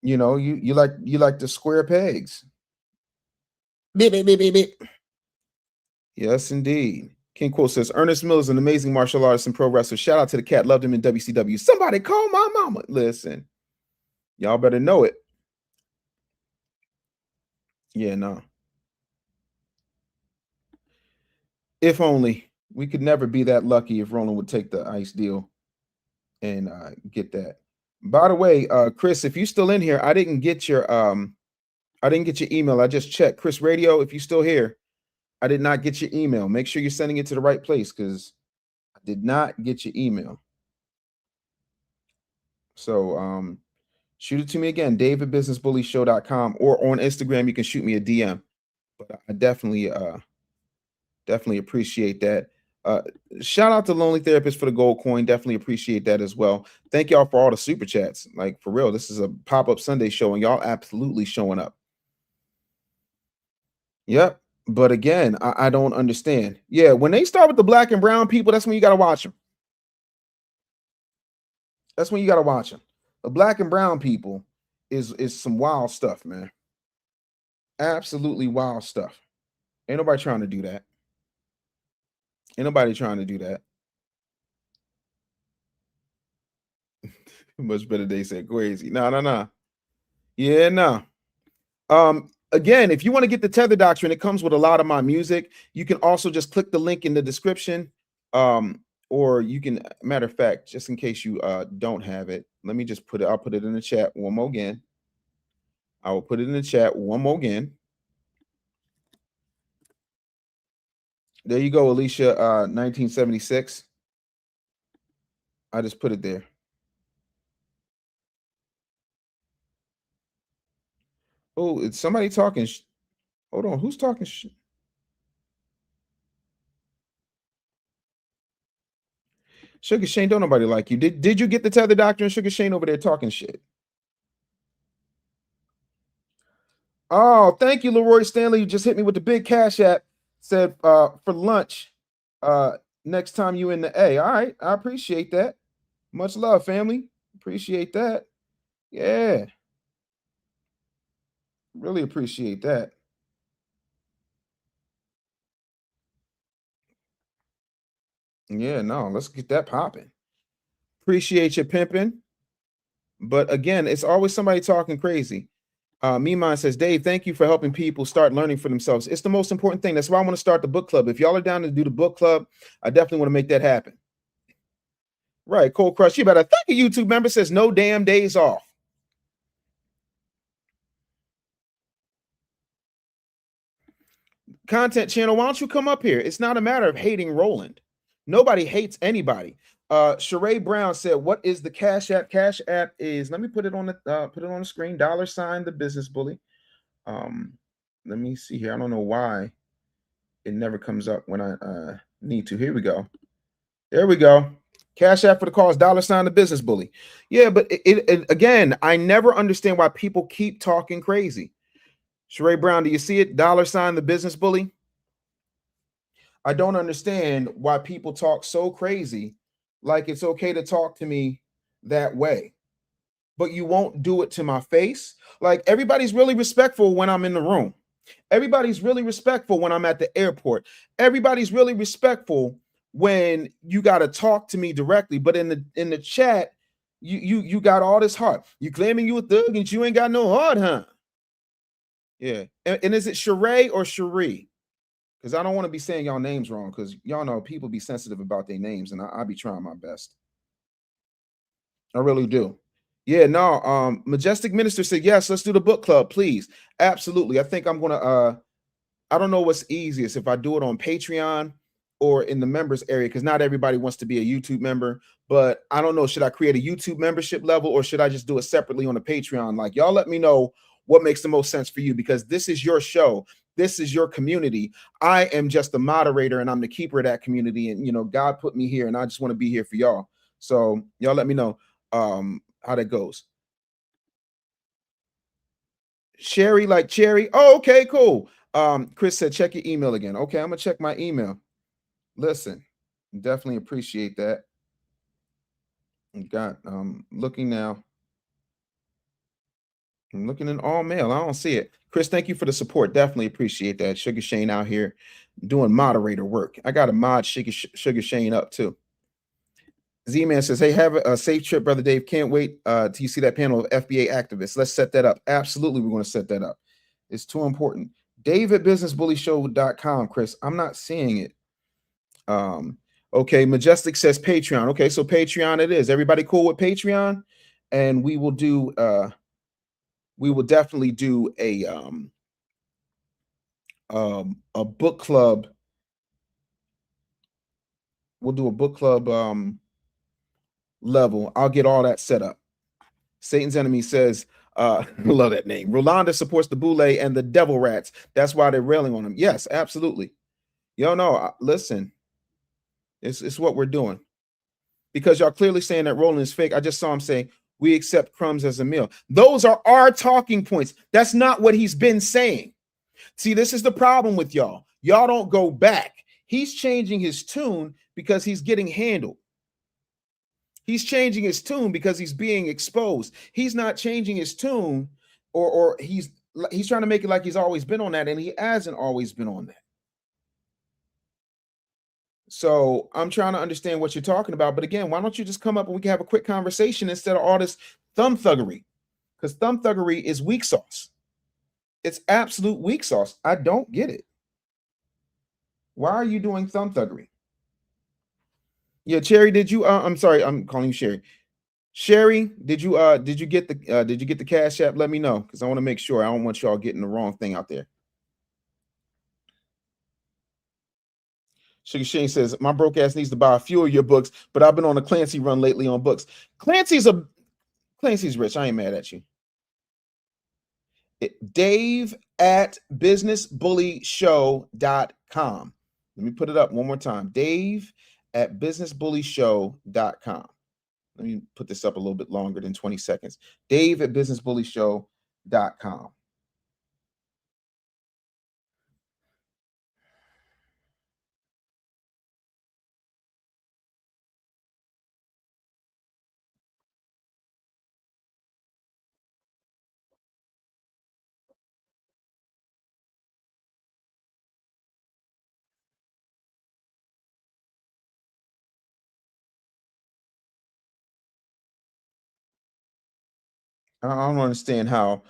you know you like the square pegs.
Beep, beep, beep, beep, beep.
Yes, indeed. King Quote says Ernest Miller is an amazing martial artist and pro wrestler. Shout out to the cat. Loved him in WCW. Somebody call my mama. Listen, y'all better know it. Yeah, no. If only we could never be that lucky if Roland would take the ice deal and get that. By the way, Chris, if you're still in here, I didn't get your email. I just checked. Chris Radio, if you're still here, I did not get your email. Make sure you're sending it to the right place because I did not get your email. So shoot it to me again, davidbusinessbullyshow.com, or on Instagram, you can shoot me a DM. But I definitely appreciate that. Shout out to Lonely Therapist for the gold coin. Definitely appreciate that as well. Thank y'all for all the super chats. Like for real, this is a pop-up Sunday show, and y'all absolutely showing up. Yep. But again, I don't understand. Yeah, when they start with the black and brown people, that's when you got to watch them. That's when you got to watch them. The black and brown people is some wild stuff, man. Absolutely wild stuff. Ain't nobody trying to do that. Ain't nobody trying to do that. Much better they said crazy. No. Yeah, no. Again, if you want to get the Tether Doctrine, it comes with a lot of my music. You can also just click the link in the description. Or you can, matter of fact, just in case you don't have it, let me just I'll put it in the chat one more again. I will put it in the chat one more again. There you go, Alicia, 1976. I just put it there. Oh, it's somebody talking. Hold on, who's talking? Sugar Shane, don't nobody like you. Did you get the tether doctor and Sugar Shane over there talking shit? Oh, thank you, Leroy Stanley. You just hit me with the big cash app. Said for lunch. Next time you in the A. All right, I appreciate that. Much love, family. Appreciate that. Yeah. Really appreciate that. Yeah, no, let's get that popping. Appreciate you pimping. But again, it's always somebody talking crazy. Mimon says, Dave, thank you for helping people start learning for themselves. It's the most important thing. That's why I want to start the book club. If y'all are down to do the book club, I definitely want to make that happen. Right, Cold Crush, you better thank a YouTube member says no damn days off. Content channel, why don't you come up here? It's not a matter of hating Roland. Nobody hates anybody. Sheree Brown said, what is the Cash App? Cash App is, let me put it on the screen, $ the business bully. Let me see here. I don't know why it never comes up when I need to. Here we go. There we go. Cash App for the cause, $ the business bully. Yeah, but it again, I never understand why people keep talking crazy. Sheree Brown, do you see it? $ the business bully. I don't understand why people talk so crazy, like it's okay to talk to me that way, but you won't do it to my face. Like everybody's really respectful when I'm in the room. Everybody's really respectful when I'm at the airport. Everybody's really respectful when you got to talk to me directly. But in the chat, you got all this heart. You claiming you a thug and you ain't got no heart, huh? Yeah. And is it Sheree or Cherie? Because I don't want to be saying y'all names wrong, because y'all know people be sensitive about their names, and I be trying my best. I really do. Yeah, no, Majestic Minister said, yes, let's do the book club, please. Absolutely. I think I'm gonna I don't know what's easiest, if I do it on Patreon or in the members area, because not everybody wants to be a YouTube member. But I don't know, should I create a YouTube membership level, or should I just do it separately on the Patreon? Like, y'all let me know what makes the most sense for you, because this is your show. This is your community. I am just the moderator, and I'm the keeper of that community. And, you know, God put me here, and I just want to be here for y'all. So y'all let me know how that goes. Sherry, like cherry. Oh, okay, cool. Chris said, check your email again. Okay, I'm gonna check my email. Listen, definitely appreciate that. Got looking now. I'm looking in all mail. I don't see it. Chris, thank you for the support. Definitely appreciate that. Sugar Shane out here doing moderator work. I got to mod Sugar Shane up too. Z-Man says, hey, have a safe trip, Brother Dave. Can't wait till you see that panel of FBA activists. Let's set that up. Absolutely, we're going to set that up. It's too important. Dave@businessbullyshow.com, Chris. I'm not seeing it. Okay, Majestic says Patreon. Okay, so Patreon it is. Everybody cool with Patreon? And we will do we will definitely do a book club. We'll do a book club level. I'll get all that set up. Satan's Enemy says, I love that name. Rolanda supports the Boule and the Devil Rats. That's why they're railing on him. Yes, absolutely. Yo, no, listen. It's what we're doing. Because y'all clearly saying that Roland is fake. I just saw him say, we accept crumbs as a meal. Those are our talking points. That's not what he's been saying. See, this is the problem with y'all. Y'all don't go back. He's changing his tune because he's getting handled. He's changing his tune because he's being exposed. He's not changing his tune, or he's trying to make it like he's always been on that, and he hasn't always been on that. So I'm trying to understand what you're talking about. But again, why don't you just come up and we can have a quick conversation instead of all this thumb thuggery? Because thumb thuggery is weak sauce. It's absolute weak sauce. I don't get it. Why are you doing thumb thuggery? Yeah, Cherry, did you I'm sorry, I'm calling you Sherry. Sherry, did you get the Cash App? Let me know, because I want to make sure. I don't want y'all getting the wrong thing out there. Sugar Shane says, my broke ass needs to buy a few of your books, but I've been on a Clancy run lately on books. Clancy's rich. I ain't mad at you. Dave at businessbullyshow.com. Let me put it up one more time. Dave at businessbullyshow.com. Let me put this up a little bit longer than 20 seconds. Dave at businessbullyshow.com. I don't understand how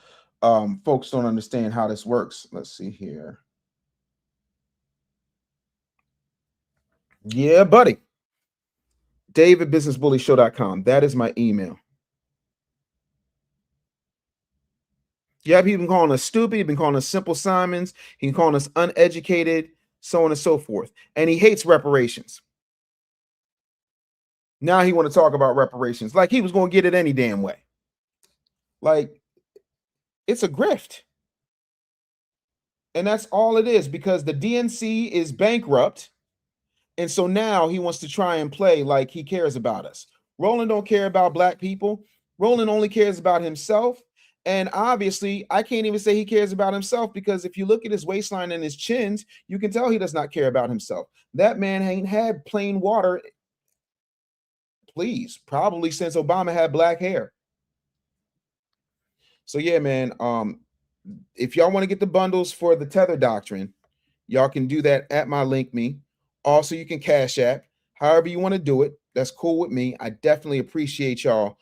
folks don't understand how this works. Let's see here. Yeah, buddy. Dave at businessbullyshow.com. That is my email. Yeah, he's been calling us stupid. He's been calling us simple Simons. He's calling us uneducated, so on and so forth. And he hates reparations. Now he want to talk about reparations like he was going to get it any damn way. Like, it's a grift. And that's all it is, because the DNC is bankrupt. And so now he wants to try and play like he cares about us. Roland don't care about black people. Roland only cares about himself. And obviously, I can't even say he cares about himself, because if you look at his waistline and his chins, you can tell he does not care about himself. That man ain't had plain water, please, probably since Obama had black hair. So yeah, man, if y'all want to get the bundles for the Tether Doctrine, y'all can do that at my link me. Also, you can Cash App, however you want to do it. That's cool with me. I definitely appreciate y'all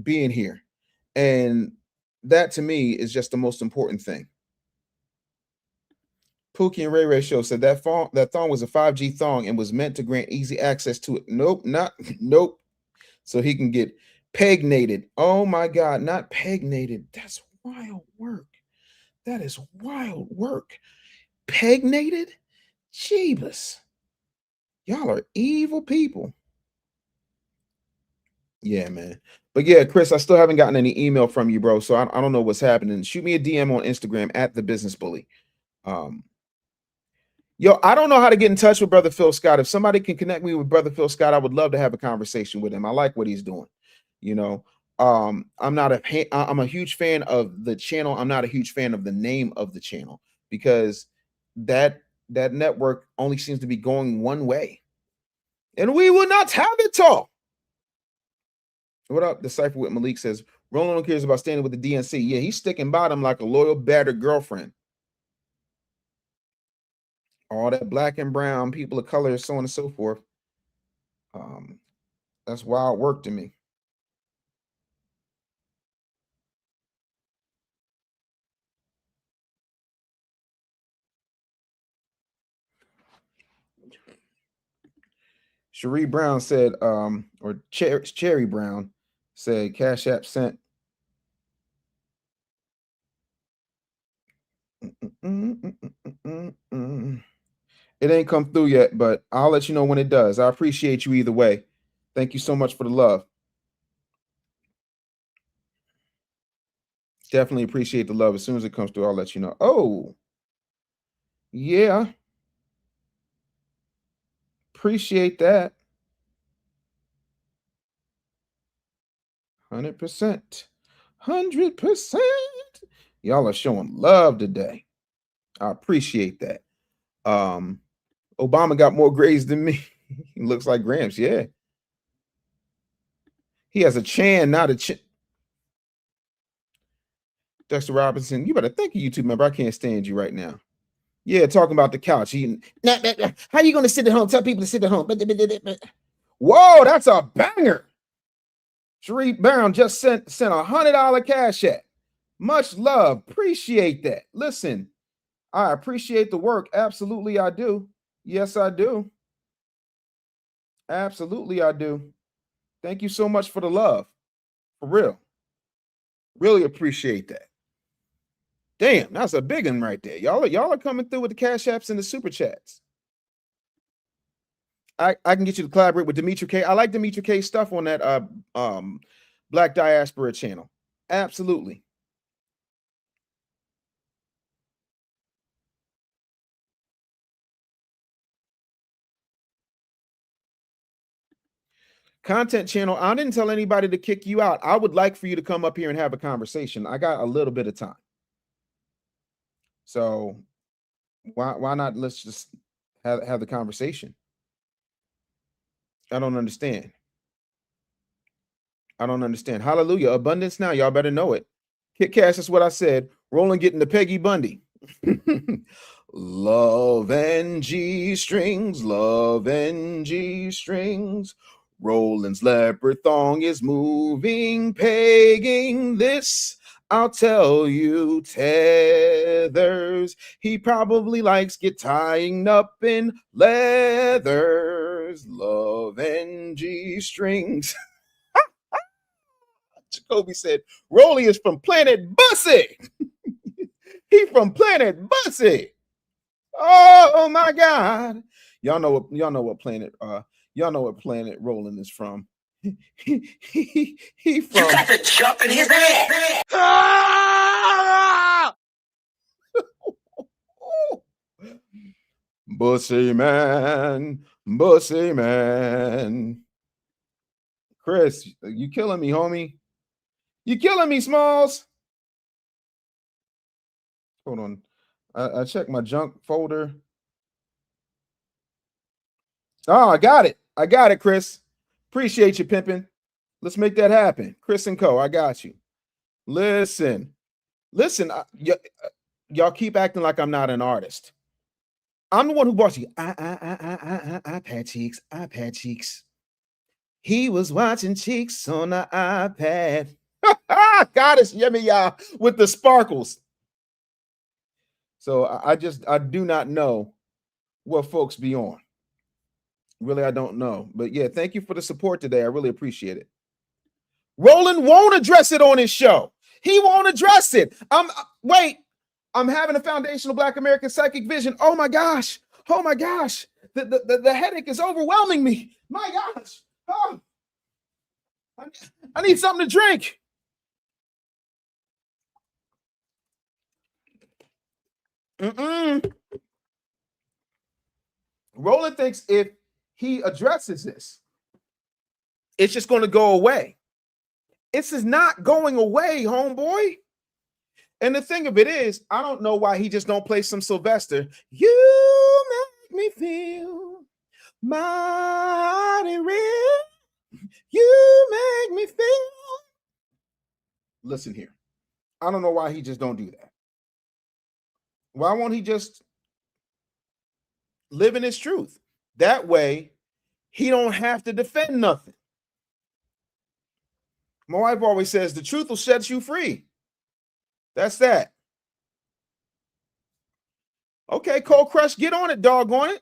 being here. And that to me is just the most important thing. Pookie and Ray Ray Show said that thong was a 5G thong and was meant to grant easy access to it. Nope, nope. So he can get pegnated. Oh my God, not pegnated. That's wild work. That is wild work. Pegnated? Jeebus. Y'all are evil people. Yeah, man. But yeah, Chris, I still haven't gotten any email from you, bro. So I don't know what's happening. Shoot me a DM on Instagram at the Business Bully. Yo, I don't know how to get in touch with Brother Phil Scott. If somebody can connect me with Brother Phil Scott, I would love to have a conversation with him. I like what he's doing. You know, I'm a huge fan of the channel. I'm not a huge fan of the name of the channel, because that network only seems to be going one way, and we will not have it all. What up? The Cypher with Malik says Roland cares about standing with the DNC. Yeah, he's sticking by them like a loyal, battered girlfriend. All that black and brown, people of color, so on and so forth. That's wild work to me. Cherie Brown said, or Cherry Brown said, Cash App sent. It ain't come through yet, but I'll let you know when it does. I appreciate you either way. Thank you so much for the love. Definitely appreciate the love. As soon as it comes through, I'll let you know. Oh, yeah. Appreciate that. 100%. 100%. Y'all are showing love today. I appreciate that. Obama got more grades than me. He looks like Gramps, yeah. He has a chan, not a chin. Dexter Robinson, you better thank a YouTube member. I can't stand you right now. Yeah, talking about the couch.
How you going to sit at home? Tell people to sit at home.
Whoa, that's a banger. Cherie Brown just sent $100 Cash App. Much love. Appreciate that. Listen, I appreciate the work. Absolutely, I do. Yes, I do. Absolutely, I do. Thank you so much for the love. For real. Really appreciate that. Damn, that's a big one right there. Y'all are coming through with the Cash Apps and the Super Chats. I can get you to collaborate with Dimitri K. I like Dimitri K stuff on that Black Diaspora channel. Absolutely. Content channel, I didn't tell anybody to kick you out. I would like for you to come up here and have a conversation. I got a little bit of time. So why not? Let's just have the conversation. I don't understand. I don't understand. Hallelujah. Abundance now. Y'all better know it. Kit Cash, that's what I said. Roland getting the Peggy Bundy. Love and G strings, love and G strings. Roland's leopard thong is moving, pegging this. I'll tell you, tethers. He probably likes get tying up in leathers. Love and G strings. Jacoby said, Rolly is from Planet Bussy. He from Planet Bussy. Oh my God. Y'all know what planet Roland is from. He from,
You got to jump in his ass.
Bussy man. Chris, you killing me, homie. You killing me, Smalls. Hold on. I checked my junk folder. Oh, I got it. Chris. Appreciate you, pimping. Let's make that happen. Chris and Co. I got you. Listen. Y'all keep acting like I'm not an artist. I'm the one who bought you. iPad cheeks. He was watching cheeks on the iPad. Goddess, yummy, y'all, with the sparkles. So I do not know what folks be on. Really, I don't know. But yeah, thank you for the support today. I really appreciate it. Roland won't address it on his show. He won't address it. I'm having a foundational Black American psychic vision. Oh my gosh. The headache is overwhelming me. My gosh. Oh. I need something to drink. Roland thinks if he addresses this, it's just going to go away. This is not going away, homeboy. And the thing of it is, I don't know why he just don't play some Sylvester. You make me feel mighty real. You make me feel. Listen here. I don't know why he just don't do that. Why won't he just live in his truth? That way, he don't have to defend nothing. My wife always says, the truth will set you free. That's that. Okay, Cold Crush, get on it, doggone it.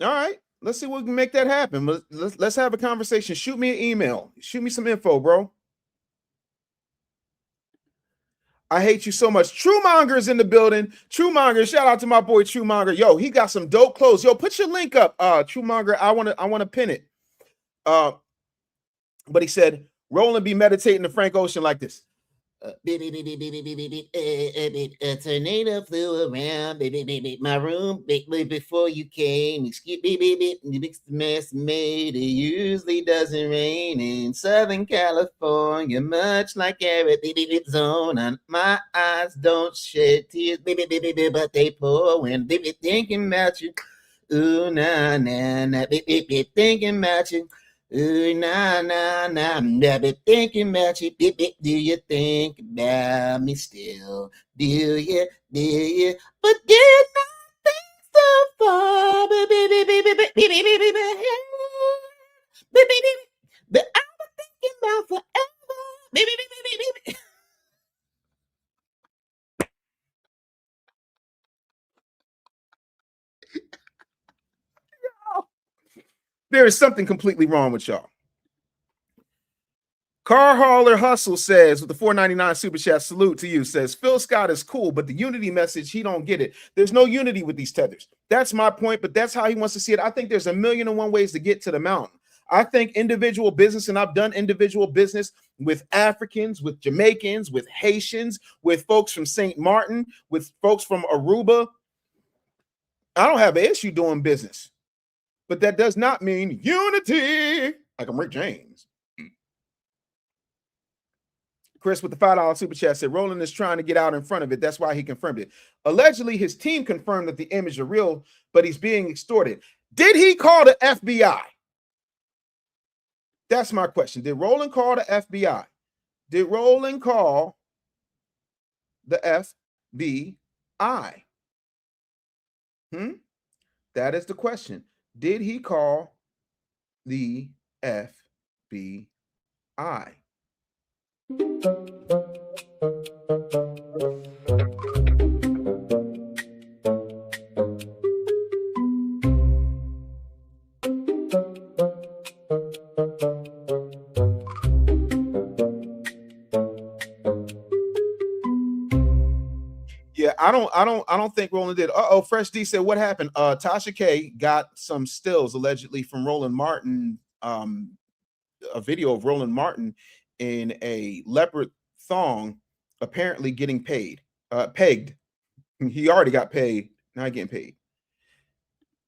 All right, let's see what we can make that happen. Let's have a conversation. Shoot me an email. Shoot me some info, bro. I hate you so much. Truemonger's in the building. Truemonger, shout out to my boy Truemonger. Yo, he got some dope clothes. Yo, put your link up, Truemonger. I want to pin it. But he said, Roland be meditating to Frank Ocean like this.
A tornado flew around my room before you came. Excuse me, mixed mess made. It usually doesn't rain in Southern California, much like Arizona. My eyes don't shed tears, but they pour when thinking about you. Ooh, nah, thinking about you. Ooh, nah, be thinking about you. Do you think about me still? Do you? But did not think so far, but I was thinking about forever.
There is something completely wrong with y'all. Car Hauler Hustle says, with the $4.99 super chat, salute to you, says, Phil Scott is cool, but the unity message, he don't get it. There's no unity with these tethers. That's my point, but that's how he wants to see it. I think there's 1,000,001 ways to get to the mountain. I think individual business, and I've done individual business with Africans, with Jamaicans, with Haitians, with folks from St. Martin, with folks from Aruba. I don't have an issue doing business. but that does not mean unity. Like I'm Rick James. Chris with the $5 super chat said Roland is trying to get out in front of it. That's why he confirmed it. Allegedly, his team confirmed that the images are real, but he's being extorted. Did he call the FBI? That's my question. Did Roland call the FBI? Did Roland call the FBI? That is the question. Did he call the FBI? Yeah, I don't think Roland did. Fresh D said, what happened? Tasha K got some stills allegedly from Roland Martin, a video of Roland Martin in a leopard thong, apparently getting pegged. He already got paid, now getting paid.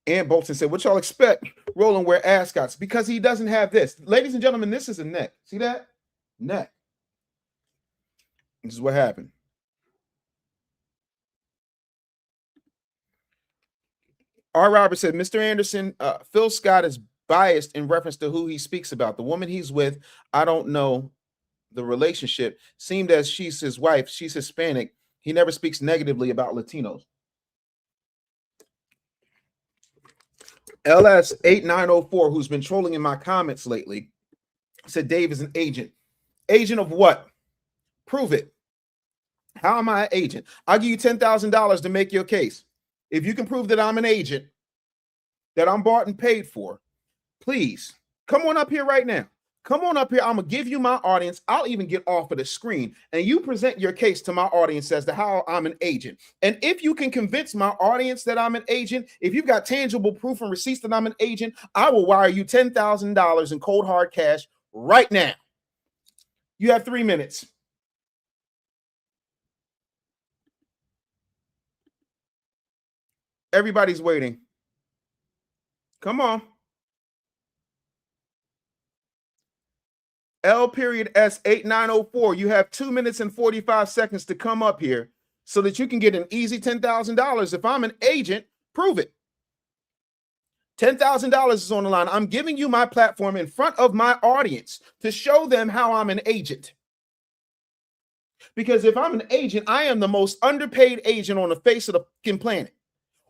And Bolton said, what y'all expect Roland wear ascots? Because he doesn't have this. Ladies and gentlemen, this is a neck. See that? Neck. This is what happened. R. Robert said, Mr. Anderson, Phil Scott is biased in reference to who he speaks about. The woman he's with, I don't know the relationship, seemed as she's his wife. She's Hispanic. He never speaks negatively about Latinos. LS8904, who's been trolling in my comments lately, said Dave is an agent. Agent of what? Prove it. How am I an agent? I'll give you $10,000 to make your case. If you can prove that I'm an agent, that I'm bought and paid for, please come on up here right now. Come on up here. I'm going to give you my audience. I'll even get off of the screen and you present your case to my audience as to how I'm an agent. And if you can convince my audience that I'm an agent, if you've got tangible proof and receipts that I'm an agent, I will wire you $10,000 in cold hard cash right now. You have 3 minutes. Everybody's waiting. Come on. L.S8904. You have 2 minutes and 45 seconds to come up here so that you can get an easy $10,000. If I'm an agent, prove it. $10,000 is on the line. I'm giving you my platform in front of my audience to show them how I'm an agent. Because if I'm an agent, I am the most underpaid agent on the face of the fucking planet.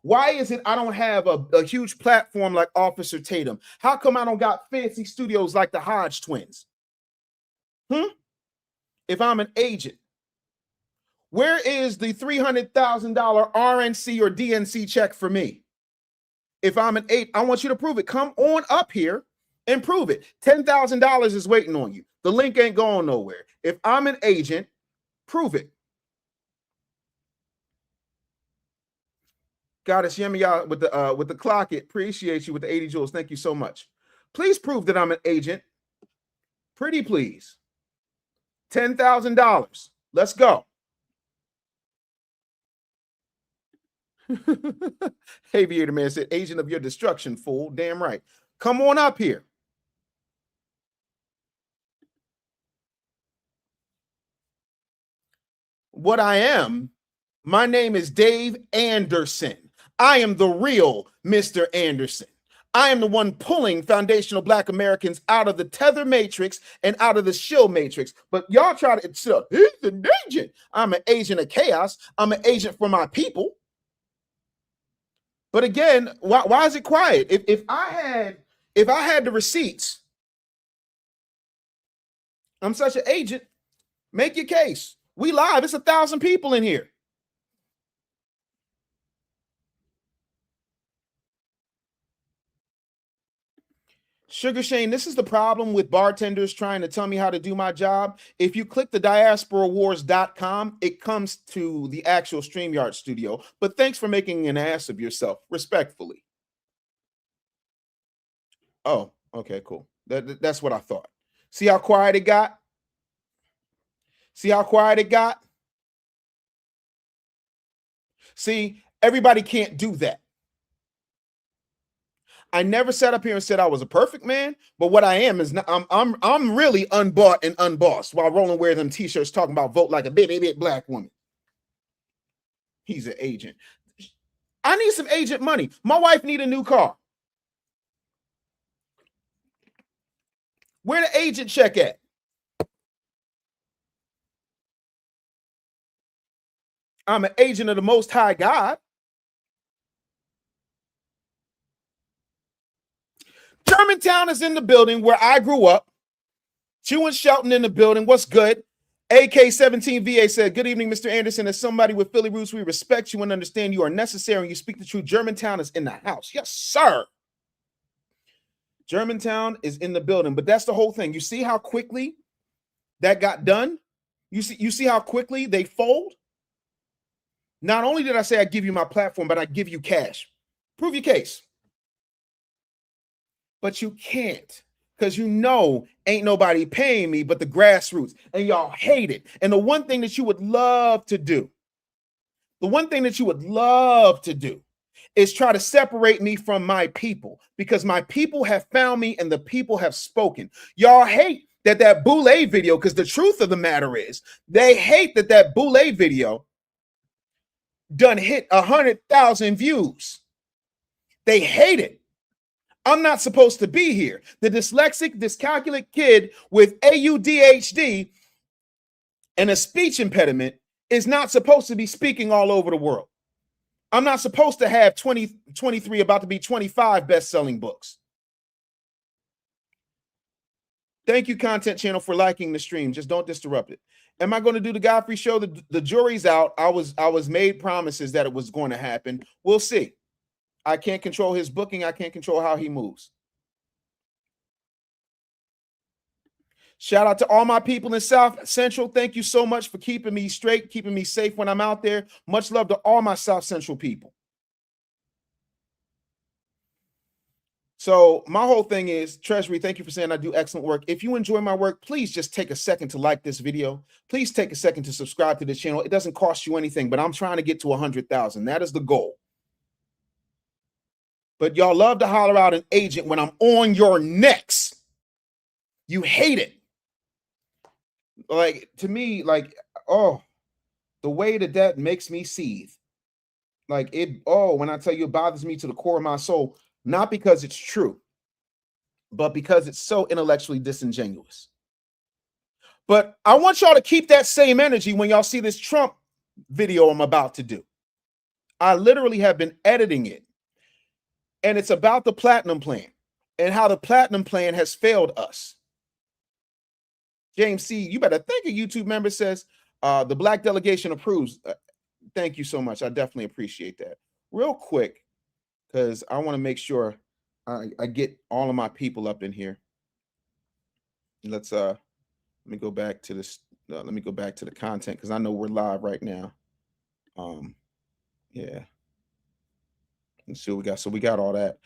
Why is it I don't have a huge platform like Officer Tatum? How come I don't got fancy studios like the Hodge twins? If I'm an agent, where is the $300,000 RNC or DNC check for me? If I'm an agent, I want you to prove it. Come on up here and prove it. $10,000 is waiting on you. The link ain't going nowhere. If I'm an agent, prove it. Goddess Yemi with the clock. It appreciate you with the 80 joules. Thank you so much. Please prove that I'm an agent. Pretty please. $10,000. Let's go. Aviator Man said, agent of your destruction, fool. Damn right. Come on up here. What I am, my name is Dave Anderson. I am the real Mr. Anderson. I am the one pulling foundational Black Americans out of the tether matrix and out of the shill matrix. But y'all try to say, he's an agent. I'm an agent of chaos. I'm an agent for my people. But again, why is it quiet? If I had the receipts, I'm such an agent. Make your case. We live. It's 1,000 people in here. Sugar Shane, this is the problem with bartenders trying to tell me how to do my job. If you click the diasporawars.com, it comes to the actual StreamYard studio. But thanks for making an ass of yourself, respectfully. Oh, okay, cool. That's what I thought. See how quiet it got? See how quiet it got? See, everybody can't do that. I never sat up here and said I was a perfect man, but what I am is not, I'm really unbought and unbossed while Roland wears them t-shirts talking about vote like a big black woman. He's an agent. I need some agent money. My wife need a new car. Where the agent check at? I'm an agent of the Most High God. Germantown is in the building where I grew up. Chew and Shelton in the building. What's good? AK-17 VA said, good evening, Mr. Anderson. As somebody with Philly roots, we respect you and understand you are necessary and you speak the truth. Germantown is in the house. Yes, sir. Germantown is in the building, but that's the whole thing. You see how quickly that got done? You see how quickly they fold? Not only did I say I give you my platform, but I give you cash. Prove your case. But you can't, because you know ain't nobody paying me but the grassroots, and y'all hate it. And the one thing that you would love to do, is try to separate me from my people, because my people have found me and the people have spoken. Y'all hate that Boule video, because the truth of the matter is they hate that Boule video done hit 100,000 views. They hate it. I'm not supposed to be here. The dyslexic, dyscalculic kid with ADHD and a speech impediment is not supposed to be speaking all over the world. I'm not supposed to have 23, about to be 25 best-selling books. Thank you, Content Channel, for liking the stream. Just don't disrupt it. Am I going to do the Godfrey show? The jury's out. I was made promises that it was going to happen. We'll see. I can't control his booking. I can't control how he moves. Shout out to all my people in South Central. Thank you so much for keeping me straight, keeping me safe when I'm out there. Much love to all my South Central people. So my whole thing is, Treasury, thank you for saying I do excellent work. If you enjoy my work, please just take a second to like this video. Please take a second to subscribe to the channel. It doesn't cost you anything, but I'm trying to get to 100,000. That is the goal. But y'all love to holler out an agent when I'm on your necks. You hate it. Like, to me, like, oh, the way that makes me seethe. Like, when I tell you it bothers me to the core of my soul, not because it's true, but because it's so intellectually disingenuous. But I want y'all to keep that same energy when y'all see this Trump video I'm about to do. I literally have been editing it. And it's about the Platinum Plan and how the Platinum Plan has failed us. James C., you better thank a YouTube member says, the black delegation approves. Thank you so much. I definitely appreciate that. Real quick, because I want to make sure I get all of my people up in here. Let me go back to this. Let me go back to the content, because I know we're live right now. Yeah. Let's see what we got. So we got all that.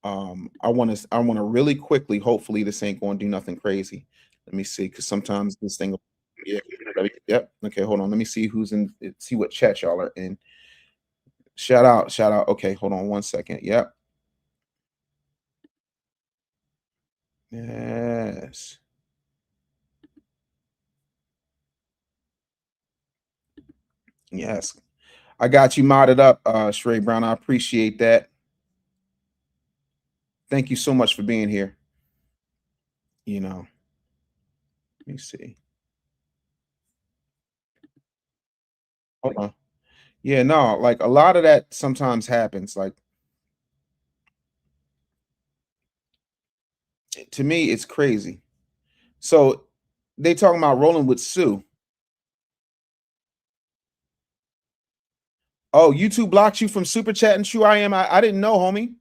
I want to really quickly, hopefully this ain't going to do nothing crazy. Let me see, because sometimes this thing, yeah, yep. Okay, hold on. Let me see who's in, see what chat y'all are in. Shout out. Okay, hold on 1 second. Yep. Yes. Yes. I got you modded up, Shrey Brown. I appreciate that. Thank you so much for being here. You know, let me see. Hold on. Yeah, no, like a lot of that sometimes happens. Like, to me, it's crazy. So they talking about rolling with Sue. Oh, YouTube blocked you from super chatting. True, I am. I didn't know, homie.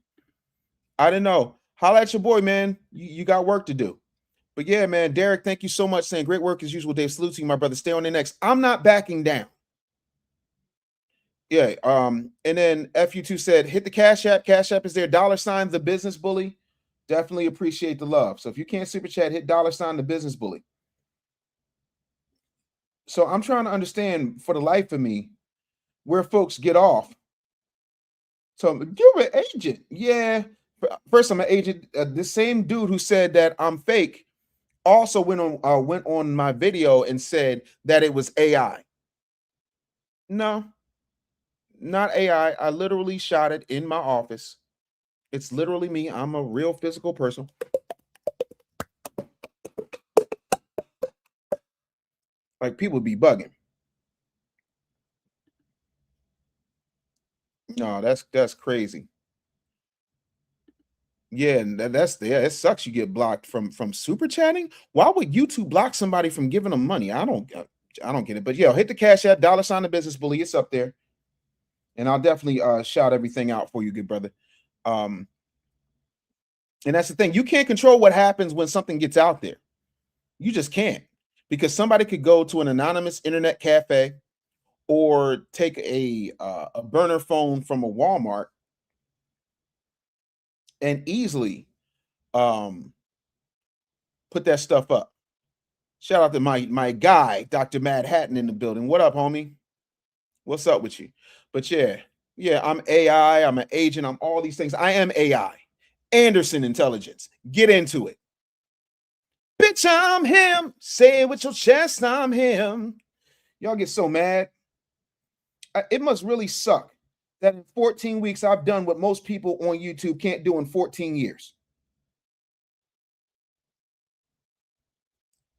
I didn't know. Holla at your boy, man. You got work to do. But yeah, man, Derek, thank you so much. Saying great work as usual. Dave, salute to you, my brother. Stay on the next. I'm not backing down. Yeah. And then FU2 said, hit the Cash App. Cash App is there. $ the business bully. Definitely appreciate the love. So if you can't super chat, hit $ the business bully. So I'm trying to understand for the life of me where folks get off. So you're an agent. Yeah. First, I'm an agent. The same dude who said that I'm fake also went on my video and said that it was AI. No, not AI. I literally shot it in my office. It's literally me. I'm a real physical person. Like, people be bugging. No, that's crazy. Yeah, and it sucks. You get blocked from super chatting. Why would YouTube block somebody from giving them money? I don't get it. But yeah, hit the Cash App, $ the business bully. It's up there, and I'll definitely shout everything out for you, good brother. And that's the thing. You can't control what happens when something gets out there. You just can't, because somebody could go to an anonymous internet cafe or take a burner phone from a Walmart and easily put that stuff up. Shout out to my guy, Dr. Mad Hatton, in the building. What up, homie? What's up with you? But yeah, I'm AI, I'm an agent, I'm all these things. I am AI. Anderson Intelligence. Get into it. Bitch, I'm him. Say it with your chest, I'm him. Y'all get so mad. It must really suck that in 14 weeks I've done what most people on YouTube can't do in 14 years.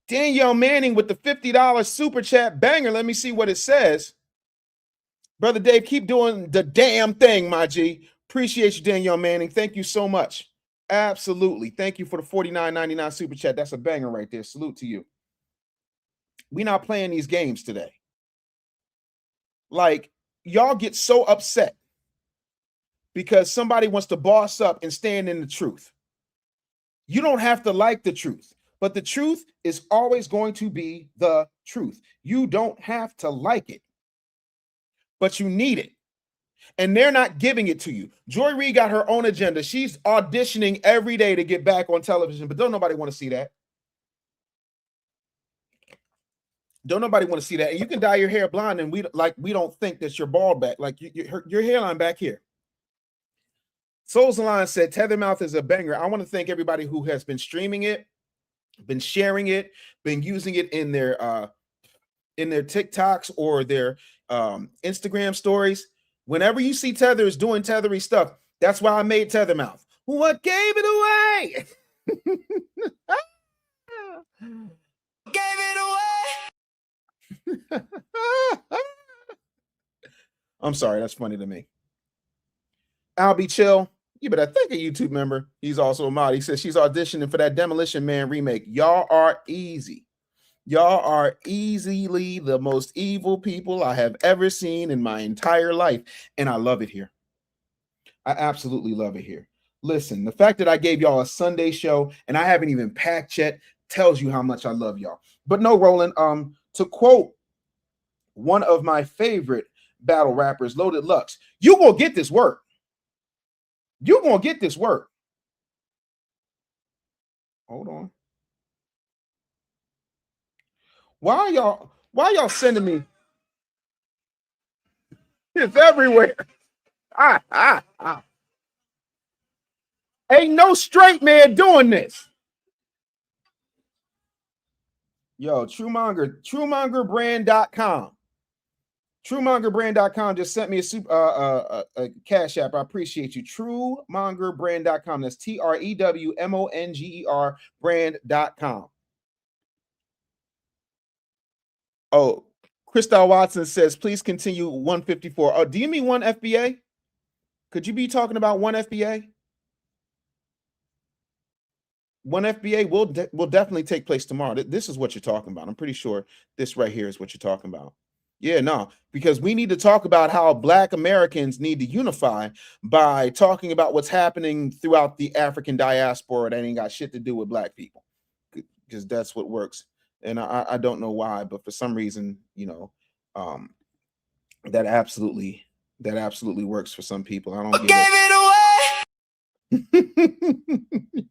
Danielle Manning with the $50 super chat banger. Let me see what it says. Brother Dave, keep doing the damn thing, my G. Appreciate you, Danielle Manning. Thank you so much. Absolutely. Thank you for the $49.99 super chat. That's a banger right there. Salute to you. We're not playing these games today. Like, y'all get so upset because somebody wants to boss up and stand in the truth. You don't have to like the truth, but the truth is always going to be the truth. You don't have to like it, but you need it. And they're not giving it to you. Joy Reid got her own agenda. She's auditioning every day to get back on television, but don't nobody want to see that. Don't nobody want to see that. And you can dye your hair blonde, and we don't think that you're bald back. Like your hairline back here. Souls Alliance said Tethermouth is a banger. I want to thank everybody who has been streaming it, been sharing it, been using it in their TikToks or their Instagram stories. Whenever you see Tethers doing tethery stuff, that's why I made Tethermouth. What gave it away? Gave it away. I'm sorry, that's funny to me. Albie Chill, you better thank a YouTube member. He's also a mod. He says she's auditioning for that Demolition Man remake. Y'all are easy. Y'all are easily the most evil people I have ever seen in my entire life. And I love it here. I absolutely love it here. Listen, the fact that I gave y'all a Sunday show and I haven't even packed yet tells you how much I love y'all. But no, Roland, to quote one of my favorite battle rappers, Loaded Lux, you gonna get this work. You're gonna get this work. Hold on. Why y'all sending me? It's everywhere. Ain't no straight man doing this. Yo, TrueMongerBrand.com. TrueMongerBrand.com just sent me a cash app. I appreciate you. TrueMongerBrand.com. That's TREWMONGER brand.com. Oh, Christelle Watson says, please continue 154. Oh, do you mean 1 FBA? Could you be talking about 1 FBA? 1 FBA will definitely take place tomorrow. This is what you're talking about. I'm pretty sure this right here is what you're talking about. Yeah, no, because we need to talk about how Black Americans need to unify by talking about what's happening throughout the African diaspora that ain't got shit to do with Black people, because that's what works. And I don't know why, but for some reason, you know, that absolutely works for some people. I don't get it.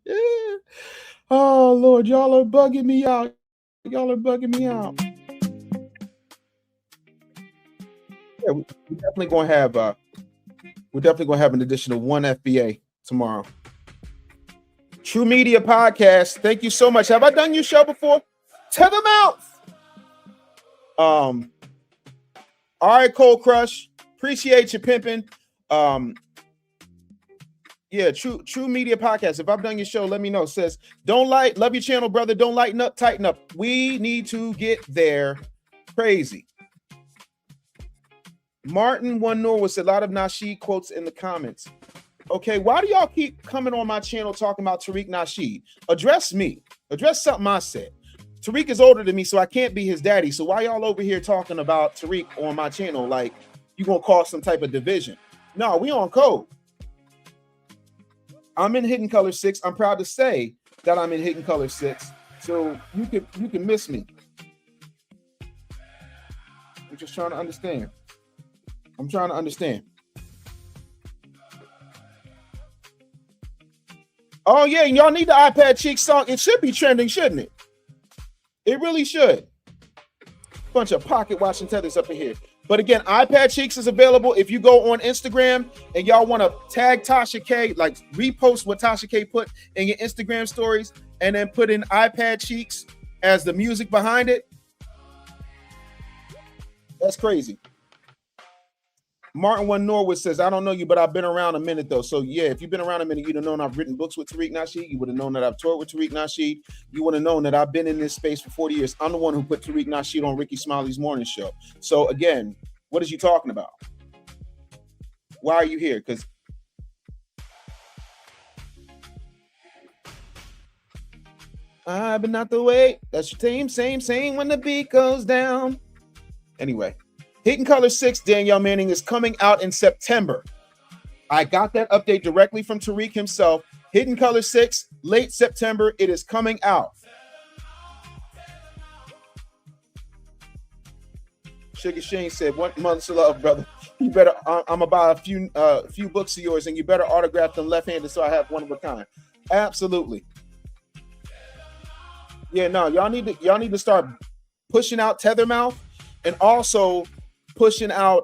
Yeah. Oh Lord, y'all are bugging me out. Y'all are bugging me out. Yeah, we're definitely gonna have an additional 1 FBA tomorrow. True Media Podcast. Thank you so much. Have I done your show before? Tether Mouth. All right, Cold Crush. Appreciate you pimping. Yeah, True Media Podcast. If I've done your show, let me know. Says, love your channel, brother. Don't lighten up, tighten up. We need to get there. Crazy. Martin One Norwood said a lot of Nasheed quotes in the comments. Okay, why do y'all keep coming on my channel talking about Tariq Nasheed? Address me. Address something I said. Tariq is older than me, so I can't be his daddy. So why y'all over here talking about Tariq on my channel like you gonna cause some type of division? No, we on code. I'm in Hidden Color 6. I'm proud to say that I'm in Hidden Color 6. So you can miss me. I'm just trying to understand. I'm trying to understand. Oh, yeah, y'all need the iPad Cheek song. It should be trending, shouldn't it? It really should. Bunch of pocket watching tethers up in here. But again, iPad Cheeks is available. If you go on Instagram and y'all want to tag Tasha K, like repost what Tasha K put in your Instagram stories and then put in iPad Cheeks as the music behind it. That's crazy. Martin One Norwood says, I don't know you, but I've been around a minute, though. So, yeah, if you've been around a minute, you'd have known I've written books with Tariq Nasheed. You would have known that I've toured with Tariq Nasheed. You would have known that I've been in this space for 40 years. I'm the one who put Tariq Nasheed on Ricky Smiley's morning show. So, again, what is you talking about? Why are you here? Because I've been out the way. That's your same when the beat goes down. Anyway. Hidden Color 6, Danielle Manning, is coming out in September. I got that update directly from Tariq himself. Hidden Color 6, late September. It is coming out. Sugar Shane said, "One month's love, brother. You better. I'm gonna buy a few books of yours, and you better autograph them left-handed so I have one of a kind." Absolutely. Yeah, no, y'all need to start pushing out Tethermouth and also pushing out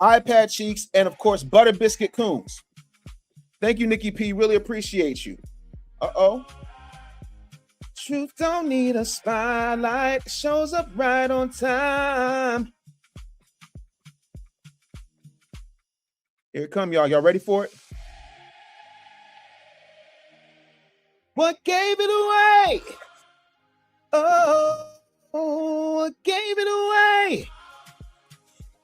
iPad Cheeks and of course Butter Biscuit Coons. Thank you, Nikki P. Really appreciate you. Truth don't need a spotlight. It shows up right on time. Here it come, y'all. Y'all ready for it? What gave it away? What gave it away?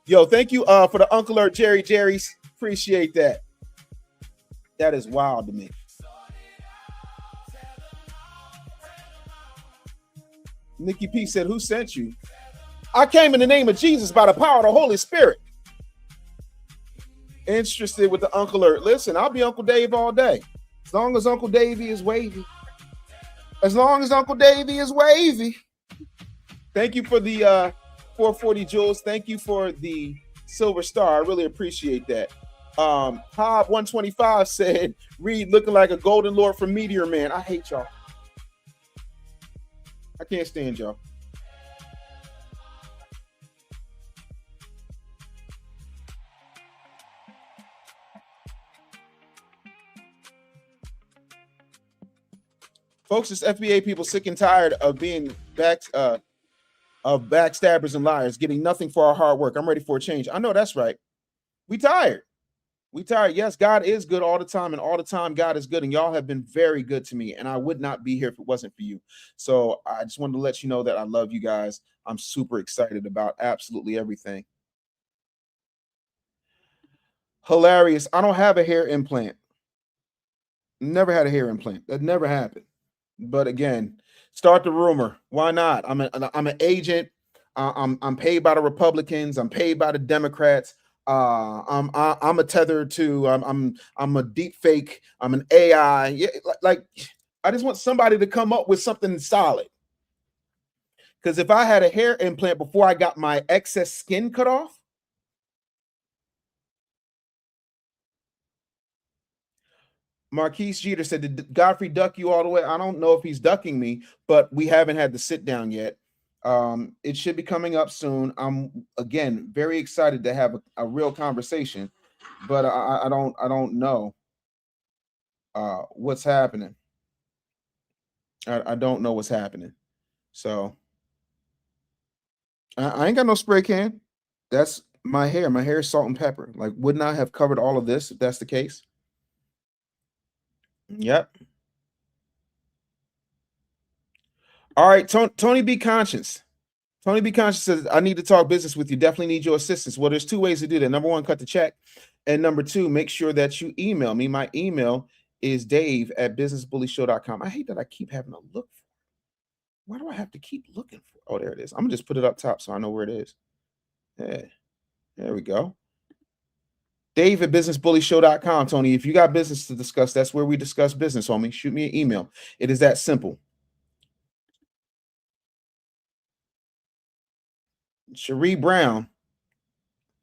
Yo, thank you for the Uncle or Jerry's. Appreciate that. That is wild to me. Nikki P said, who sent you? I came in the name of Jesus by the power of the Holy Spirit. Interested with the Uncle Alert. Listen, I'll be Uncle Dave all day. As long as Uncle Davey is wavy. As long as Uncle Davey is wavy. Thank you for the 440 Jules. Thank you for the Silver Star. I really appreciate that. Hob 125 said, Reed looking like a golden lord from Meteor Man. I hate y'all. I can't stand y'all. Folks, it's FBA people sick and tired of being backstabbers and liars, getting nothing for our hard work. I'm ready for a change. I know that's right. We tired. We tired. Yes, God is good all the time, and all the time God is good, and y'all have been very good to me, and I would not be here if it wasn't for you. So I just wanted to let you know that I love you guys. I'm super excited about absolutely everything. Hilarious. I don't have a hair implant. Never had a hair implant. That never happened. But again, start the rumor. Why not? I'm an agent. I'm paid by the Republicans. I'm paid by the Democrats. I'm a tether to. I'm a deep fake. I'm an AI. Yeah, like I just want somebody to come up with something solid. Because if I had a hair implant before I got my excess skin cut off, Marquise Jeter said, did Godfrey duck you all the way? I don't know if he's ducking me, but we haven't had the sit down yet. It should be coming up soon. I'm, again, very excited to have a real conversation, but I don't know. what's happening. I don't know what's happening. So I ain't got no spray can. That's my hair. My hair is salt and pepper. Like, wouldn't I have covered all of this if that's the case? Yep. All right, Tony B. Conscious. Tony B. Conscious says, I need to talk business with you. Definitely need your assistance. Well, there's two ways to do that. Number one, cut the check. And number two, make sure that you email me. My email is dave@businessbullyshow.com. I hate that I keep having to look for it. Why do I have to keep looking for it? Oh, there it is. I'm going to just put it up top so I know where it is. Yeah, there we go. Dave@businessbullyshow.com, Tony. If you got business to discuss, that's where we discuss business, homie. Shoot me an email. It is that simple. Cherie Brown,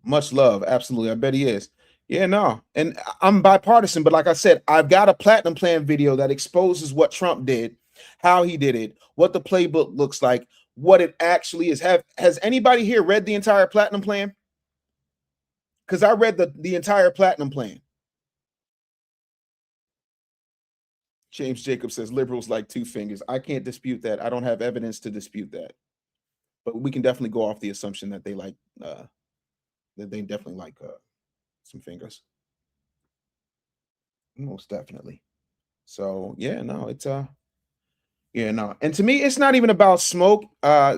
much love. Absolutely. I bet he is. Yeah, no. And I'm bipartisan, but like I said, I've got a platinum plan video that exposes what Trump did, how he did it, what the playbook looks like, what it actually is. Has anybody here read the entire platinum plan? Because I read the entire platinum plan. James Jacob says liberals like two fingers. I can't dispute that. I don't have evidence to dispute that. But we can definitely go off the assumption that they like that they definitely like some fingers. Most definitely. So yeah, no, it's yeah, no. And to me, it's not even about smoke,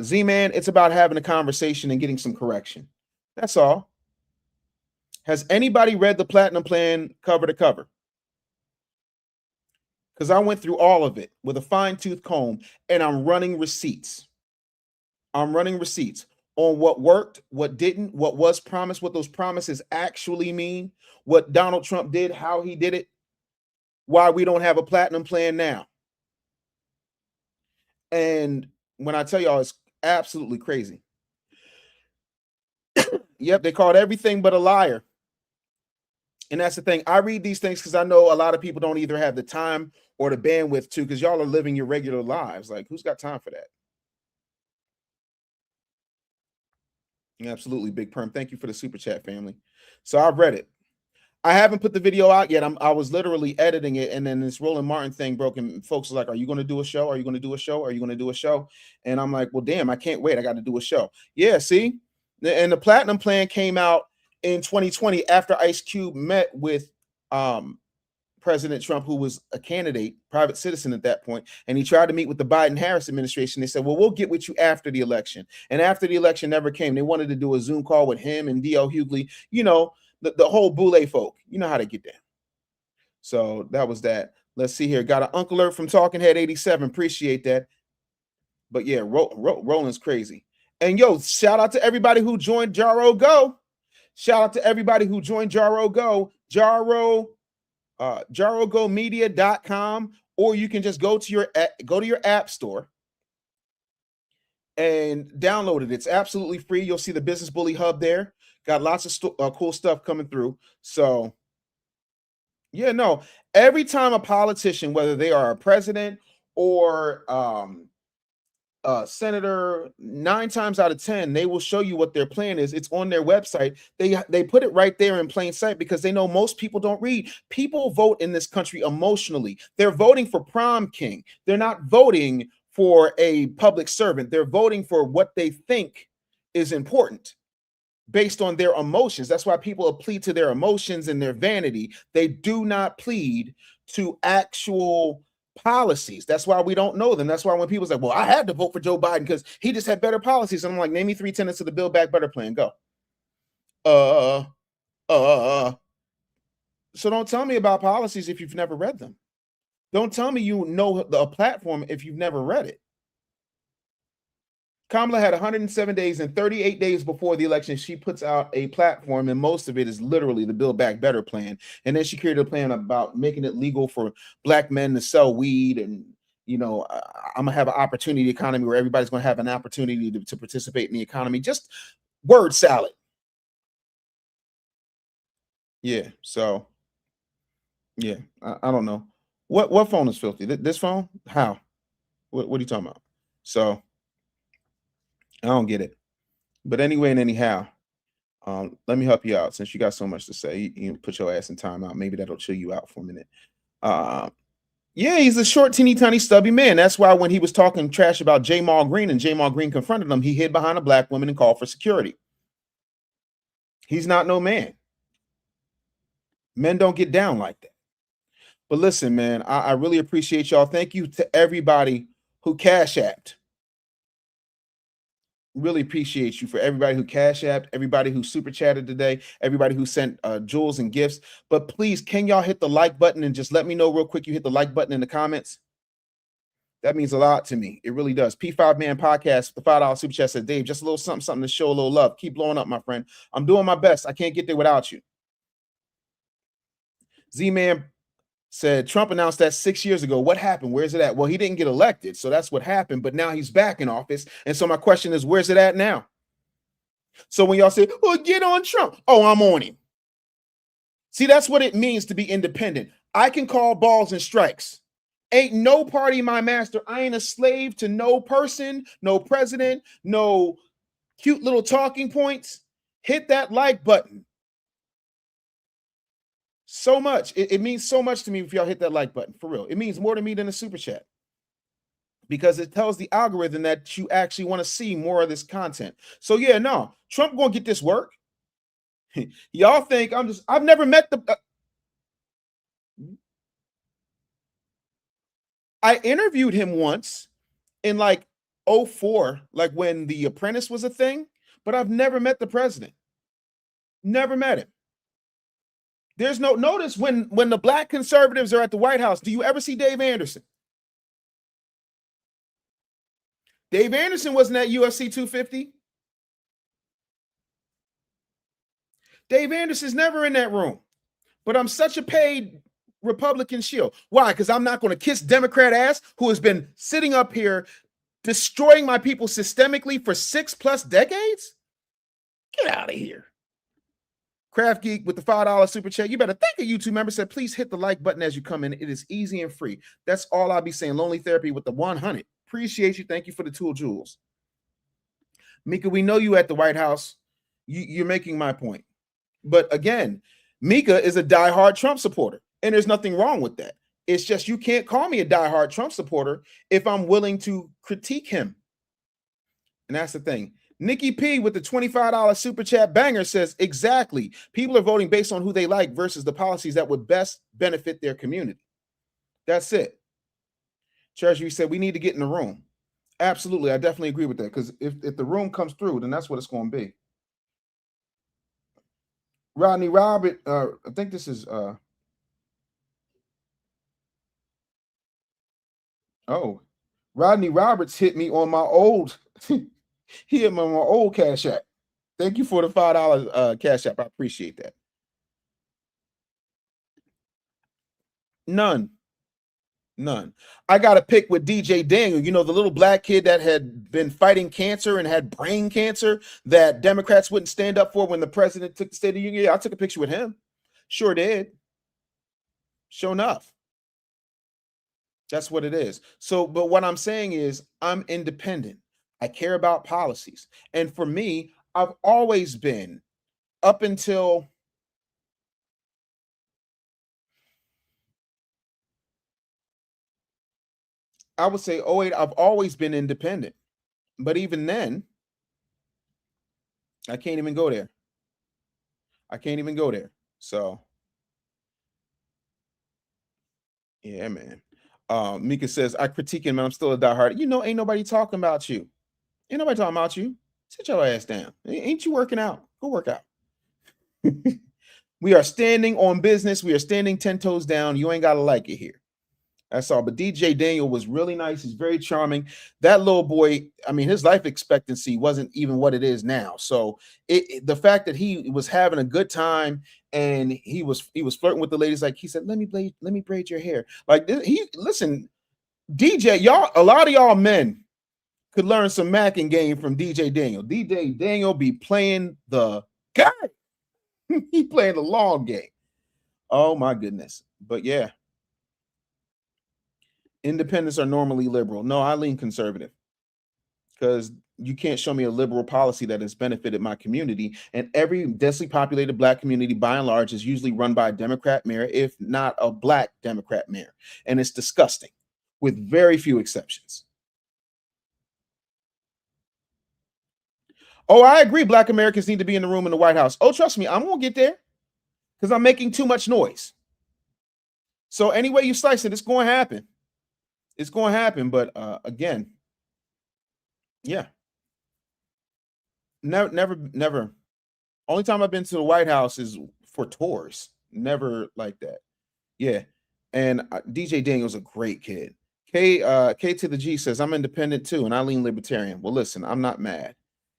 Z-Man. It's about having a conversation and getting some correction. That's all. Has anybody read the platinum plan cover to cover? Because I went through all of it with a fine-tooth comb, and I'm running receipts. I'm running receipts on what worked, what didn't, what was promised, what those promises actually mean, what Donald Trump did, how he did it, why we don't have a platinum plan now. And when I tell y'all, it's absolutely crazy. Yep, they called everything but a liar. And that's the thing. I read these things because I know a lot of people don't either have the time or the bandwidth to, because y'all are living your regular lives. Like, who's got time for that? Absolutely, Big Perm. Thank you for the super chat, family. So I've read it. I haven't put the video out yet. I was literally editing it, and then this Roland Martin thing broke, and folks are like, are you going to do a show? Are you going to do a show? Are you going to do a show? And I'm like, well, damn, I can't wait. I got to do a show. Yeah, see? And the platinum plan came out in 2020 after Ice Cube met with President Trump, who was a candidate, private citizen at that point, and he tried to meet with the Biden-Harris administration. They said, well, we'll get with you after the election. And after the election never came, they wanted to do a Zoom call with him and D.L. Hughley, you know, the whole Boule folk. You know how they get down. So that was that. Let's see here. Got an Uncle Alert from Talking Head 87. Appreciate that. But yeah, Roland's crazy. And yo, shout out to everybody who joined Jaro Go. Shout out to everybody who joined Jaro Go. JaroGomedia.com, or you can just go to your app store and download it. It's absolutely free. You'll see the Business Bully Hub there. Got lots of cool stuff coming through. So yeah, no, every time a politician, whether they are a president or senator, 9 times out of 10, they will show you what their plan is. It's on their website. They put it right there in plain sight because they know most people don't read. People vote in this country emotionally. They're voting for prom king. They're not voting for a public servant. They're voting for what they think is important based on their emotions. That's why people plead to their emotions and their vanity. They do not plead to actual policies. That's why we don't know them. That's why when people say, well, I had to vote for Joe Biden because he just had better policies. And I'm like, name me 3 tenets of the Build Back Better plan. Go. So don't tell me about policies if you've never read them. Don't tell me you know a platform if you've never read it. Kamala had 107 days, and 38 days before the election, she puts out a platform, and most of it is literally the Build Back Better plan. And then she created a plan about making it legal for Black men to sell weed, and you know, I'm gonna have an opportunity economy where everybody's gonna have an opportunity to participate in the economy. Just word salad. Yeah. So yeah, I don't know what phone is filthy. This phone? How? What are you talking about? So I don't get it. But anyway and anyhow, let me help you out since you got so much to say. You put your ass in timeout. Maybe that'll chill you out for a minute. Yeah, he's a short, teeny, tiny, stubby man. That's why when he was talking trash about Jamal Green and Jamal Green confronted him, he hid behind a black woman and called for security. He's not no man. Men don't get down like that. But listen, man, I really appreciate y'all. Thank you to everybody who cash apped. Really appreciate you for everybody who cash apped, everybody who super chatted today, everybody who sent jewels and gifts. But please, can y'all hit the like button and just let me know real quick you hit the like button in the comments? That means a lot to me. It really does. P5 Man Podcast, the $5 super chat said, Dave, just a little something to show a little love. Keep blowing up, my friend. I'm doing my best. I can't get there without you. Z-Man said, Trump announced that 6 years ago. What happened? Where's it at? Well, he didn't get elected, so that's what happened. But now he's back in office. And so my question is, where's it at now? So when y'all say, well, get on Trump. Oh, I'm on him. See, that's what it means to be independent. I can call balls and strikes. Ain't no party my master. I ain't a slave to no person, no president, no cute little talking points. Hit that like button. So much. It means so much to me if y'all hit that like button, for real. It means more to me than a super chat because it tells the algorithm that you actually want to see more of this content. So yeah, no, Trump gonna get this work. Y'all think I've never met the... I interviewed him once in like 2004, like when The Apprentice was a thing, but I've never met the president. Never met him. There's no notice when the black conservatives are at the White House. Do you ever see Dave Anderson? Dave Anderson wasn't at UFC 250. Dave Anderson's never in that room. But I'm such a paid Republican shield. Why? Because I'm not going to kiss Democrat ass who has been sitting up here destroying my people systemically for 6+ decades. Get out of here. Craft Geek with the $5 super chat. You better thank a YouTube member. Said, please hit the like button as you come in. It is easy and free. That's all I'll be saying. Lonely Therapy with the 100. Appreciate you. Thank you for the tool jewels. Mika, we know you at the White House. You're making my point. But again, Mika is a diehard Trump supporter, and there's nothing wrong with that. It's just you can't call me a diehard Trump supporter if I'm willing to critique him. And that's the thing. Nikki P with the $25 super chat banger says, exactly. People are voting based on who they like versus the policies that would best benefit their community. That's it. Treasury said, we need to get in the room. Absolutely. I definitely agree with that because if the room comes through, then that's what it's going to be. Rodney Robert, I think this is, Rodney Roberts hit me on my old, he hit me on my old Cash App. Thank you for the $5 Cash App. I appreciate that. None. I got to pick with DJ Daniel, you know, the little black kid that had been fighting cancer and had brain cancer that Democrats wouldn't stand up for when the president took the State of the Union. Yeah, I took a picture with him. Sure did. Sure enough. That's what it is. So, but what I'm saying is I'm independent. I care about policies. And for me, I've always been, up until I would say 2008, I've always been independent. But even then, I can't even go there. So, yeah, man. Mika says, I critique him and I'm still a diehard. You know, ain't nobody talking about you. Sit your ass down. Ain't you working out? Go work out. We are standing on business. We are standing 10 toes down. You ain't got to like it here. That's all. But DJ Daniel was really nice. He's very charming. That little boy, I mean, his life expectancy wasn't even what it is now. So the fact that he was having a good time and he was flirting with the ladies, like he said, let me braid your hair. Like listen, DJ, y'all, a lot of y'all men could learn some macking game from DJ Daniel. DJ Daniel be playing the guy. He playing the long game. Oh my goodness. But yeah. Independents are normally liberal. No, I lean conservative. because you can't show me a liberal policy that has benefited my community. And every densely populated Black community, by and large, is usually run by a Democrat mayor, if not a Black Democrat mayor. And it's disgusting, with very few exceptions. Oh, I agree. Black Americans need to be in the room in the White House. Oh, trust me, I'm going to get there because I'm making too much noise. So any way you slice it, it's going to happen. It's going to happen. But again, yeah. Never. Only time I've been to the White House is for tours. Never like that. Yeah. And DJ Daniel's a great kid. K to the G says, I'm independent too, and I lean libertarian. Well, listen, I'm not mad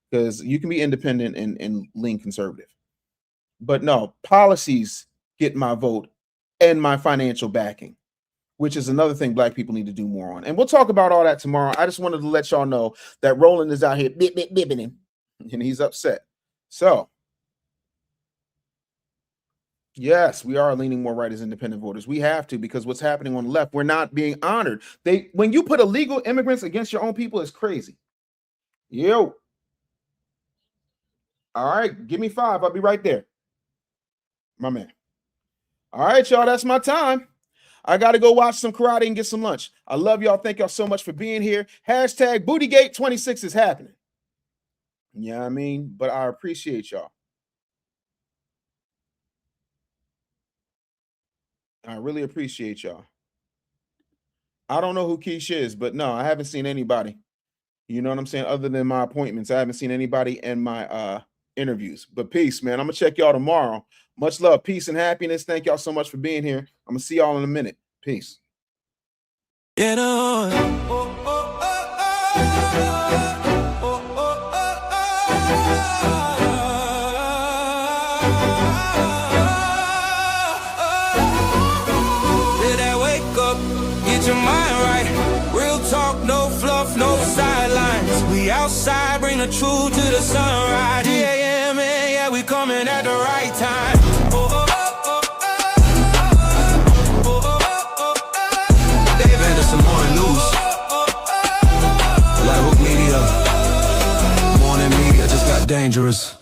because you can be independent and lean conservative. But no, policies get my vote and my financial backing, which is another thing Black people need to do more on. And we'll talk about all that tomorrow. I just wanted to let y'all know that Roland is out here bibbing him, and he's upset. So, yes, we are leaning more right as independent voters. We have to, because what's happening on the left, we're not being honored. When you put illegal immigrants against your own people, it's crazy. Yo. All right, give me 5. I'll be right there. My man. All right, y'all, that's my time. I got to go watch some karate and get some lunch. I love y'all. Thank y'all so much for being here. Hashtag Bootygate 26 is happening. Yeah, I mean, but I appreciate y'all. I really appreciate y'all. I don't know who Keish is, but no, I haven't seen anybody. You know what I'm saying? Other than my appointments, I haven't seen anybody in my interviews. But peace, man. I'm going to check y'all tomorrow. Much love, peace, and happiness. Thank y'all so much for being here. I'm going to see y'all in a minute. Peace.
Get on. Did I wake up? Get your mind right. Real talk, no fluff, no sidelines. We outside, bring the truth to the sunrise. D.A.M.N, yeah, we coming at the right time. D.A.M.N, morning news. Like Hook Media. Morning media just got dangerous.